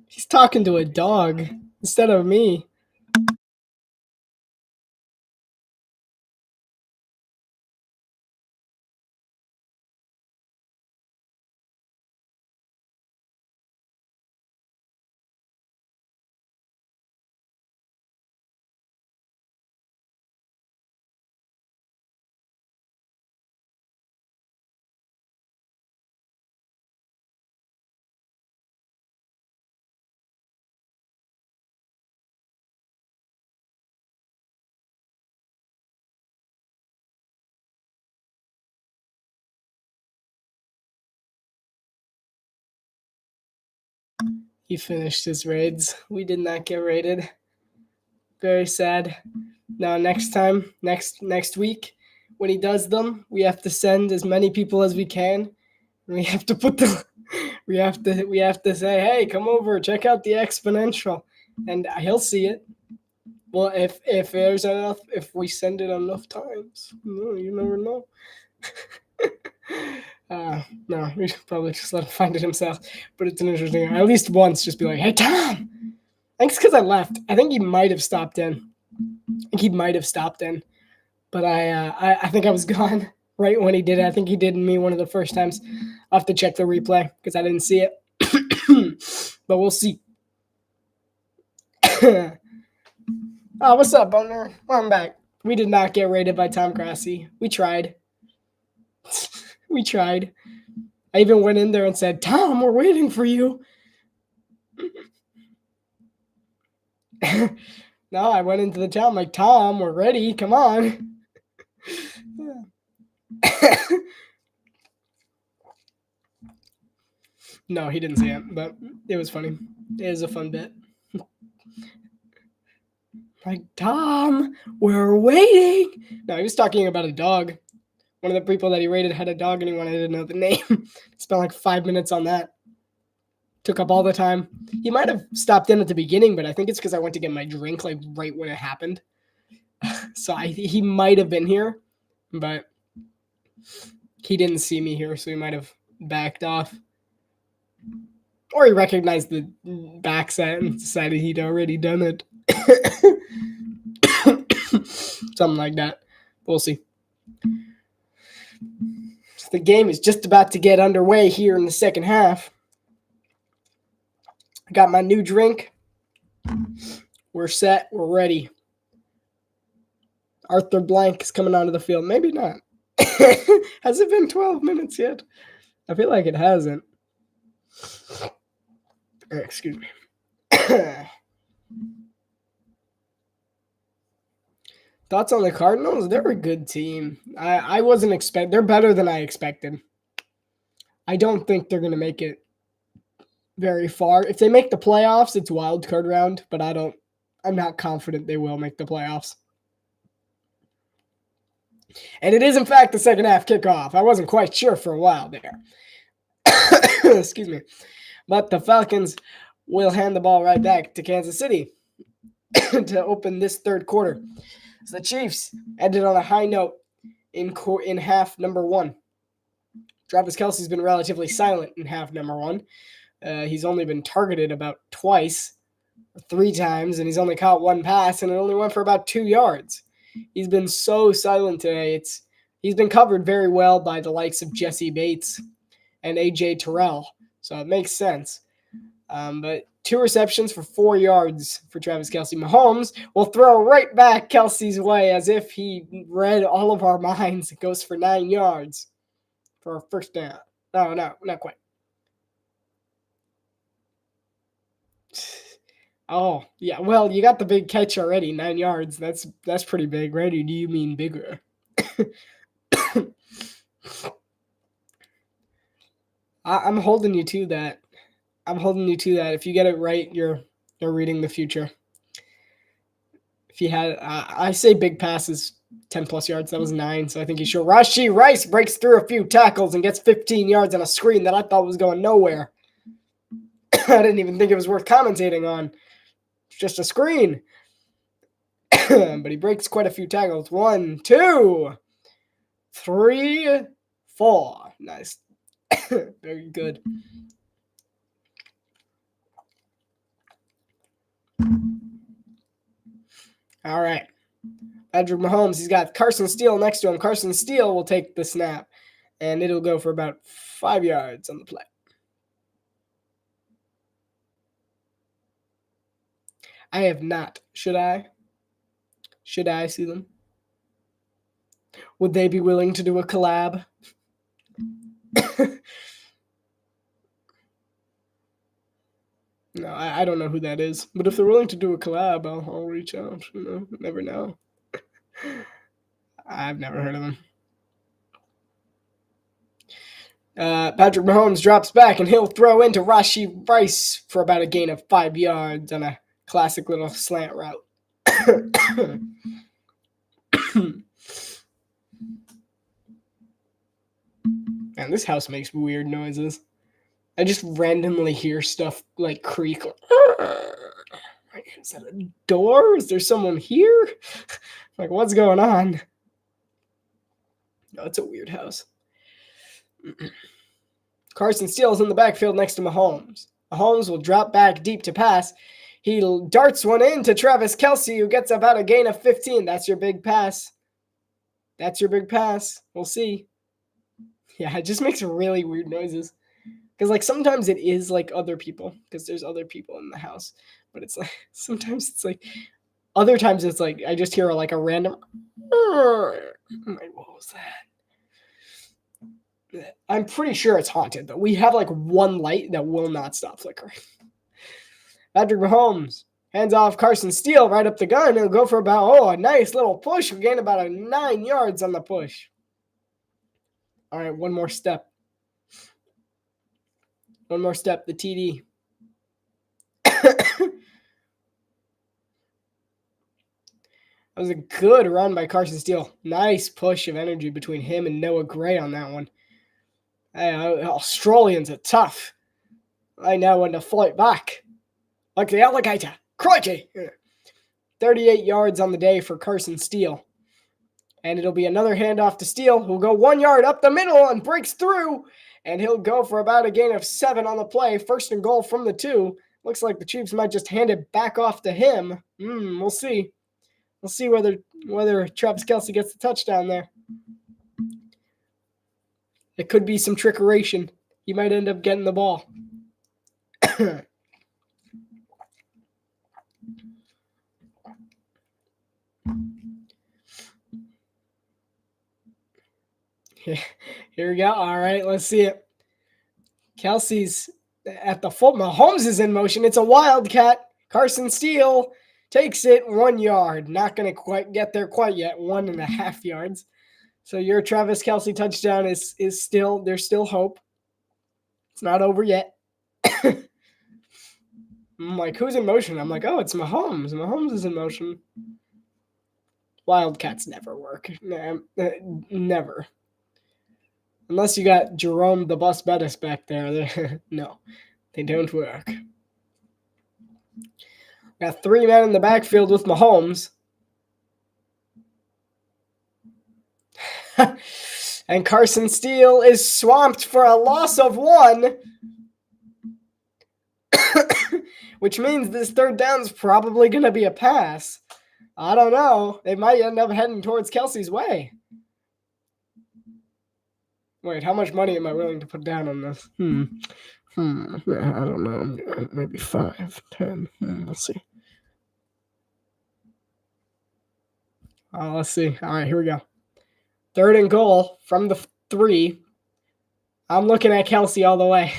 He's talking to a dog instead of me. He finished his raids. We did not get raided. Very sad. Now next time, next week, when he does them, we have to send as many people as we can. We have to put the we have to say, hey, come over, check out the Exponential, and he'll see it. Well, if there's enough, if we send it enough times, you never know. No, we should probably just let him find it himself. But it's an interesting. At least once, just be like, "Hey, Tom." I think it's because I left. I think he might have stopped in. But I think I was gone right when he did it. I think he did me one of the first times. I'll have to check the replay because I didn't see it. But we'll see. Oh, what's up, Boner? I'm back. We did not get raided by Tom Grassi. We tried. We tried. I even went in there and said, Tom, we're waiting for you. No, I went into the town like, Tom, we're ready. Come on. No, he didn't see it, but it was funny. It was a fun bit. Like, Tom, we're waiting. No, he was talking about a dog. One of the people that he raided had a dog and he wanted to know the name. Spent like 5 minutes on that. Took up all the time. He might have stopped in at the beginning, but I think it's because I went to get my drink like right when it happened. So he might have been here, but he didn't see me here, so he might have backed off. Or he recognized the back set and decided he'd already done it. Something like that. We'll see. So the game is just about to get underway here in the second half. I got my new drink. We're set. We're ready. Arthur Blank is coming onto the field. Maybe not. Has it been 12 minutes yet? I feel like it hasn't. Excuse me. Thoughts on the Cardinals? They're a good team. I wasn't expect. They're better than I expected. I don't think they're going to make it very far. If they make the playoffs, it's wild card round, but I'm not confident they will make the playoffs. And it is, in fact, the second half kickoff. I wasn't quite sure for a while there. Excuse me. But the Falcons will hand the ball right back to Kansas City to open this third quarter. So the Chiefs ended on a high note in half number one. Travis Kelce's been relatively silent in half number one. He's only been targeted about twice, or 3 times, and he's only caught one pass, and it only went for about 2 yards. He's been so silent today. He's been covered very well by the likes of Jesse Bates and A.J. Terrell, so it makes sense. But 2 receptions for 4 yards for Travis Kelce. Mahomes will throw right back Kelce's way as if he read all of our minds. It goes for 9 yards for a first down. No, not quite. Oh, yeah. Well, you got the big catch already, 9 yards. That's pretty big, right? Or do you mean bigger? I'm holding you to that. If you get it right, you're reading the future. If you had, I say big passes, 10 plus yards. That was 9, so I think you should. Rashee Rice breaks through a few tackles and gets 15 yards on a screen that I thought was going nowhere. I didn't even think it was worth commentating on. It's just a screen. But he breaks quite a few tackles. 1, 2, 3, 4. Nice. Very good. All right. Patrick Mahomes, he's got Carson Steele next to him. Carson Steele will take the snap, and it'll go for about 5 yards on the play. I have not. Should I? Should I see them? Would they be willing to do a collab? No, I don't know who that is. But if they're willing to do a collab, I'll reach out. Never know. I've never heard of them. Patrick Mahomes drops back, and he'll throw into Rashee Rice for about a gain of 5 yards on a classic little slant route. Man, this house makes weird noises. I just randomly hear stuff like creak. Is that a door? Is there someone here? Like, what's going on? No, it's a weird house. Carson Steele's in the backfield next to Mahomes. Mahomes will drop back deep to pass. He darts one in to Travis Kelce, who gets about a gain of 15. That's your big pass. That's your big pass. We'll see. Yeah, it just makes really weird noises. Because, like, sometimes it is, like, other people. Because there's other people in the house. But it's, like, sometimes it's, like, other times it's, like, I just hear, like, a random. I'm like, what was that? I'm pretty sure it's haunted, but we have, like, one light that will not stop flickering. Patrick Mahomes hands off Carson Steele right up the gun. He'll go for about, a nice little push. We gain about 9 yards on the push. All right, one more step. One more step, the TD. That was a good run by Carson Steele. Nice push of energy between him and Noah Gray on that one. Australians are tough. I now want to fight back. Like the alligator. Crikey. 38 yards on the day for Carson Steele. And it'll be another handoff to Steele, who'll go 1 yard up the middle and breaks through. And he'll go for about a gain of 7 on the play. 1st and goal from the 2. Looks like the Chiefs might just hand it back off to him. We'll see. We'll see whether Travis Kelce gets the touchdown there. It could be some trickeration. He might end up getting the ball. Here we go. All right, let's see it. Kelce's at the full. Mahomes is in motion. It's a wildcat. Carson Steele takes it 1 yard. Not going to quite get there quite yet. 1.5 yards. So your Travis Kelce touchdown is still, there's still hope. It's not over yet. I'm like, who's in motion? I'm like, oh, it's Mahomes. Mahomes is in motion. Wildcats never work. Never. Unless you got Jerome the Bus Bettis back there. No, they don't work. Got 3 men in the backfield with Mahomes. And Carson Steele is swamped for a loss of 1. Which means this 3rd down is probably going to be a pass. I don't know. They might end up heading towards Kelce's way. Wait, how much money am I willing to put down on this? I don't know. Maybe 5, 10. Let's see. Let's see. All right, here we go. 3rd and goal from the 3. I'm looking at Kelce all the way.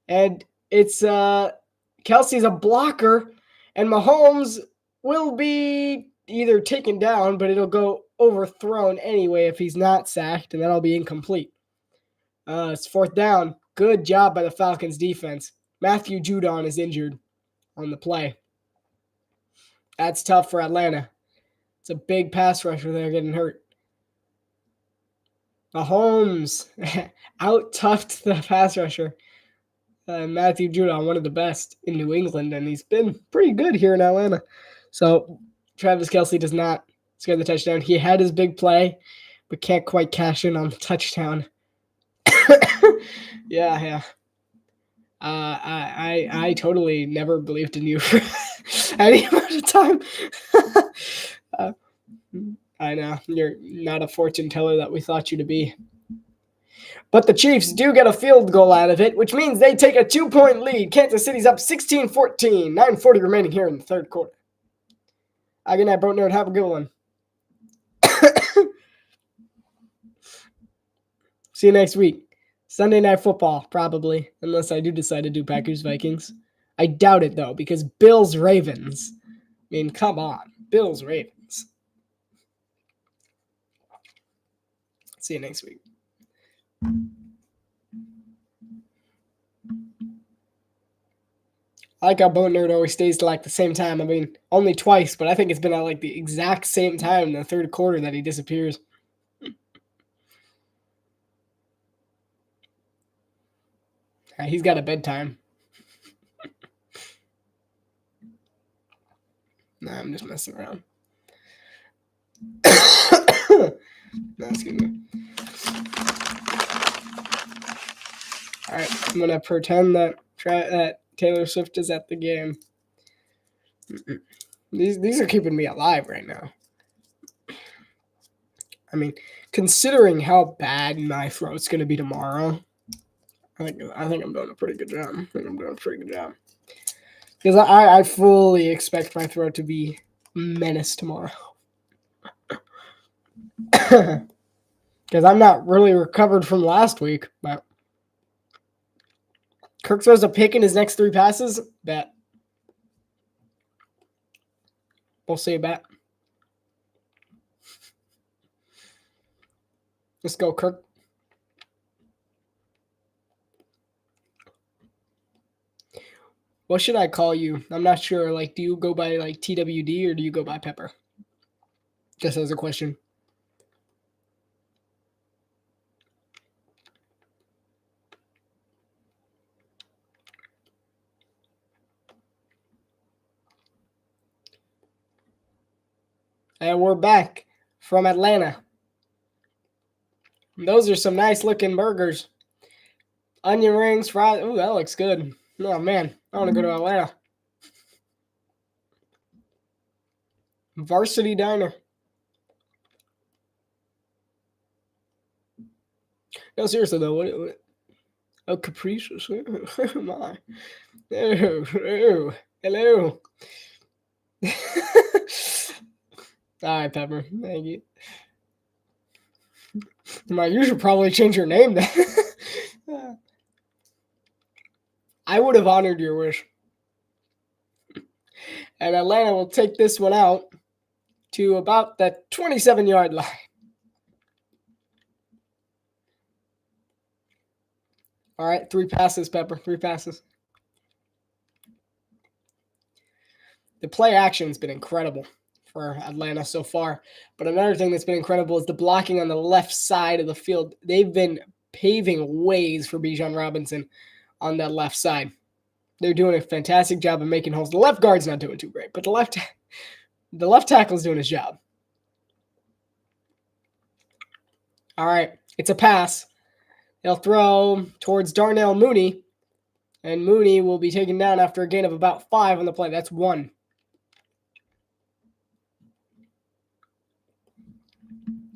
And it's Kelce's a blocker, and Mahomes will be either taken down, but it'll go overthrown anyway if he's not sacked, and that'll be incomplete. It's 4th down. Good job by the Falcons defense. Matthew Judon is injured on the play. That's tough for Atlanta. It's a big pass rusher there getting hurt. Mahomes out-toughed the pass rusher. Matthew Judon, one of the best in New England, and he's been pretty good here in Atlanta. So Travis Kelce does not score the touchdown. He had his big play, but can't quite cash in on the touchdown. Yeah. I totally never believed in you any amount of time. I know, you're not a fortune teller that we thought you to be. But the Chiefs do get a field goal out of it, which means they take a 2-point lead. Kansas City's up 16-14, 9:40 remaining here in the third quarter. Good night, Boat Nerd. Have a good one. See you next week. Sunday Night Football, probably, unless I do decide to do Packers-Vikings. I doubt it, though, because Bills-Ravens. I mean, come on. Bills-Ravens. See you next week. I like how Boat Nerd always stays to like the same time. I mean, only twice, but I think it's been at like the exact same time in the third quarter that he disappears. He's got a bedtime. Nah, I'm just messing around. No, excuse me. All right, I'm going to pretend that Taylor Swift is at the game. These are keeping me alive right now. I mean, considering how bad my throat's going to be tomorrow, I think I'm doing a pretty good job. Because I fully expect my throat to be menaced tomorrow. Because I'm not really recovered from last week, but Kirk throws a pick in his next 3 passes. Bet. We'll see, bet. Let's go, Kirk. What should I call you? I'm not sure. Like, do you go by like TWD or do you go by Pepper? Just as a question. And we're back from Atlanta. Those are some nice looking burgers. Onion rings, fries. Ooh, that looks good. Oh, man. I want to go to Atlanta. Varsity Diner. No, seriously, though. What? Oh, capricious. Oh, my. Oh, hello. All right, Pepper. Thank you. You should probably change your name then. I would have honored your wish. And Atlanta will take this one out to about the 27-yard line. All right, 3 passes, Pepper. 3 passes. The play action's been incredible for Atlanta so far. But another thing that's been incredible is the blocking on the left side of the field. They've been paving ways for Bijan Robinson on that left side. They're doing a fantastic job of making holes. The left guard's not doing too great, but the left tackle's doing his job. All right, it's a pass. They'll throw towards Darnell Mooney, and Mooney will be taken down after a gain of about 5 on the play. That's 1.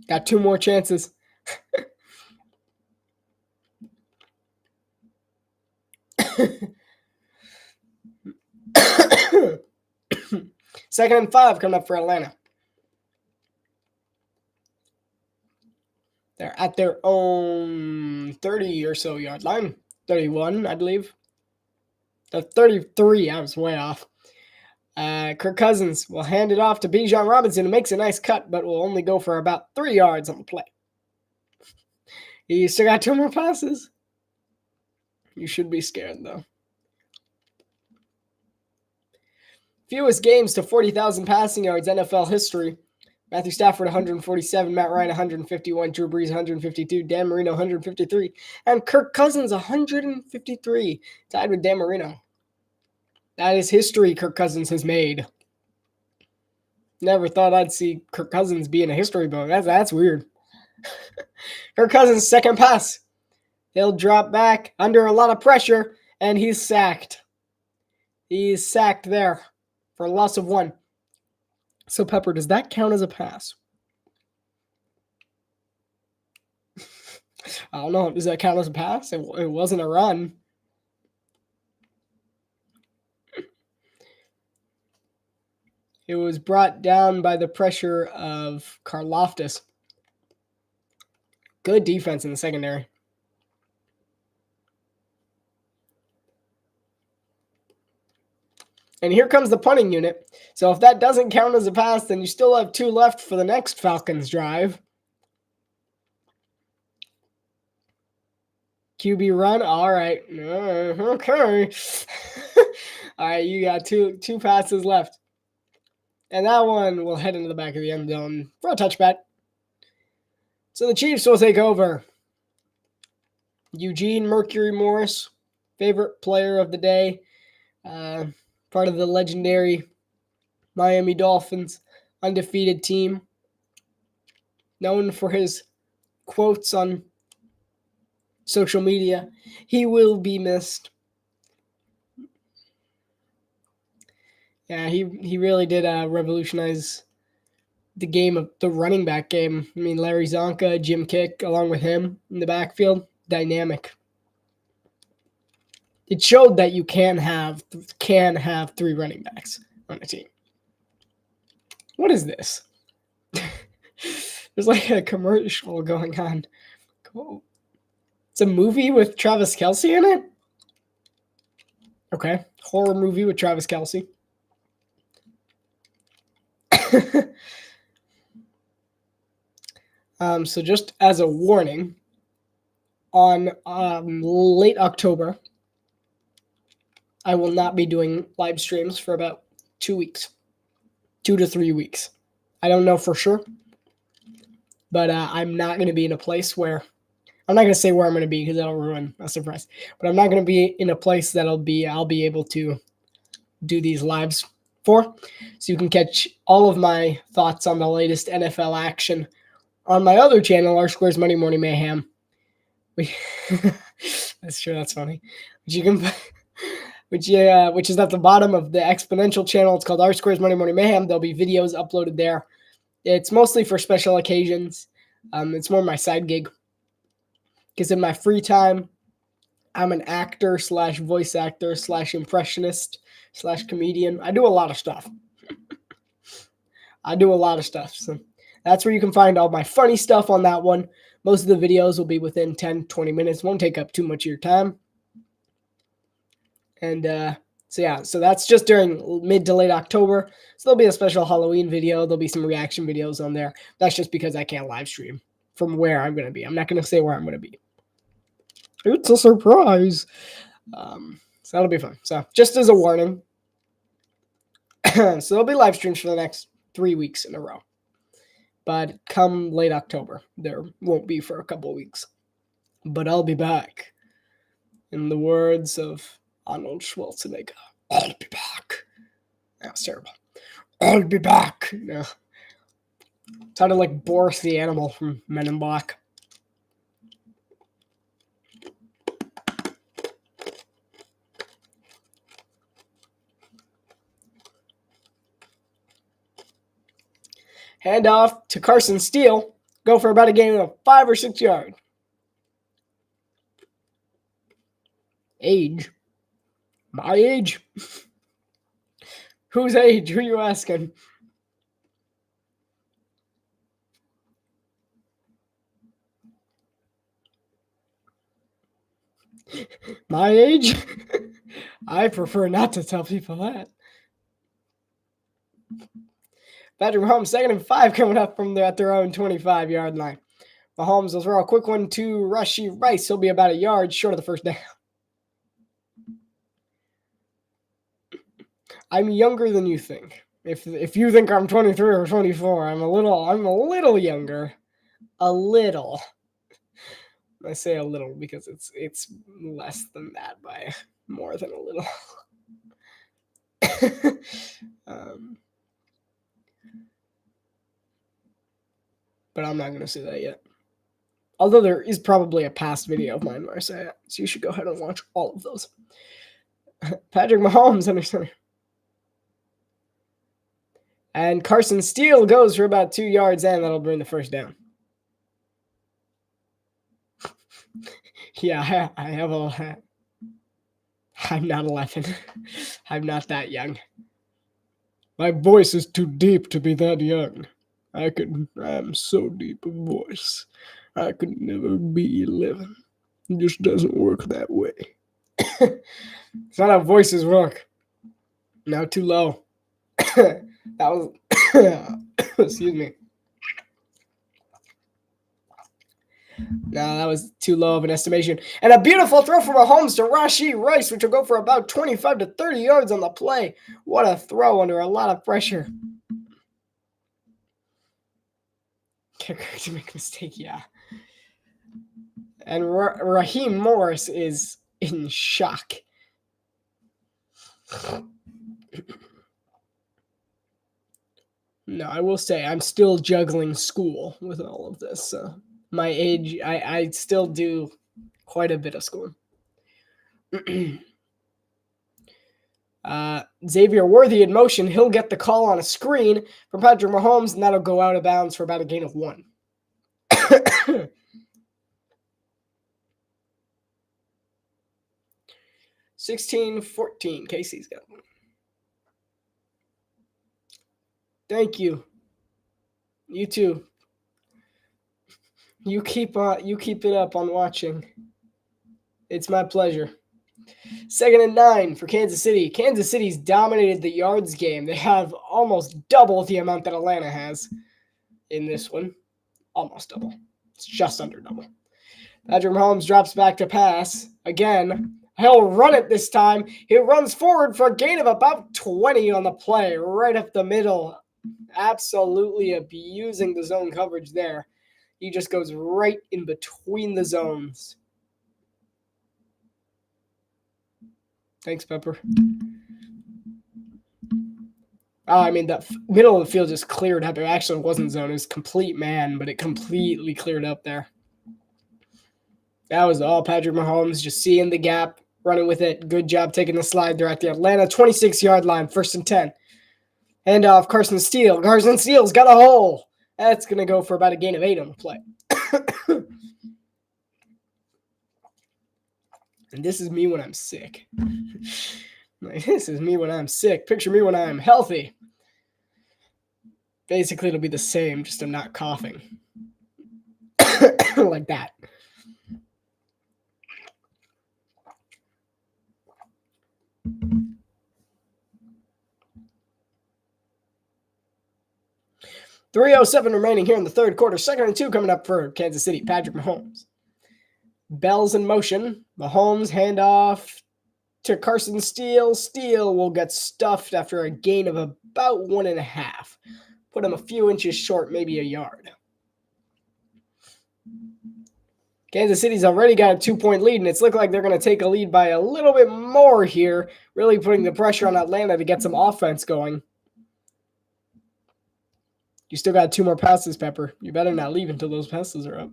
Got 2 more chances. Second and 5 coming up for Atlanta. They're at their own 30 or so yard line. 31, I believe. 33, I was way off. Kirk Cousins will hand it off to Bijan Robinson, who makes a nice cut, but will only go for about 3 yards on the play. He still got 2 more passes. You should be scared, though. Fewest games to 40,000 passing yards, NFL history. Matthew Stafford, 147. Matt Ryan, 151. Drew Brees, 152. Dan Marino, 153. And Kirk Cousins, 153. Tied with Dan Marino. That is history Kirk Cousins has made. Never thought I'd see Kirk Cousins be in a history book. That's weird. Kirk Cousins' second pass. He'll drop back under a lot of pressure, and he's sacked. He's sacked there. for a loss of 1. So, Pepper, does that count as a pass? I don't know. Does that count as a pass? It wasn't a run. It was brought down by the pressure of Karlaftis. Good defense in the secondary. And here comes the punting unit. So if that doesn't count as a pass, then you still have 2 left for the next Falcons drive. QB run. All right. Okay. All right, you got two passes left. And that one will head into the back of the end zone for a touchback. So the Chiefs will take over. Eugene Mercury Morris, favorite player of the day, part of the legendary Miami Dolphins undefeated team, known for his quotes on social media. He will be missed. Yeah, he really did revolutionize the game of the running back game. I mean, Larry Zonka, Jim Kick, along with him in the backfield, dynamic. It showed that you can have 3 running backs on a team. What is this? There's like a commercial going on. Cool. It's a movie with Travis Kelce in it? Okay. Horror movie with Travis Kelce. So just as a warning, on late October, I will not be doing live streams for about 2 weeks. 2 to 3 weeks. I don't know for sure. But I'm not going to be in a place where... I'm not going to say where I'm going to be because that'll ruin a surprise. But I'm not going to be in a place that I'll be able to do these lives for. So you can catch all of my thoughts on the latest NFL action on my other channel, RSquared's Monday Morning Mayhem. That's true. That's funny. Which you can... which is at the bottom of the Exponential channel. It's called RSquared's Monday Morning Mayhem. There'll be videos uploaded there. It's mostly for special occasions. It's more my side gig. Because in my free time, I'm an actor / voice actor / impressionist / comedian. I do a lot of stuff. So that's where you can find all my funny stuff on that one. Most of the videos will be within 10, 20 minutes. Won't take up too much of your time. And so that's just during mid to late October. So there'll be a special Halloween video. There'll be some reaction videos on there. That's just because I can't live stream from where I'm going to be. I'm not going to say where I'm going to be. It's a surprise. So that'll be fun. So just as a warning. So there'll be live streams for the next 3 weeks in a row. But come late October, there won't be for a couple of weeks. But I'll be back. In the words of Arnold Schwarzenegger, I'll be back. That was terrible. I'll be back. No. Sounded like Boris the Animal from Men in Black. Hand off to Carson Steele. Go for about a gain of 5 or 6 yards. Age. My age? Whose age? Who are you asking? My age? I prefer not to tell people that. Patrick Mahomes, 2nd and 5 coming up from at their own 25-yard line. Mahomes will throw a quick one to Rashee Rice. He'll be about a yard short of the first down. I'm younger than you think. If you think I'm 23 or 24, I'm a little younger. A little. I say a little because it's less than that by more than a little. But I'm not going to say that yet. Although there is probably a past video of mine where I say it. So you should go ahead and watch all of those. Patrick Mahomes, understand. And Carson Steele goes for about 2 yards, and that'll bring the first down. Yeah, I have a... I'm not 11. I'm not that young. My voice is too deep to be that young. I'm so deep of voice. I could never be 11. It just doesn't work that way. It's not how voices work. Now too low. That was... Excuse me. No, that was too low of an estimation. And a beautiful throw from Mahomes to Rashee Rice, which will go for about 25 to 30 yards on the play. What a throw under a lot of pressure. Kicker to make a mistake, yeah. And Raheem Morris is in shock. No, I will say I'm still juggling school with all of this. So my age, I still do quite a bit of school. Xavier Worthy in motion. He'll get the call on a screen from Patrick Mahomes, and that'll go out of bounds for about a gain of 1. 16-14. Casey's got one. Thank you. You too. You keep it up on watching. It's my pleasure. 2nd and 9 for Kansas City. Kansas City's dominated the yards game. They have almost double the amount that Atlanta has in this one. Almost double. It's just under double. Patrick Mahomes drops back to pass. Again, he'll run it this time. He runs forward for a gain of about 20 on the play, right up the middle. Absolutely abusing the zone coverage there. He just goes right in between the zones. Thanks, Pepper. Oh, I mean, the middle of the field just cleared up. It actually wasn't zone. It was complete man, but it completely cleared up there. That was all Patrick Mahomes, just seeing the gap, running with it. Good job taking the slide there at the Atlanta 26-yard line, 1st and 10. Hand off Carson Steele. Carson Steele's got a hole. That's going to go for about a gain of 8 on the play. And this is me when I'm sick. This is me when I'm sick. Picture me when I'm healthy. Basically, it'll be the same, just I'm not coughing. Like that. .307 remaining here in the third quarter. 2nd and 2 coming up for Kansas City. Patrick Mahomes. Bell's in motion. Mahomes handoff to Carson Steele. Steele will get stuffed after a gain of about 1.5. Put him a few inches short, maybe a yard. Kansas City's already got a 2-point lead, and it's looking like they're going to take a lead by a little bit more here, really putting the pressure on Atlanta to get some offense going. You still got 2 more passes, Pepper. You better not leave until those passes are up.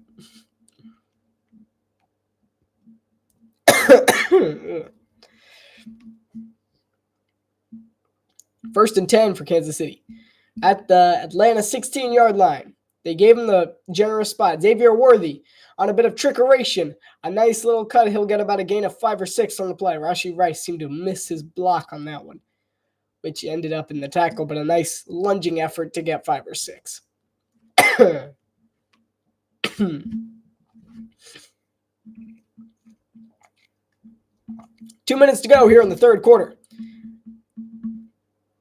1st and 10 for Kansas City. At the Atlanta 16-yard line. They gave him the generous spot. Xavier Worthy on a bit of trickeration. A nice little cut. He'll get about a gain of 5 or 6 on the play. Rashee Rice seemed to miss his block on that one, which ended up in the tackle, but a nice lunging effort to get 5 or 6. 2 minutes to go here in the third quarter.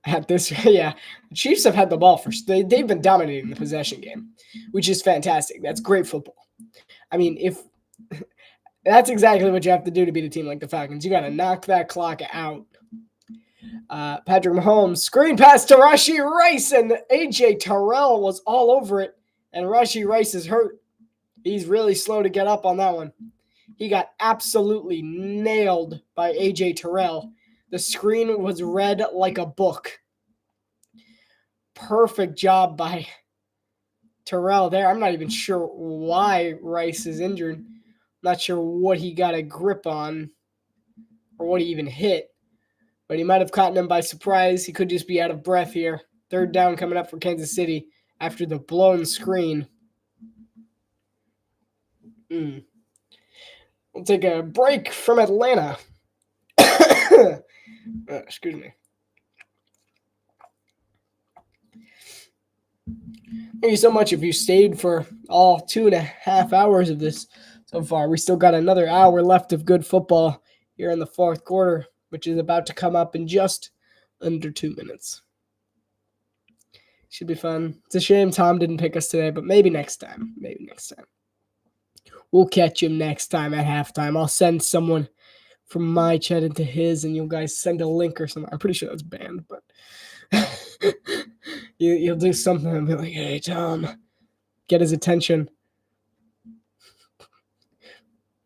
At this, yeah, the Chiefs have had the ball first. They've been dominating the possession game, which is fantastic. That's great football. I mean, if that's exactly what you have to do to beat a team like the Falcons. You got to knock that clock out. Patrick Mahomes, screen pass to Rashee Rice, and A.J. Terrell was all over it, and Rashee Rice is hurt. He's really slow to get up on that one. He got absolutely nailed by A.J. Terrell. The screen was read like a book. Perfect job by Terrell there. I'm not even sure why Rice is injured. Not sure what he got a grip on or what he even hit. But he might have caught him by surprise. He could just be out of breath here. Third down coming up for Kansas City after the blown screen. We'll take a break from Atlanta. Excuse me. Thank you so much if you stayed for all 2.5 hours of this so far. We still got another hour left of good football here in the fourth quarter, which is about to come up in just under 2 minutes. Should be fun. It's a shame Tom didn't pick us today, but maybe next time. Maybe next time. We'll catch him next time at halftime. I'll send someone from my chat into his, and you guys send a link or something. I'm pretty sure that's banned, but you'll do something and be like, hey, Tom, get his attention.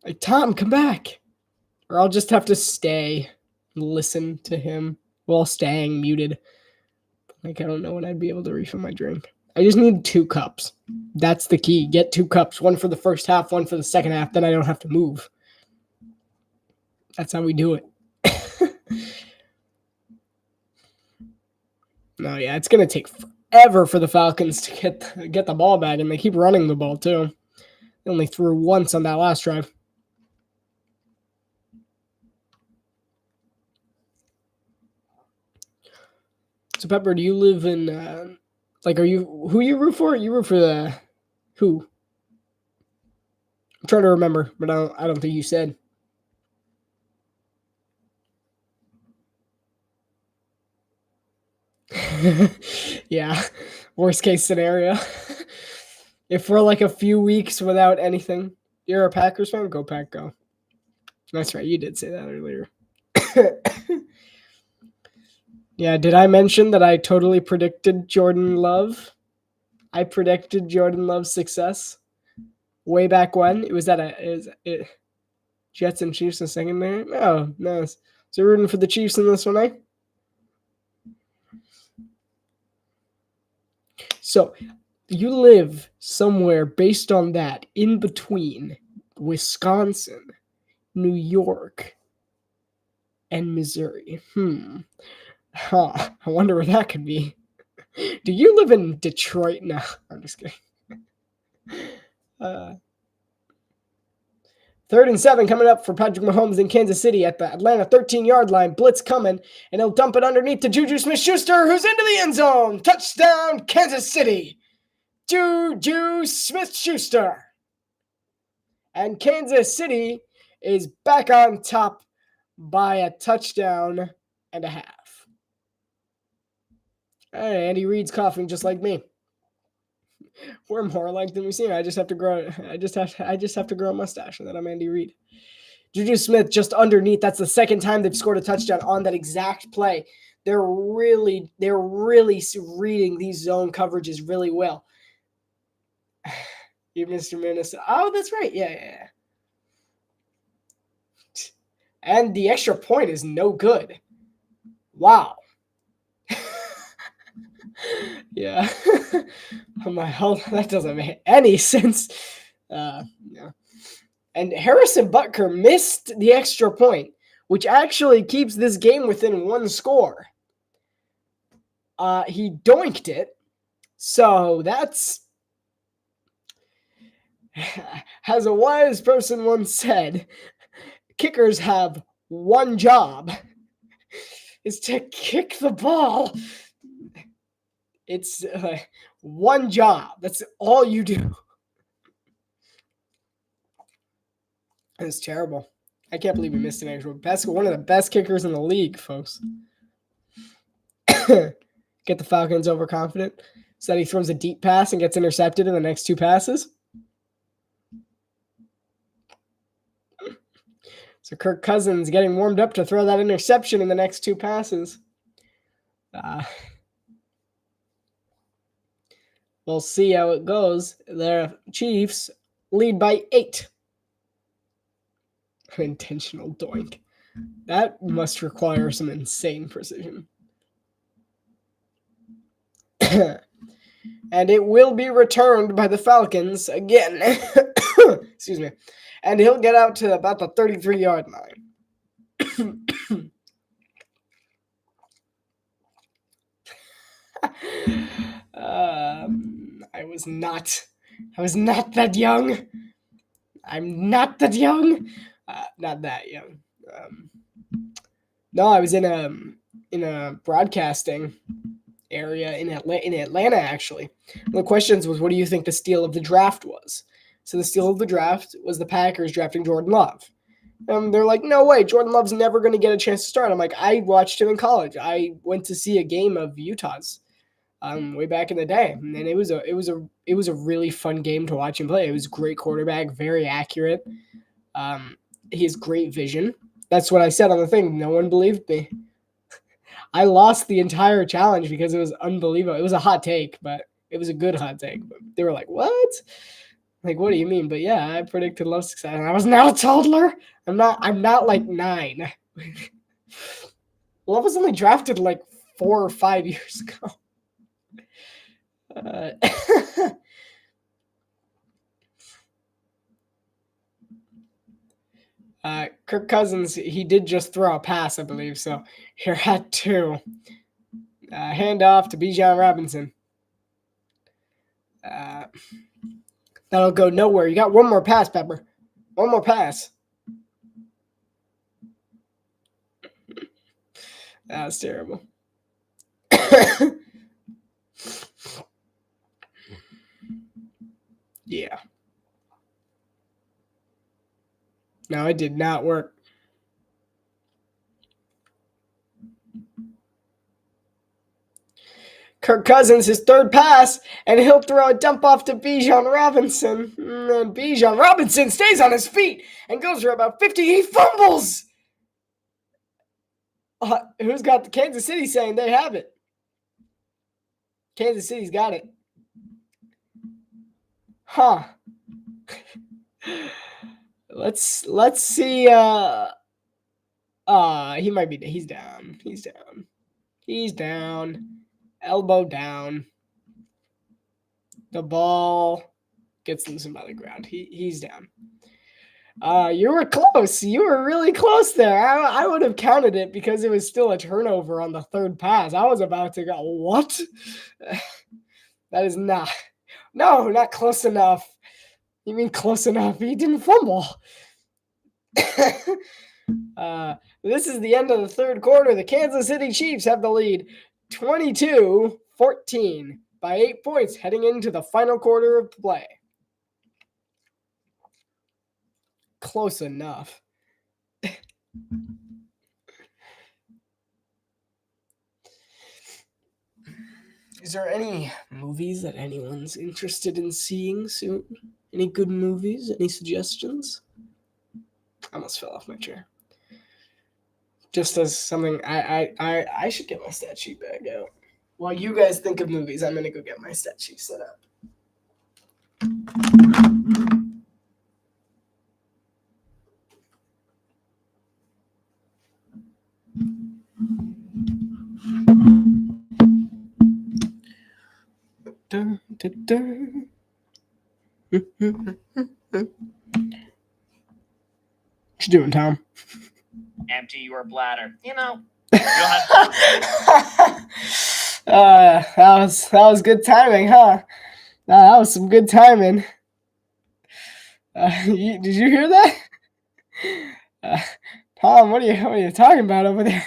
Like, Tom, come back. Or I'll just have to stay and listen to him while staying muted. Like, I don't know when I'd be able to refill my drink. I just need 2 cups. That's the key. Get 2 cups. One for the first half, one for the second half. Then I don't have to move. That's how we do it. No, yeah, it's going to take forever for the Falcons to get the ball back, and they keep running the ball, too. They only threw once on that last drive. So, Pepper, do you live in, who you root for? You root for who? I'm trying to remember, but I don't think you said. Yeah, worst case scenario. If we're like a few weeks without anything, you're a Packers fan? Go Pack, go. That's right, you did say that earlier. Yeah, did I mention that I totally predicted Jordan Love? I predicted Jordan Love's success way back when. It was Jets and Chiefs in secondary? Oh, nice. So you're rooting for the Chiefs in this one, eh? So you live somewhere based on that in between Wisconsin, New York, and Missouri. I wonder where that could be. Do you live in Detroit? No, I'm just kidding. 3rd and 7 coming up for Patrick Mahomes in Kansas City at the Atlanta 13-yard line. Blitz coming, and he'll dump it underneath to Juju Smith-Schuster, who's into the end zone. Touchdown, Kansas City. Juju Smith-Schuster. And Kansas City is back on top by a touchdown and a half. Hey, Andy Reid's coughing just like me. We're more alike than we seem. I just have to grow a mustache, and then I'm Andy Reid. Juju Smith just underneath. That's the second time they've scored a touchdown on that exact play. They're really reading these zone coverages really well. You, Mr. Minnesota. Oh, that's right. Yeah. And the extra point is no good. Wow. Yeah. Oh my hell, that doesn't make any sense. Yeah. And Harrison Butker missed the extra point, which actually keeps this game within 1 score. He doinked it. So that's, as a wise person once said, kickers have one job, is to kick the ball. It's one job. That's all you do. It's terrible. I can't believe we missed an extra. One of the best kickers in the league, folks. Get the Falcons overconfident. So that he throws a deep pass and gets intercepted in the next 2 passes. So Kirk Cousins getting warmed up to throw that interception in the next 2 passes. We'll see how it goes. The Chiefs lead by 8. An intentional doink. That must require some insane precision. And it will be returned by the Falcons again. Excuse me. And he'll get out to about the 33-yard line. I was not that young. I'm not that young. Not that young. No, I was in a broadcasting area in Atlanta, actually. One of the questions was, what do you think the steal of the draft was? So the steal of the draft was the Packers drafting Jordan Love. They're like, no way, Jordan Love's never going to get a chance to start. I'm like, I watched him in college. I went to see a game of Utah's way back in the day, and it was a really fun game to watch him play. It was a great quarterback, very accurate. He has great vision. That's what I said on the thing. No one believed me. I lost the entire challenge because it was unbelievable. It was a hot take, but it was a good hot take. But they were like, what? Like, what do you mean? But yeah, I predicted Love's success. And I was not a toddler. I'm not like 9. Love was only drafted like 4 or 5 years ago. Kirk Cousins, he did just throw a pass, I believe. So here at 2. Hand off to Bijan Robinson. That'll go nowhere. You got one more pass, Pepper. One more pass. That was terrible. Yeah. No, it did not work. Kirk Cousins, his third pass, and he'll throw a dump off to Bijan Robinson. And Bijan Robinson stays on his feet and goes for about 50. He fumbles. Who's got the Kansas City saying they have it? Kansas City's got it. Huh. Let's see. He might be. He's down. He's down. Elbow down. The ball gets loosened by the ground. He's down. You were close. You were really close there. I would have counted it because it was still a turnover on the third pass. I was about to go, what? That is not. No, not close enough. You mean close enough? He didn't fumble. This is the end of the third quarter. The Kansas City Chiefs have the lead 22-14 by 8 points heading into the final quarter of play. Close enough. Is there any movies that anyone's interested in seeing soon? Any good movies? Any suggestions? I almost fell off my chair. Just as something, I should get my stat sheet back out. While you guys think of movies, I'm going to go get my stat sheet set up. Dun, dun, dun. What you doing, Tom? Empty your bladder. You know. That was good timing, huh? That was some good timing. Did you hear that? Tom, what are you talking about over there?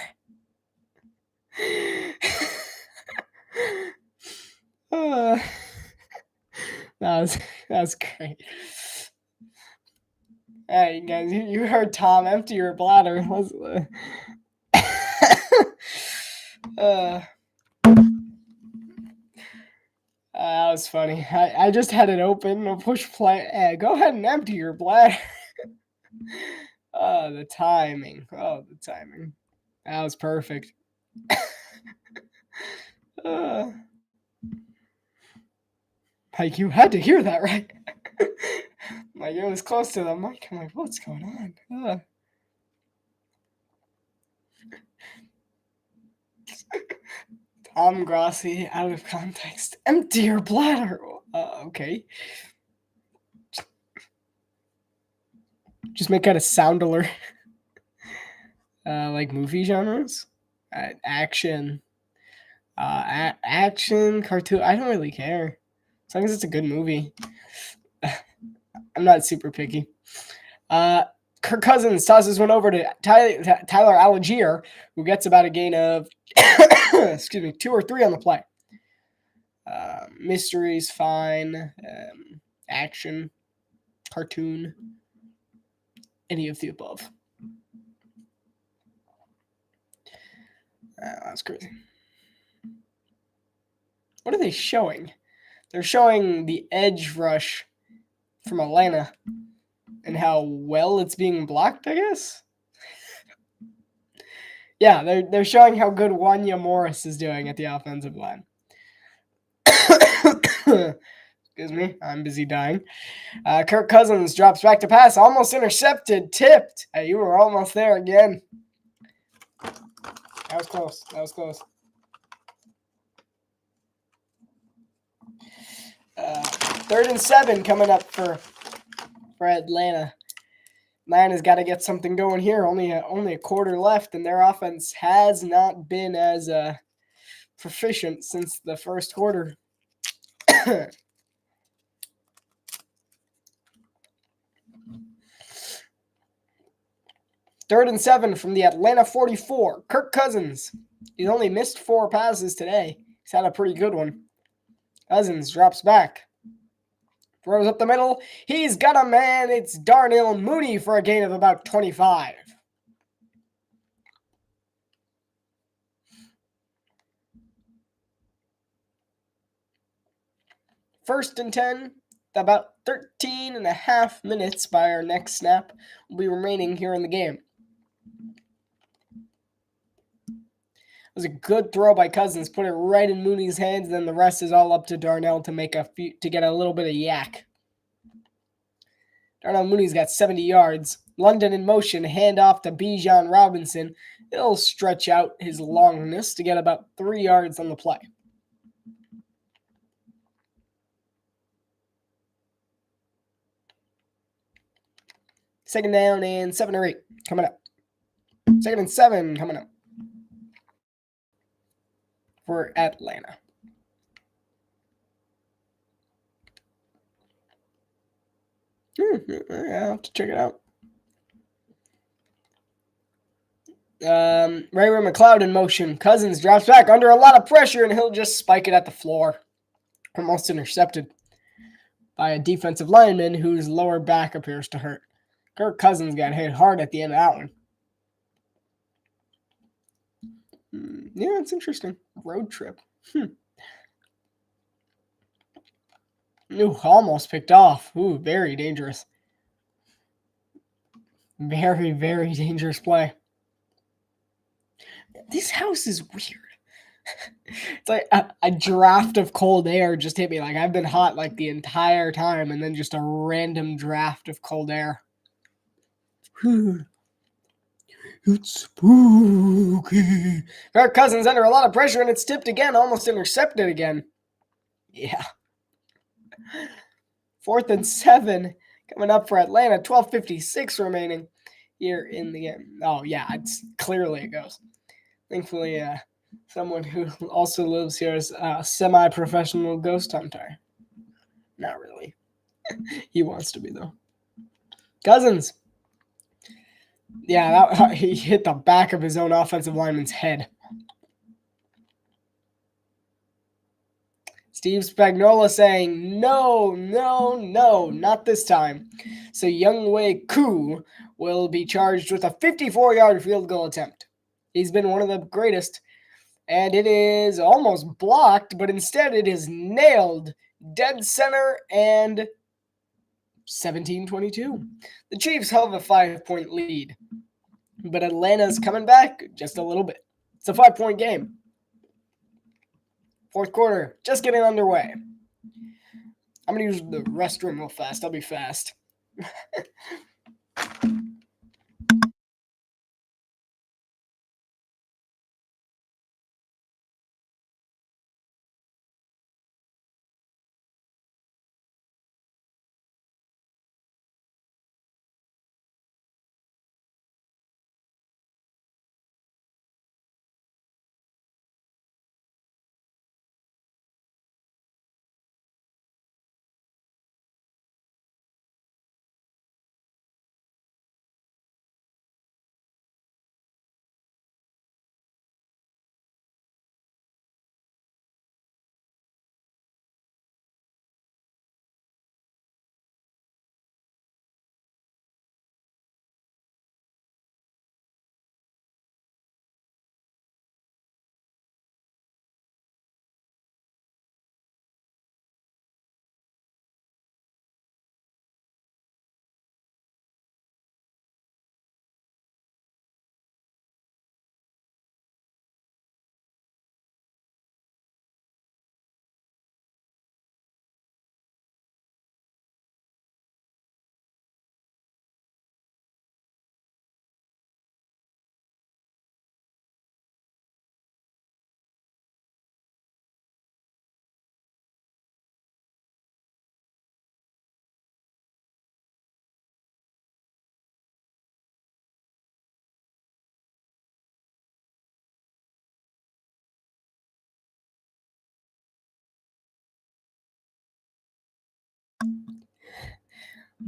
That was great. Hey guys, you heard Tom, empty your bladder. That was funny. I just had it open. Push play. Go ahead and empty your bladder. The timing. That was perfect. Like, you had to hear that, right? Like, it was close to the mic. I'm like, what's going on? Tom Grossi, out of context. Empty your bladder. Okay. Just make out a sound alert. Like movie genres? Action. Action, cartoon. I don't really care. As long as it's a good movie. I'm not super picky. Kirk Cousins tosses one over to Tyler Algier, who gets about a gain of 2 or 3 on the play. Mystery's fine. Action, cartoon, any of the above. That's crazy. What are they showing? They're showing the edge rush from Atlanta and how well it's being blocked, I guess. Yeah, they're showing how good Wanya Morris is doing at the offensive line. Excuse me, I'm busy dying. Kirk Cousins drops back to pass, almost intercepted, tipped. You were almost there again. That was close. That was close. 3rd and 7 coming up for Atlanta. Atlanta's got to get something going here. Only a quarter left, and their offense has not been as proficient since the first quarter. 3rd and 7 from the Atlanta 44. Kirk Cousins. He's only missed 4 passes today. He's had a pretty good one. Cousins drops back. Throws up the middle. He's got a man. It's Darnell Mooney for a gain of about 25. First and 10. About 13 and a half minutes by our next snap will be remaining here in the game. It was a good throw by Cousins. Put it right in Mooney's hands. Then the rest is all up to Darnell to get a little bit of yak. Darnell Mooney's got 70 yards. London in motion. Hand off to Bijan Robinson. He'll stretch out his longness to get about 3 yards on the play. Second down and 7 or 8 coming up. 2nd and 7 coming up for Atlanta. I'll have to check it out. Ray McLeod in motion. Cousins drops back under a lot of pressure, and he'll just spike it at the floor. Almost intercepted by a defensive lineman whose lower back appears to hurt. Kirk Cousins got hit hard at the end of that one. Yeah, it's interesting. Road trip. Ooh, almost picked off. Ooh, very dangerous. Very, very dangerous play. This house is weird. It's like a draft of cold air just hit me. Like I've been hot like the entire time, and then just a random draft of cold air. It's spooky. Kirk Cousins under a lot of pressure, and it's tipped again, almost intercepted again. Yeah. 4th and 7 coming up for Atlanta. 12:56 remaining here in the game. Oh, yeah, it's clearly it goes. Thankfully, someone who also lives here is a semi-professional ghost hunter. Not really. He wants to be, though. Cousins. Yeah, he hit the back of his own offensive lineman's head. Steve Spagnuolo saying, no, not this time. So Younghoe Koo will be charged with a 54-yard field goal attempt. He's been one of the greatest, and it is almost blocked, but instead it is nailed dead center and 17-22. The Chiefs have a 5-point lead, but Atlanta's coming back just a little bit. It's a 5-point game. 4th quarter, just getting underway. I'm going to use the restroom real fast. I'll be fast.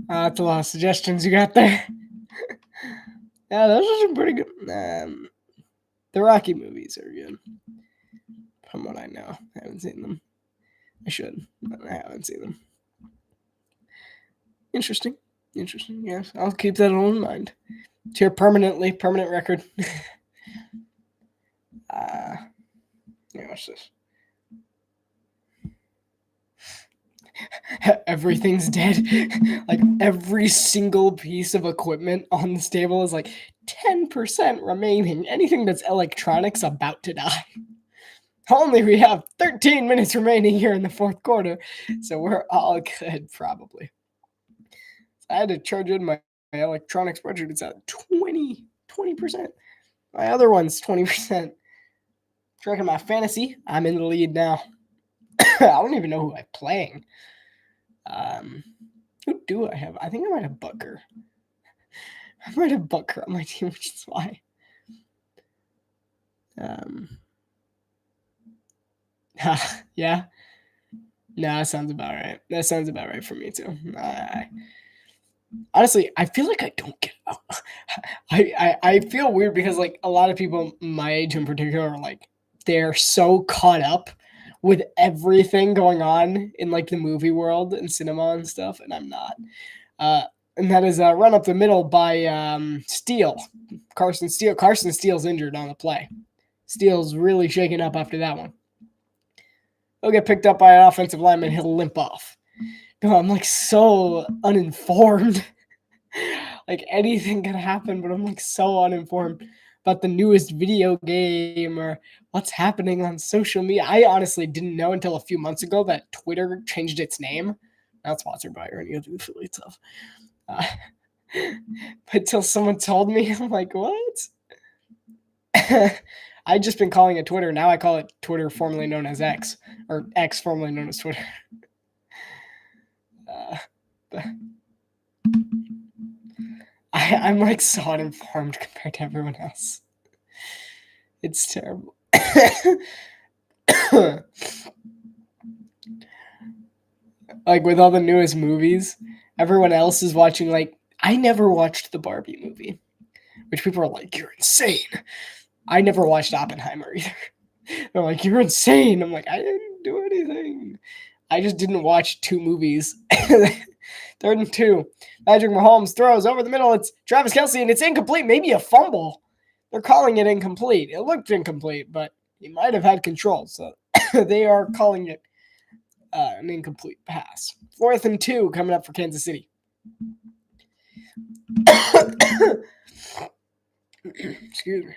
That's a lot of suggestions you got there. Yeah, those are some pretty good. The Rocky movies are good. From what I know, I haven't seen them. I should, but I haven't seen them. Interesting. Yes, I'll keep that all in mind. It's here permanent record. Yeah, watch this. Everything's dead. Like every single piece of equipment on this table is like 10% remaining. Anything that's electronics about to die. Only we have 13 minutes remaining here in the fourth quarter, so we're all good probably. I had to charge in my electronics budget. It's at 20%. My other one's 20%. Tracking my fantasy, I'm in the lead now. I don't even know who I'm playing. Who do I have? I think I might have Butker. I might have Butker on my team, which is why. Yeah. No, that sounds about right. That sounds about right for me too. Honestly, I feel like I don't get. I feel weird because like a lot of people my age in particular are like they're so caught up with everything going on in like the movie world and cinema and stuff, and I'm not. And that is Run Up the Middle by Steele. Carson Steele. Carson Steele's injured on the play. Steele's really shaken up after that one. He'll get picked up by an offensive lineman. He'll limp off. No, I'm like so uninformed. Like anything can happen, but I'm like so uninformed about the newest video game or what's happening on social media. I honestly didn't know until a few months ago that Twitter changed its name. Not sponsored by or any of the affiliates of. But until someone told me, I'm like, what? I'd just been calling it Twitter. Now I call it Twitter, formerly known as X, or X, formerly known as Twitter. I'm like so uninformed compared to everyone else. It's terrible. Like with all the newest movies, everyone else is watching. Like I never watched the Barbie movie, which people are like, "You're insane." I never watched Oppenheimer either. They're like, "You're insane." I'm like, I didn't do anything. I just didn't watch two movies. Third and 2. Patrick Mahomes throws over the middle. It's Travis Kelce, and it's incomplete. Maybe a fumble. They're calling it incomplete. It looked incomplete, but he might have had control. So they are calling it an incomplete pass. 4th and 2 coming up for Kansas City. Excuse me.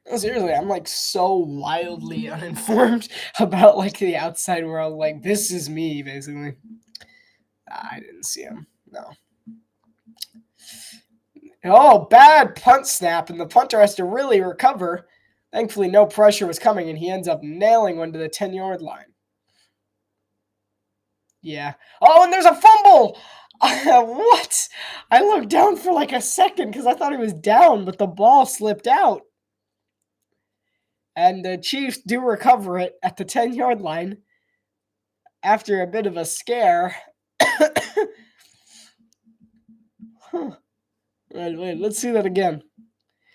No, seriously, I'm like so wildly uninformed about like the outside world. Like this is me, basically. I didn't see him. No. Oh, bad punt snap, and the punter has to really recover. Thankfully, no pressure was coming, and he ends up nailing one to the 10-yard line. Yeah. Oh, and there's a fumble! What? I looked down for like a second because I thought he was down, but the ball slipped out. And the Chiefs do recover it at the 10-yard line after a bit of a scare. Wait, let's see that again.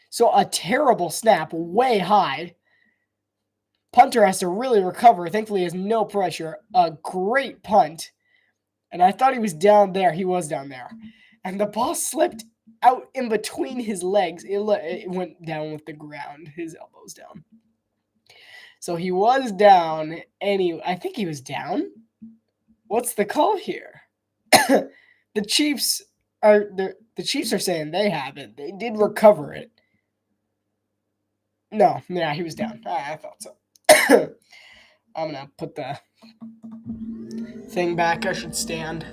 So a terrible snap, way high. Punter has to really recover. Thankfully, he has no pressure. A great punt. And I thought he was down there. He was down there. And the ball slipped out in between his legs. It went down with the ground. His elbows down. So he was down. I think he was down. What's the call here? The Chiefs are saying they have it. They did recover it. No, yeah, he was down. I thought so. I'm gonna put the thing back. I should stand.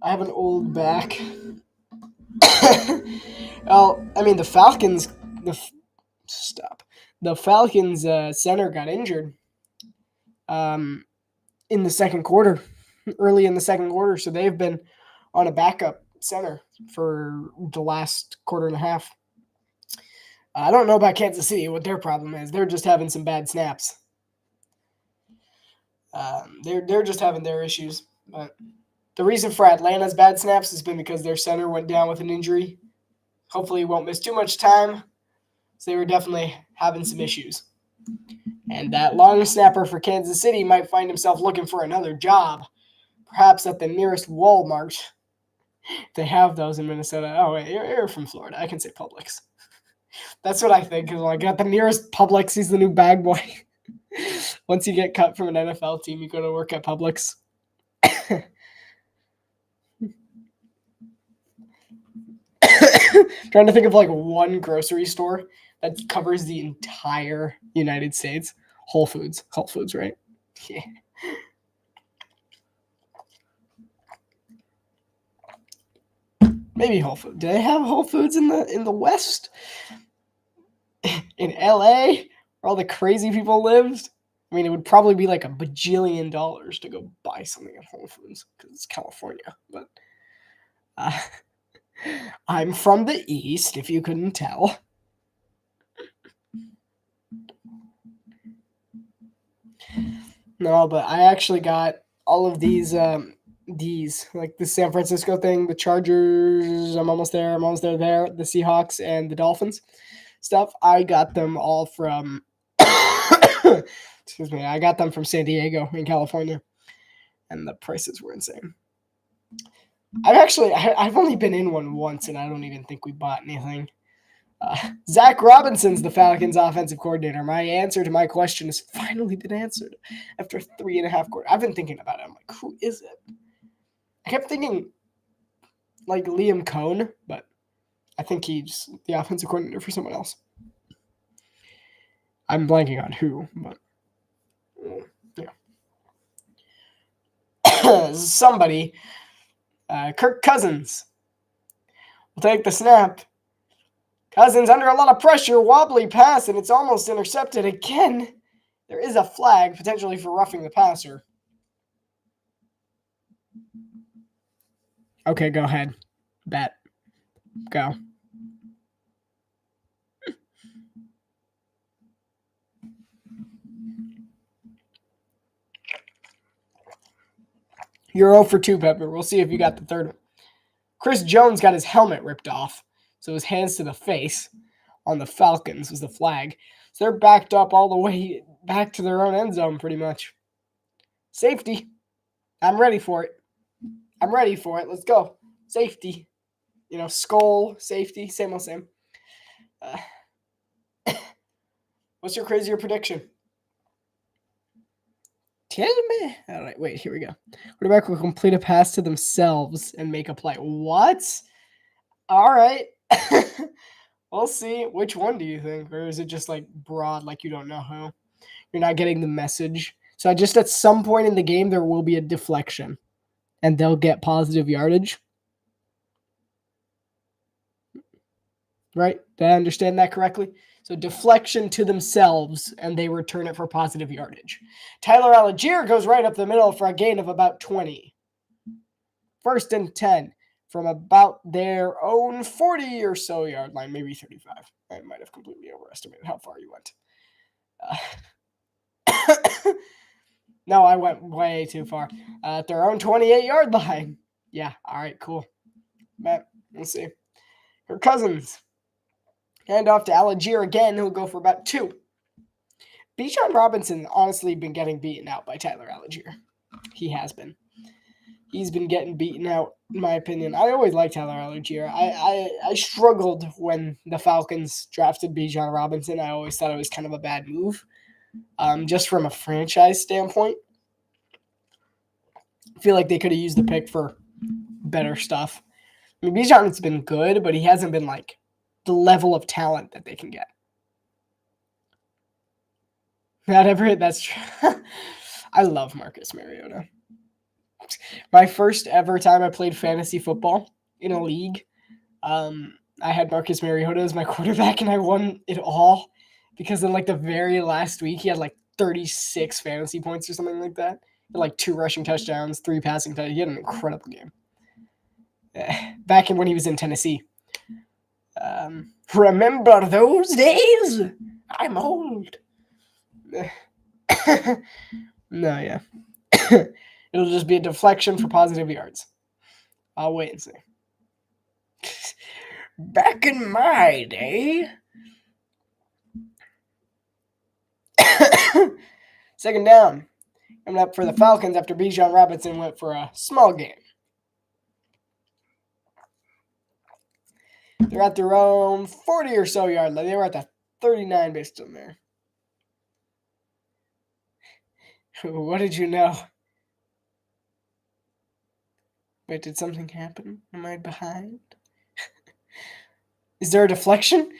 I have an old back. Well, I mean the Falcons. The Falcons center got injured. In the second quarter, early in the second quarter, so they've been on a backup center for the last quarter and a half. I don't know about Kansas City, what their problem is. They're just having some bad snaps. They're just having their issues. But the reason for Atlanta's bad snaps has been because their center went down with an injury. Hopefully he won't miss too much time. So they were definitely having some issues. And that long snapper for Kansas City might find himself looking for another job, perhaps at the nearest Walmart. They have those in Minnesota. Oh, wait, you're from Florida. I can say Publix. That's what I think. Because like at the nearest Publix, he's the new bag boy. Once you get cut from an NFL team, you go to work at Publix. Trying to think of like one grocery store that covers the entire United States. Whole Foods, right? Yeah. Maybe Whole Foods. Do they have Whole Foods in the West? In LA, where all the crazy people lived? I mean, it would probably be like $1 bajillion to go buy something at Whole Foods because it's California. But I'm from the East, if you couldn't tell. No, but I actually got all of these, like the San Francisco thing, the Chargers, I'm almost there, the Seahawks, and the Dolphins stuff. I got them all from, excuse me, I got them from San Diego in California, and the prices were insane. I've only been in one once, and I don't even think we bought anything. Zach Robinson's the Falcons offensive coordinator. My answer to my question has finally been answered after 3.5 quarters. I've been thinking about it. I'm like, who is it? I kept thinking like Liam Cohn, but I think he's the offensive coordinator for someone else. I'm blanking on who, but yeah. Somebody. Kirk Cousins will take the snap. Cousins under a lot of pressure, wobbly pass, and it's almost intercepted again. There is a flag potentially for roughing the passer. Okay, go ahead. Bet. Go. You're 0 for 2, Pepper. We'll see if you got the third one. Chris Jones got his helmet ripped off, so his hands to the face on the Falcons was the flag. So they're backed up all the way back to their own end zone pretty much. Safety. I'm ready for it. Let's go. Safety. Skull, safety, same old same. What's your crazier prediction? Tell me. All right, wait, here we go. Quarterback will complete a pass to themselves and make a play. What? All right. We'll see. Which one do you think? Or is it just like broad, like you don't know who? You're not getting the message. So just at some point in the game, there will be a deflection. And they'll get positive yardage. Right? Did I understand that correctly? So deflection to themselves, and they return it for positive yardage. Tyler Algier goes right up the middle for a gain of about 20. 1st and 10 from about their own 40 or so yard line, maybe 35. I might have completely overestimated how far you went. No, I went way too far. At their own 28-yard line. Yeah, all right, cool. But we'll see. Her Cousins. Hand off to Algier again, who'll go for about 2. Bijan Robinson honestly been getting beaten out by Tyler Algier. He has been. He's been getting beaten out, in my opinion. I always liked Tyler Algier. I struggled when the Falcons drafted Bijan Robinson. I always thought it was kind of a bad move. Just from a franchise standpoint. I feel like they could have used the pick for better stuff. I mean, Bijan's been good, but he hasn't been like the level of talent that they can get. That's true. I love Marcus Mariota. My first ever time I played fantasy football in a league, I had Marcus Mariota as my quarterback, and I won it all because in like the very last week, he had like 36 fantasy points or something like that. He had like 2 rushing touchdowns, 3 passing touchdowns. He had an incredible game. Back when he was in Tennessee. Remember those days? I'm old. No, yeah. It'll just be a deflection for positive yards. I'll wait and see. Back in my day. Second down. Coming up for the Falcons after Bijan Robinson went for a small game. They're at their own 40 or so yard line. They were at the 39 based on there. What did you know? Wait, did something happen? Am I behind? Is there a deflection?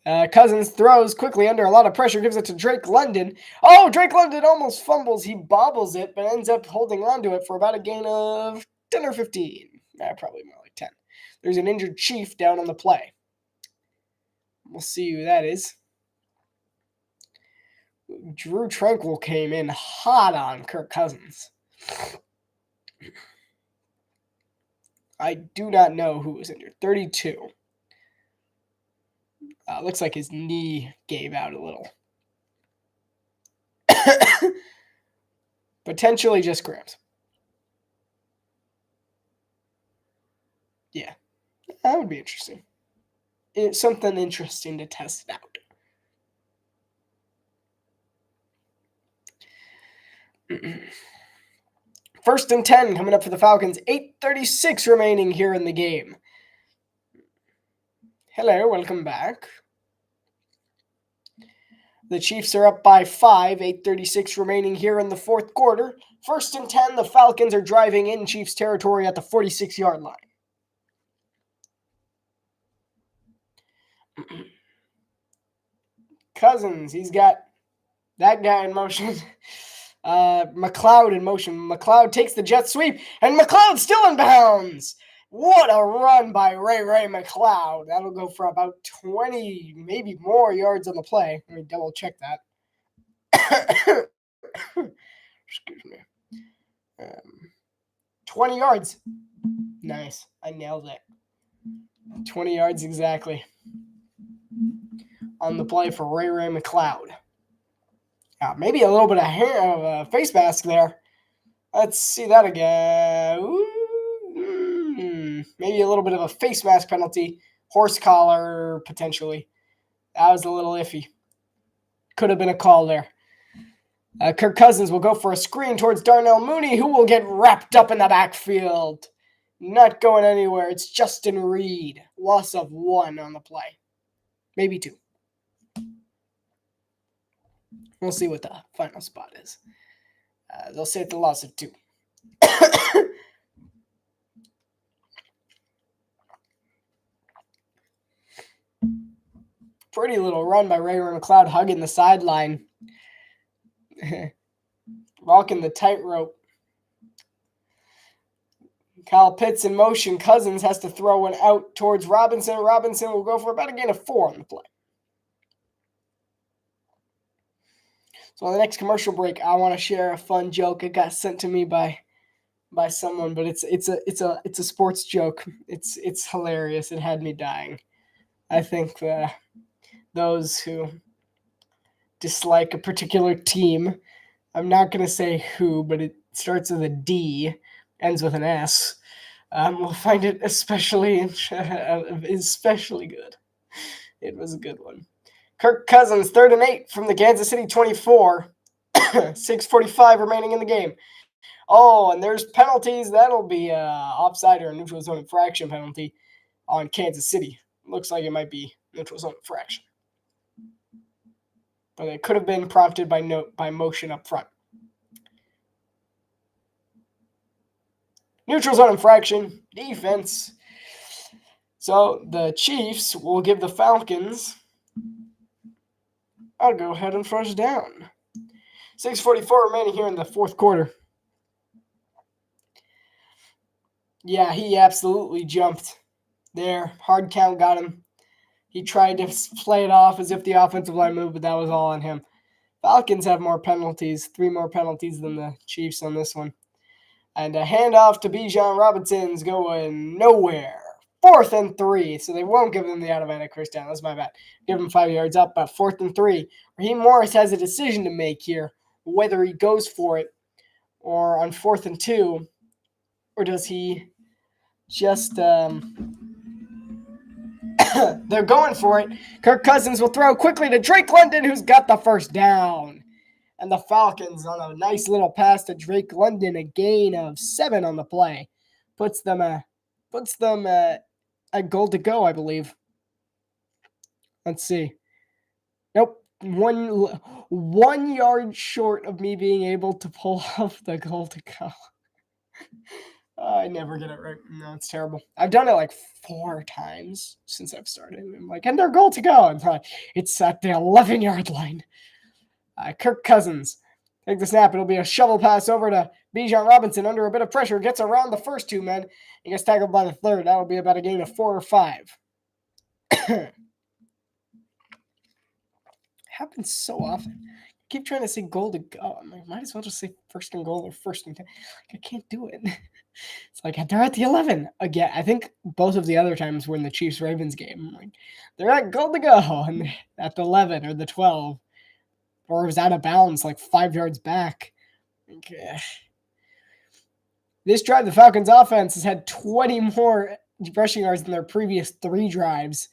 Cousins throws quickly under a lot of pressure, gives it to Drake London. Oh, Drake London almost fumbles. He bobbles it, but ends up holding on to it for about a gain of 10 or 15. Probably more like 10. There's an injured Chief down on the play. We'll see who that is. Drew Tranquil came in hot on Kirk Cousins. I do not know who was injured. 32. Looks like his knee gave out a little. Potentially just cramps. Yeah, that would be interesting. It's something interesting to test out. First and 10 coming up for the Falcons. 8:36 remaining here in the game. Hello, welcome back. The Chiefs are up by 5, 8:36 remaining here in the fourth quarter. First and 10, the Falcons are driving in Chiefs territory at the 46-yard line. Cousins, he's got that guy in motion. McLeod in motion. McLeod takes the jet sweep, and McLeod's still in bounds. What a run by Ray McLeod. That'll go for about 20, maybe more yards on the play. Let me double check that. Excuse me. 20 yards. Nice. I nailed it. 20 yards exactly on the play for Ray McLeod. Maybe a little bit of hair of a face mask there. Let's see that again. Maybe a little bit of a face mask penalty. Horse collar, potentially. That was a little iffy. Could have been a call there. Kirk Cousins will go for a screen towards Darnell Mooney, who will get wrapped up in the backfield. Not going anywhere. It's Justin Reed. Loss of 1 on the play. Maybe 2. We'll see what the final spot is. They'll say it's the loss of 2. Pretty little run by Ray McLeod, hugging the sideline. Walking the tightrope. Kyle Pitts in motion. Cousins has to throw one out towards Robinson. Robinson will go for about a gain of 4 on the play. So on the next commercial break, I want to share a fun joke. It got sent to me by someone, but it's a sports joke. It's hilarious. It had me dying. I think those who dislike a particular team, I'm not going to say who, but it starts with a D, ends with an S, will find it especially good. It was a good one. Kirk Cousins, 3rd and 8 from the Kansas City 24. 6:45 remaining in the game. Oh, and there's penalties. That'll be offside or a neutral zone infraction penalty on Kansas City. Looks like it might be neutral zone infraction. But it could have been prompted by motion up front. Neutral zone infraction, defense. So the Chiefs will give the Falcons, I'll go ahead and first down. 6:44 remaining here in the fourth quarter. Yeah, he absolutely jumped there. Hard count got him. He tried to play it off as if the offensive line moved, but that was all on him. Falcons have more penalties, 3 more penalties than the Chiefs on this one. And a handoff to Bijan Robinson's going nowhere. 4th and 3, so they won't give them the automatic first down. That's my bad. Give them 5 yards up, but 4th and 3. Raheem Morris has a decision to make here. whether he goes for it or on 4th and 2, or does he just they're going for it. Kirk Cousins will throw quickly to Drake London, who's got the first down. And the Falcons on a nice little pass to Drake London, a gain of 7 on the play. Puts them a goal to go, I believe. Let's see. Nope. 1 yard short of me being able to pull off the goal to go. I never get it right. No, it's terrible. I've done it like 4 times since I've started. I'm like, and their goal to go. And it's at the 11-yard line. Kirk Cousins take the snap. It'll be a shovel pass over to Bijan Robinson under a bit of pressure. Gets around the first 2 men. He gets tackled by the third. That'll be about a gain of 4 or 5. Happens so often. I keep trying to say goal to go. I'm like, might as well just say first and goal or first and 10. I can't do it. It's like they're at the 11 again. I think both of the other times were in the Chiefs-Ravens game. Like they're at goal to go and at the 11 or the 12, or it was out of bounds like 5 yards back. Okay. This drive, the Falcons offense has had 20 more rushing yards than their previous 3 drives.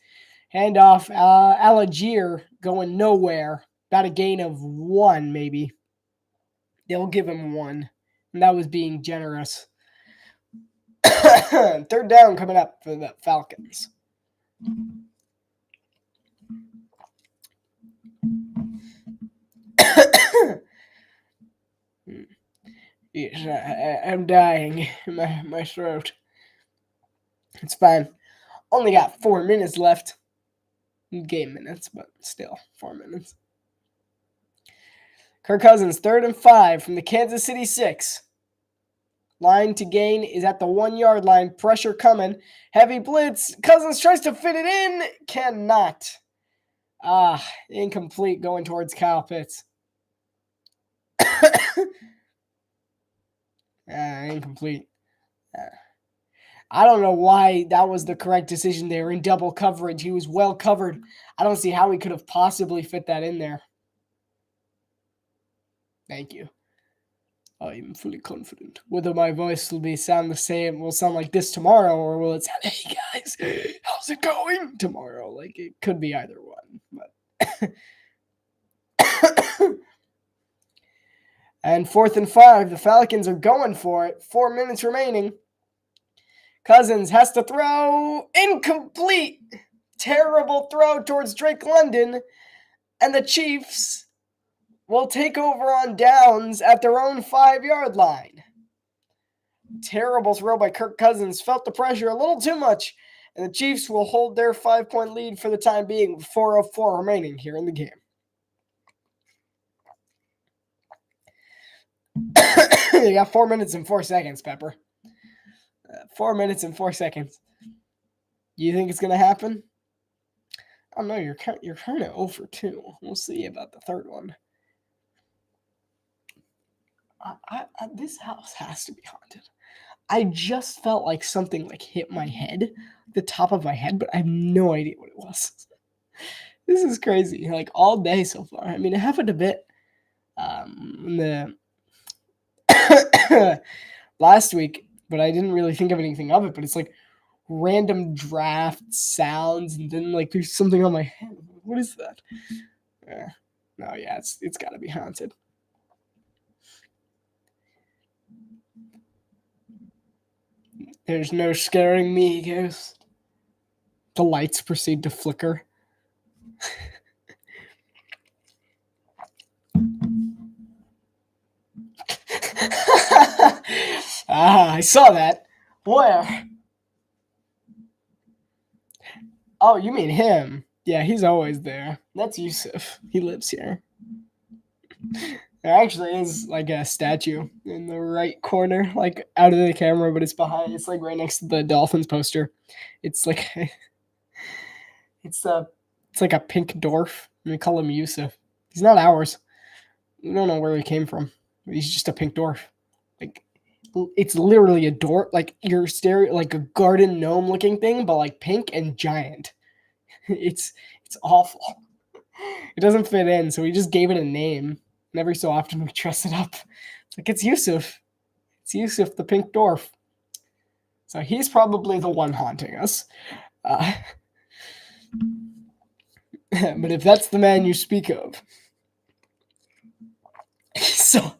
Handoff, Algier going nowhere. About a gain of 1, maybe. They'll give him 1. And that was being generous. 3rd down coming up for the Falcons. Yes, I'm dying in my throat. It's fine. Only got 4 minutes left. Game minutes, but still 4 minutes. Kirk Cousins, 3rd and 5 from the Kansas City 6. Line to gain is at the 1 yard line. Pressure coming. Heavy blitz. Cousins tries to fit it in. Cannot. Incomplete going towards Kyle Pitts. Incomplete. I don't know why that was the correct decision. They were in double coverage. He was well covered. I don't see how he could have possibly fit that in there. Thank you. I am fully confident. Whether my voice will sound the same, will sound like this tomorrow, or will it sound, hey guys, how's it going tomorrow? Like it could be either one. But and 4th and 5, the Falcons are going for it. 4 minutes remaining. Cousins has to throw. Incomplete. Terrible throw towards Drake London. And the Chiefs will take over on downs at their own 5 yard line. Terrible throw by Kirk Cousins. Felt the pressure a little too much. And the Chiefs will hold their 5-point lead for the time being with 4:04 remaining here in the game. You got 4 minutes and 4 seconds, Pepper. 4 minutes and 4 seconds. You think it's going to happen? I don't know. You're kind of over 2. We'll see about the third one. This house has to be haunted. I just felt like something like hit my head, the top of my head, but I have no idea what it was. This is crazy. Like all day so far. I mean, it happened a bit last week, but I didn't really think of anything of it. But it's like random draft sounds, and then like there's something on my head. What is that? No, yeah, it's got to be haunted. There's no scaring me, ghost. The lights proceed to flicker. I saw that. Where? Oh, you mean him. Yeah, he's always there. That's Yusuf. He lives here. There actually is like a statue in the right corner, like out of the camera, but it's behind. It's like right next to the Dolphins poster. It's like it's like a pink dwarf. We call him Yusuf. He's not ours. We don't know where he came from. He's just a pink dwarf. Like it's literally a dwarf, like your stereo, like a garden gnome looking thing, but like pink and giant. It's awful. It doesn't fit in, so we just gave it a name. And every so often we dress it up. It's like, it's Yusuf. It's Yusuf, the pink dwarf. So he's probably the one haunting us. But if that's the man you speak of, so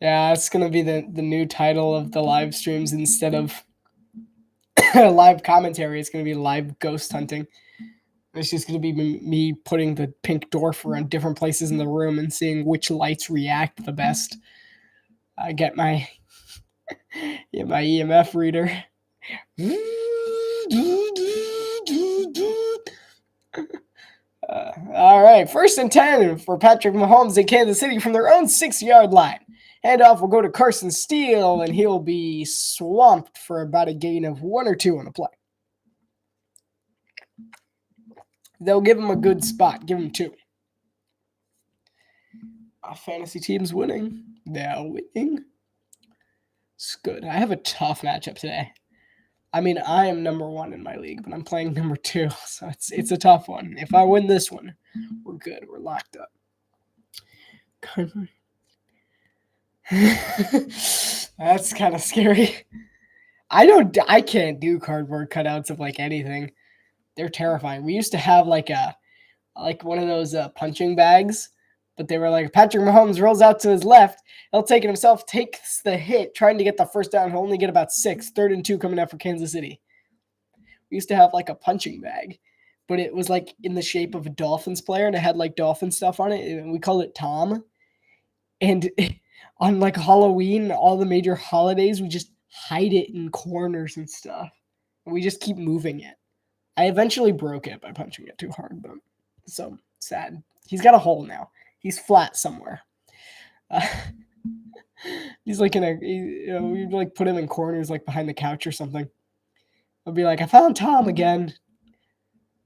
yeah, it's gonna be the new title of the live streams instead of live commentary. It's gonna be live ghost hunting. It's just gonna be me putting the pink dwarf around different places in the room and seeing which lights react the best. I get my EMF reader. All right, 1st and 10 for Patrick Mahomes in Kansas City from their own 6-yard line. Handoff will go to Carson Steele, and he'll be swamped for about a gain of 1 or 2 on the play. They'll give him a good spot. Give him 2. Our fantasy team's winning. They're winning. It's good. I have a tough matchup today. I mean, I am number 1 in my league, but I'm playing number 2, so it's a tough one. If I win this one, we're good. We're locked up. That's kind of scary. I can't do cardboard cutouts of like anything. They're terrifying. We used to have like one of those punching bags, but they were like, Patrick Mahomes rolls out to his left. He'll take it himself, takes the hit, trying to get the first down. He'll only get about 6. 3rd and 2 coming out for Kansas City. We used to have like a punching bag, but it was like in the shape of a Dolphins player, and it had like Dolphin stuff on it. And we called it Tom. And on like Halloween, all the major holidays, we just hide it in corners and stuff. And we just keep moving it. I eventually broke it by punching it too hard, but so sad. He's got a hole now. He's flat somewhere. He's like we like put him in corners like behind the couch or something. I'll be like, I found Tom again.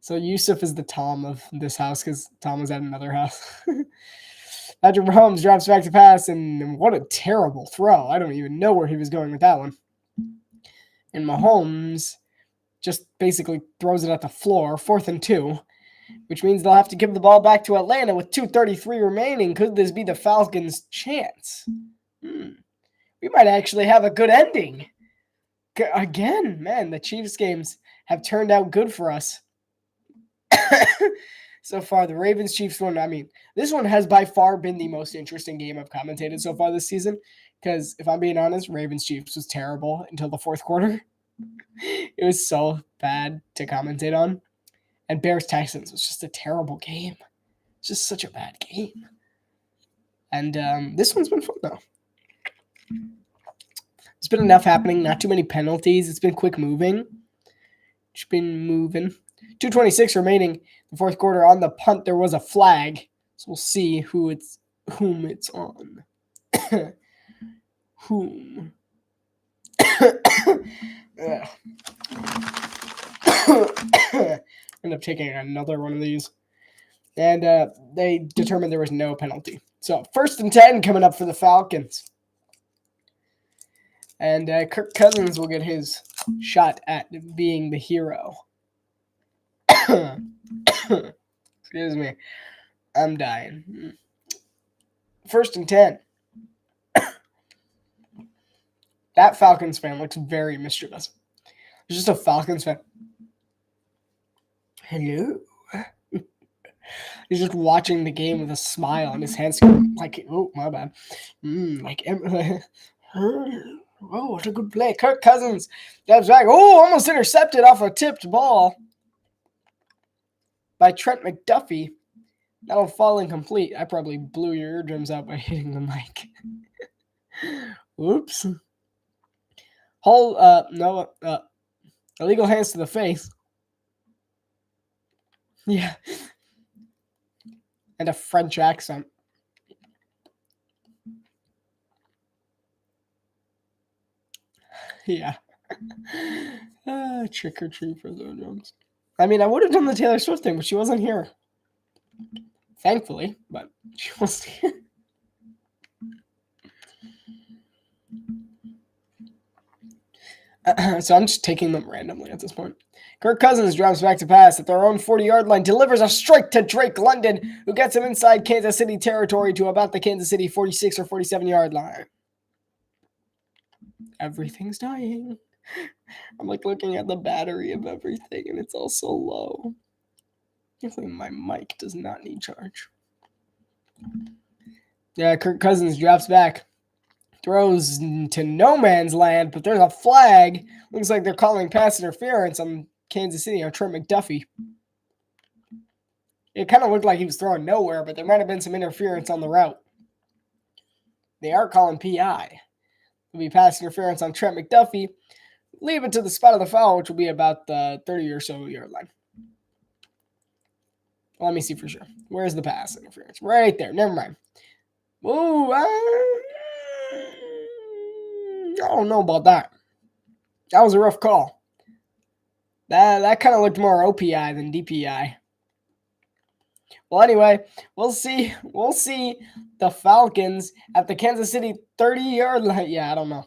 So Yusuf is the Tom of this house because Tom was at another house. Patrick Mahomes drops back to pass, and what a terrible throw. I don't even know where he was going with that one. And Mahomes just basically throws it at the floor, 4th and 2, which means they'll have to give the ball back to Atlanta with 2:33 remaining. Could this be the Falcons' chance? We might actually have a good ending. Again, man, the Chiefs games have turned out good for us. So far, the Ravens-Chiefs one, I mean, this one has by far been the most interesting game I've commentated so far this season. Because if I'm being honest, Ravens-Chiefs was terrible until the 4th quarter. It was so bad to commentate on. And Bears-Texans was just a terrible game. It's just such a bad game. And this one's been fun, though. There's been enough happening. Not too many penalties. It's been quick moving. It's been moving. 2:26 remaining. The 4th quarter. On the punt, there was a flag. So we'll see whom it's on. Whom. End up taking another one of these. And they determined there was no penalty. So 1st and 10 coming up for the Falcons. And Kirk Cousins will get his shot at being the hero. Excuse me. I'm dying. 1st and 10. That Falcons fan looks very mischievous. It's just a Falcons fan. Hello. He's just watching the game with a smile on his hands, like, oh, my bad. Oh, what a good play. Kirk Cousins steps back. Oh, almost intercepted off a tipped ball by Trent McDuffie. That'll fall incomplete. I probably blew your eardrums out by hitting the mic. Oops. Illegal hands to the face. Yeah. And a French accent. Yeah. Trick or treat for the drums. I mean, I would have done the Taylor Swift thing, but she wasn't here. Thankfully, but she wasn't here. So I'm just taking them randomly at this point. Kirk Cousins drops back to pass at their own 40-yard line, delivers a strike to Drake London, who gets him inside Kansas City territory to about the Kansas City 46 or 47-yard line. Everything's dying. I'm like looking at the battery of everything, and it's all so low. Hopefully my mic does not need charge. Yeah, Kirk Cousins drops back. Throws to no man's land, but there's a flag. Looks like they're calling pass interference on Kansas City on Trent McDuffie. It kind of looked like he was throwing nowhere, but there might have been some interference on the route. They are calling PI. It'll be pass interference on Trent McDuffie. Leave it to the spot of the foul, which will be about the 30 or so yard line. Let me see for sure. Where's the pass interference? Right there. Never mind. Ooh, I don't know about that. That was a rough call. That kind of looked more OPI than DPI. Well, anyway, we'll see. We'll see the Falcons at the Kansas City 30-yard line. Yeah, I don't know.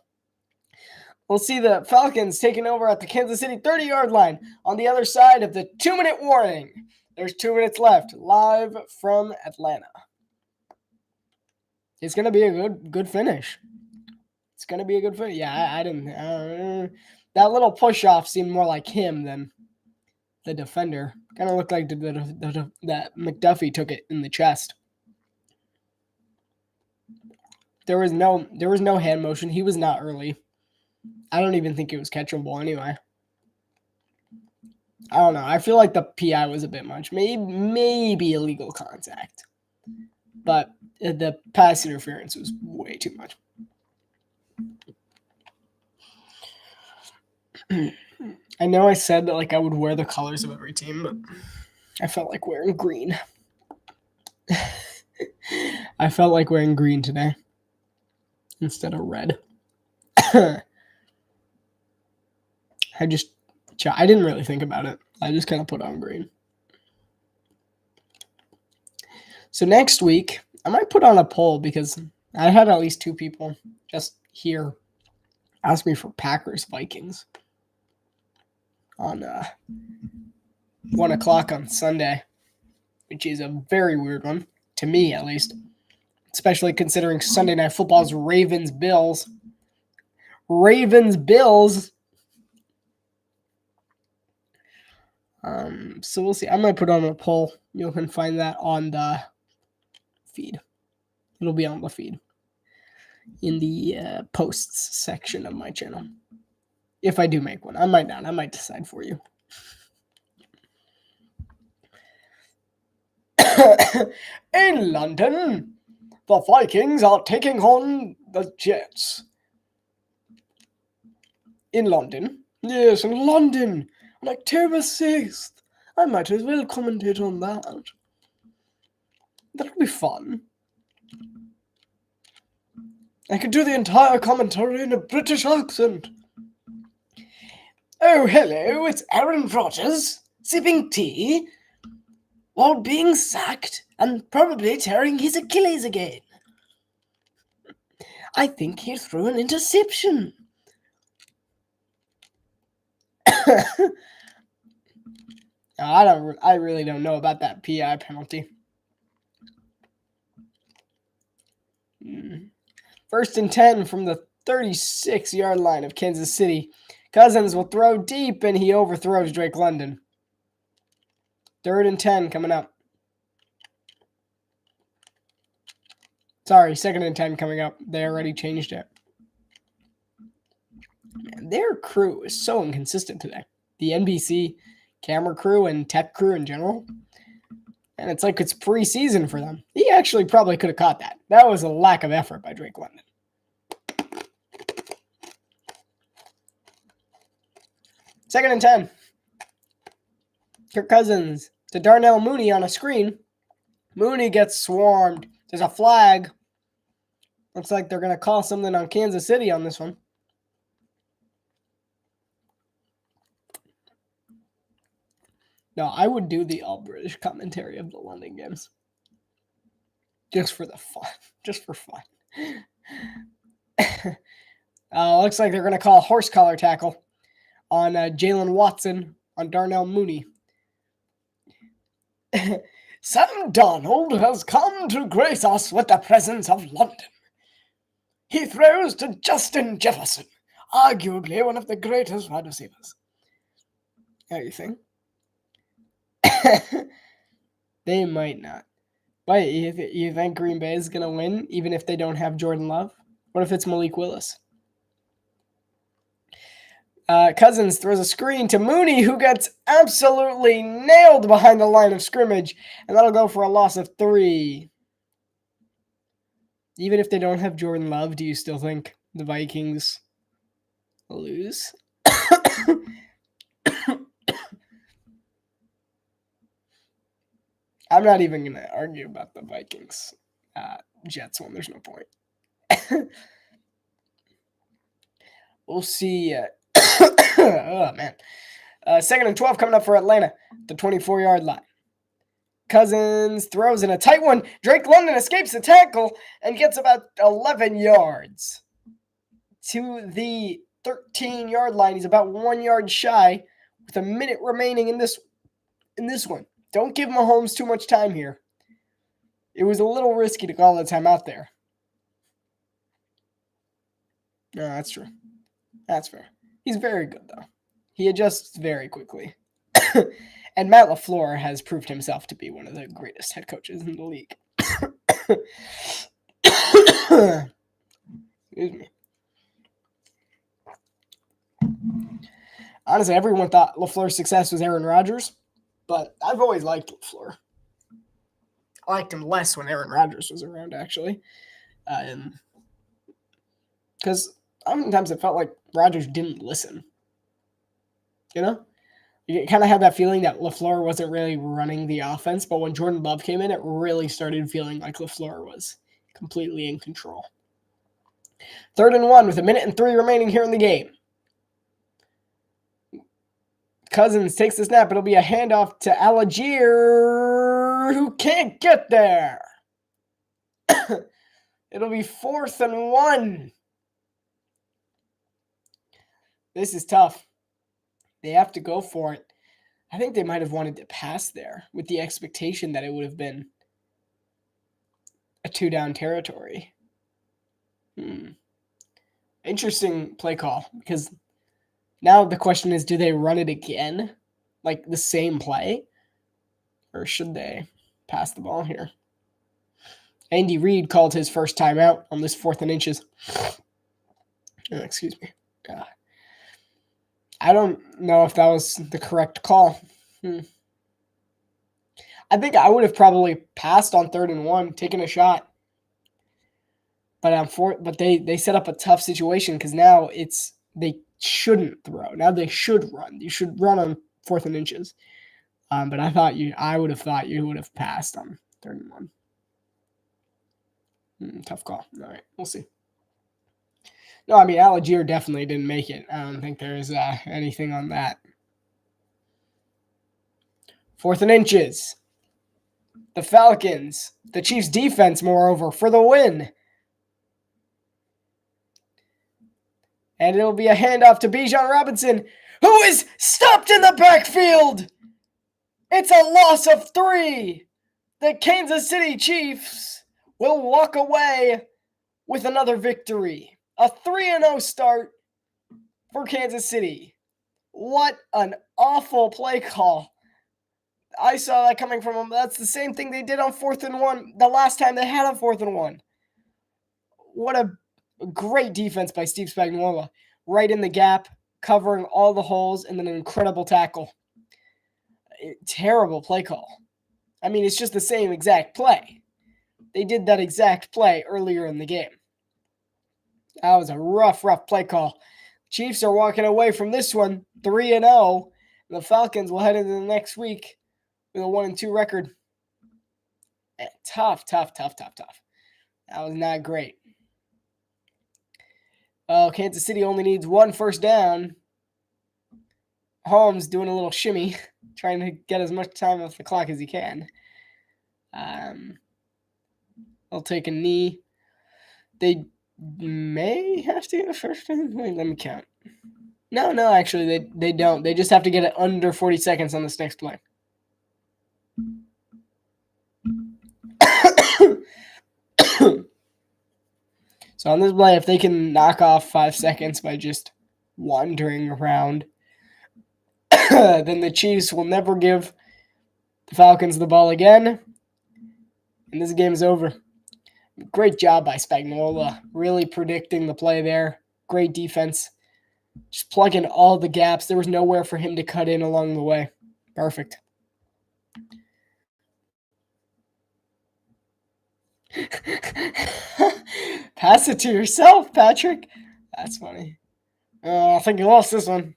We'll see the Falcons taking over at the Kansas City 30-yard line on the other side of the 2-minute warning. There's 2 minutes left, live from Atlanta. It's going to be a good finish. It's going to be a good finish. Yeah, I didn't. That little push-off seemed more like him than the defender. Kind of looked like that McDuffie took it in the chest. There was no hand motion. He was not early. I don't even think it was catchable anyway. I don't know. I feel like the PI was a bit much. Maybe illegal contact. But the pass interference was way too much. I know I said that like I would wear the colors of every team, but I felt like wearing green. I felt like wearing green today instead of red. I didn't really think about it. I just kind of put on green. So next week, I might put on a poll because I had at least 2 people just here ask me for Packers Vikings on 1 o'clock on Sunday, which is a very weird one, to me at least, especially considering Sunday Night Football's Ravens-Bills. Ravens-Bills. So we'll see. I might put on a poll. You can find that on the feed. It'll be on the feed in the posts section of my channel. If I do make one. I might not. I might decide for you. In London, the Vikings are taking on the Jets. In London? Yes, in London. On October 6th. I might as well commentate on that. That'll be fun. I could do the entire commentary in a British accent. Oh, hello, it's Aaron Rodgers, sipping tea, while being sacked and probably tearing his Achilles again. I think he threw an interception. I really don't know about that PI penalty. 1st and 10 from the 36-yard line of Kansas City. Cousins will throw deep, and he overthrows Drake London. 3rd and 10 coming up. Sorry, 2nd and 10 coming up. They already changed it. Man, their crew is so inconsistent today. The NBC camera crew and tech crew in general. And it's like it's preseason for them. He actually probably could have caught that. That was a lack of effort by Drake London. Second and 10. Kirk Cousins to Darnell Mooney on a screen. Mooney gets swarmed. There's a flag. Looks like they're going to call something on Kansas City on this one. No, I would do the all-British commentary of the London games. Just for the fun. Just for fun. Looks like they're going to call a horse collar tackle on Jalen Watson on Darnell Mooney. Sam Darnold has come to grace us with the presence of London. He throws to Justin Jefferson, arguably one of the greatest wide receivers. How do you think? They might not. But you think Green Bay is going to win even if they don't have Jordan Love? What if it's Malik Willis? Cousins throws a screen to Mooney, who gets absolutely nailed behind the line of scrimmage, and that'll go for a loss of 3. Even if they don't have Jordan Love, do you still think the Vikings lose? I'm not even going to argue about the Vikings Jets one. There's no point. We'll see. Oh, man. 2nd and 12 coming up for Atlanta. The 24-yard line. Cousins throws in a tight one. Drake London escapes the tackle and gets about 11 yards to the 13-yard line. He's about 1 yard shy with a minute remaining in this one. Don't give Mahomes too much time here. It was a little risky to call a timeout there. No, that's true. That's fair. He's very good, though. He adjusts very quickly. And Matt LaFleur has proved himself to be one of the greatest head coaches in the league. Excuse me. Honestly, everyone thought LaFleur's success was Aaron Rodgers, but I've always liked LaFleur. I liked him less when Aaron Rodgers was around, actually. Because sometimes it felt like Rodgers didn't listen. You know? You kind of had that feeling that LaFleur wasn't really running the offense, but when Jordan Love came in, it really started feeling like LaFleur was completely in control. 3rd and 1 with 1 minute and 3 remaining here in the game. Cousins takes the snap. It'll be a handoff to Algier, who can't get there. It'll be 4th and 1. This is tough. They have to go for it. I think they might have wanted to pass there with the expectation that it would have been a 2-down territory. Interesting play call, because now the question is, do they run it again? Like the same play? Or should they pass the ball here? Andy Reid called his first timeout on this 4th and inches. Excuse me. I don't know if that was the correct call. I think I would have probably passed on 3rd and 1, taken a shot. But they set up a tough situation because now they shouldn't throw. Now they should run. You should run on 4th and inches. But I would have thought you would have passed on 3rd and 1. Tough call. All right, we'll see. No, I mean, Algier definitely didn't make it. I don't think there's anything on that. 4th and inches. The Falcons, the Chiefs defense, moreover, for the win. And it'll be a handoff to Bijan Robinson, who is stopped in the backfield. It's a loss of 3. The Kansas City Chiefs will walk away with another victory. A 3-0 start for Kansas City. What an awful play call. I saw that coming from them. That's the same thing they did on 4th and 1 the last time they had a 4th and 1. What a great defense by Steve Spagnuolo. Right in the gap, covering all the holes, and then an incredible tackle. Terrible play call. I mean, it's just the same exact play. They did that exact play earlier in the game. That was a rough play call. Chiefs are walking away from this one 3-0. The Falcons will head into the next week with a 1-2 record. Tough. That was not great. Well, Kansas City only needs 1 first down. Holmes doing a little shimmy, trying to get as much time off the clock as he can. I'll take a knee. They may have to get a first down. Wait, let me count. No, actually, they don't. They just have to get it under 40 seconds on this next play. So on this play, if they can knock off 5 seconds by just wandering around, then the Chiefs will never give the Falcons the ball again, and this game's over. Great job by Spagnuolo, really predicting the play there. Great defense. Just plugging all the gaps. There was nowhere for him to cut in along the way. Perfect. Pass it to yourself, Patrick. That's funny. I think you lost this one.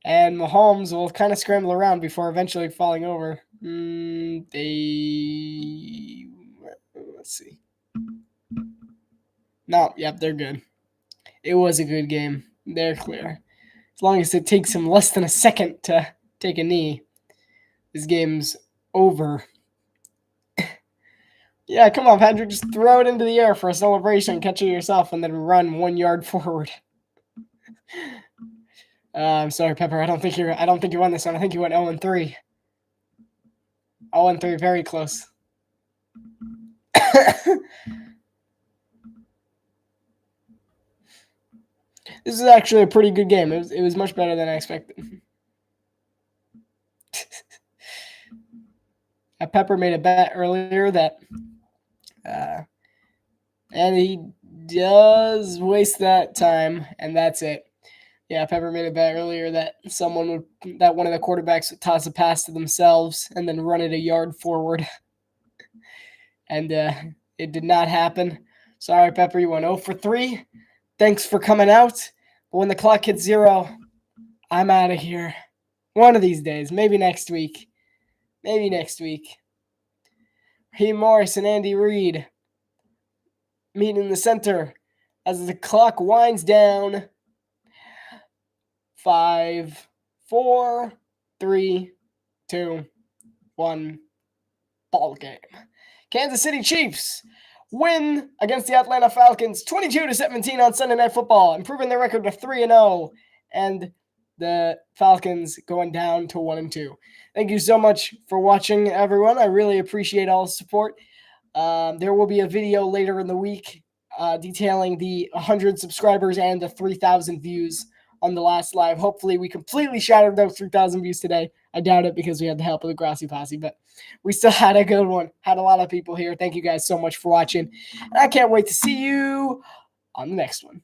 And Mahomes will kind of scramble around before eventually falling over. Let's see. No, yep, they're good. It was a good game. They're clear. As long as it takes him less than a second to take a knee, this game's over. Yeah, come on, Patrick. Just throw it into the air for a celebration, catch it yourself, and then run 1 yard forward. I'm sorry, Pepper. I don't think you won this one. I think you went 0-3. 0-3, very close. This is actually a pretty good game. It was much better than I expected. Pepper made a bet earlier that, and he does waste that time, and that's it. Yeah, Pepper made a bet earlier that one of the quarterbacks would toss a pass to themselves and then run it a yard forward. And it did not happen. Sorry, Pepper, you went 0-3. Thanks for coming out. But when the clock hits 0, I'm out of here. One of these days. Maybe next week. Raheem Morris and Andy Reid meet in the center as the clock winds down. 5, 4, 3, 2, 1. Ball game. Kansas City Chiefs win against the Atlanta Falcons 22-17 on Sunday Night Football, improving their record to 3-0, and the Falcons going down to 1-2. Thank you so much for watching, everyone. I really appreciate all the support. There will be a video later in the week detailing the 100 subscribers and the 3,000 views on the last live. Hopefully we completely shattered those 3,000 views today. I doubt it because we had the help of the Grassy Posse, but we still had a good one. Had a lot of people here. Thank you guys so much for watching. And I can't wait to see you on the next one.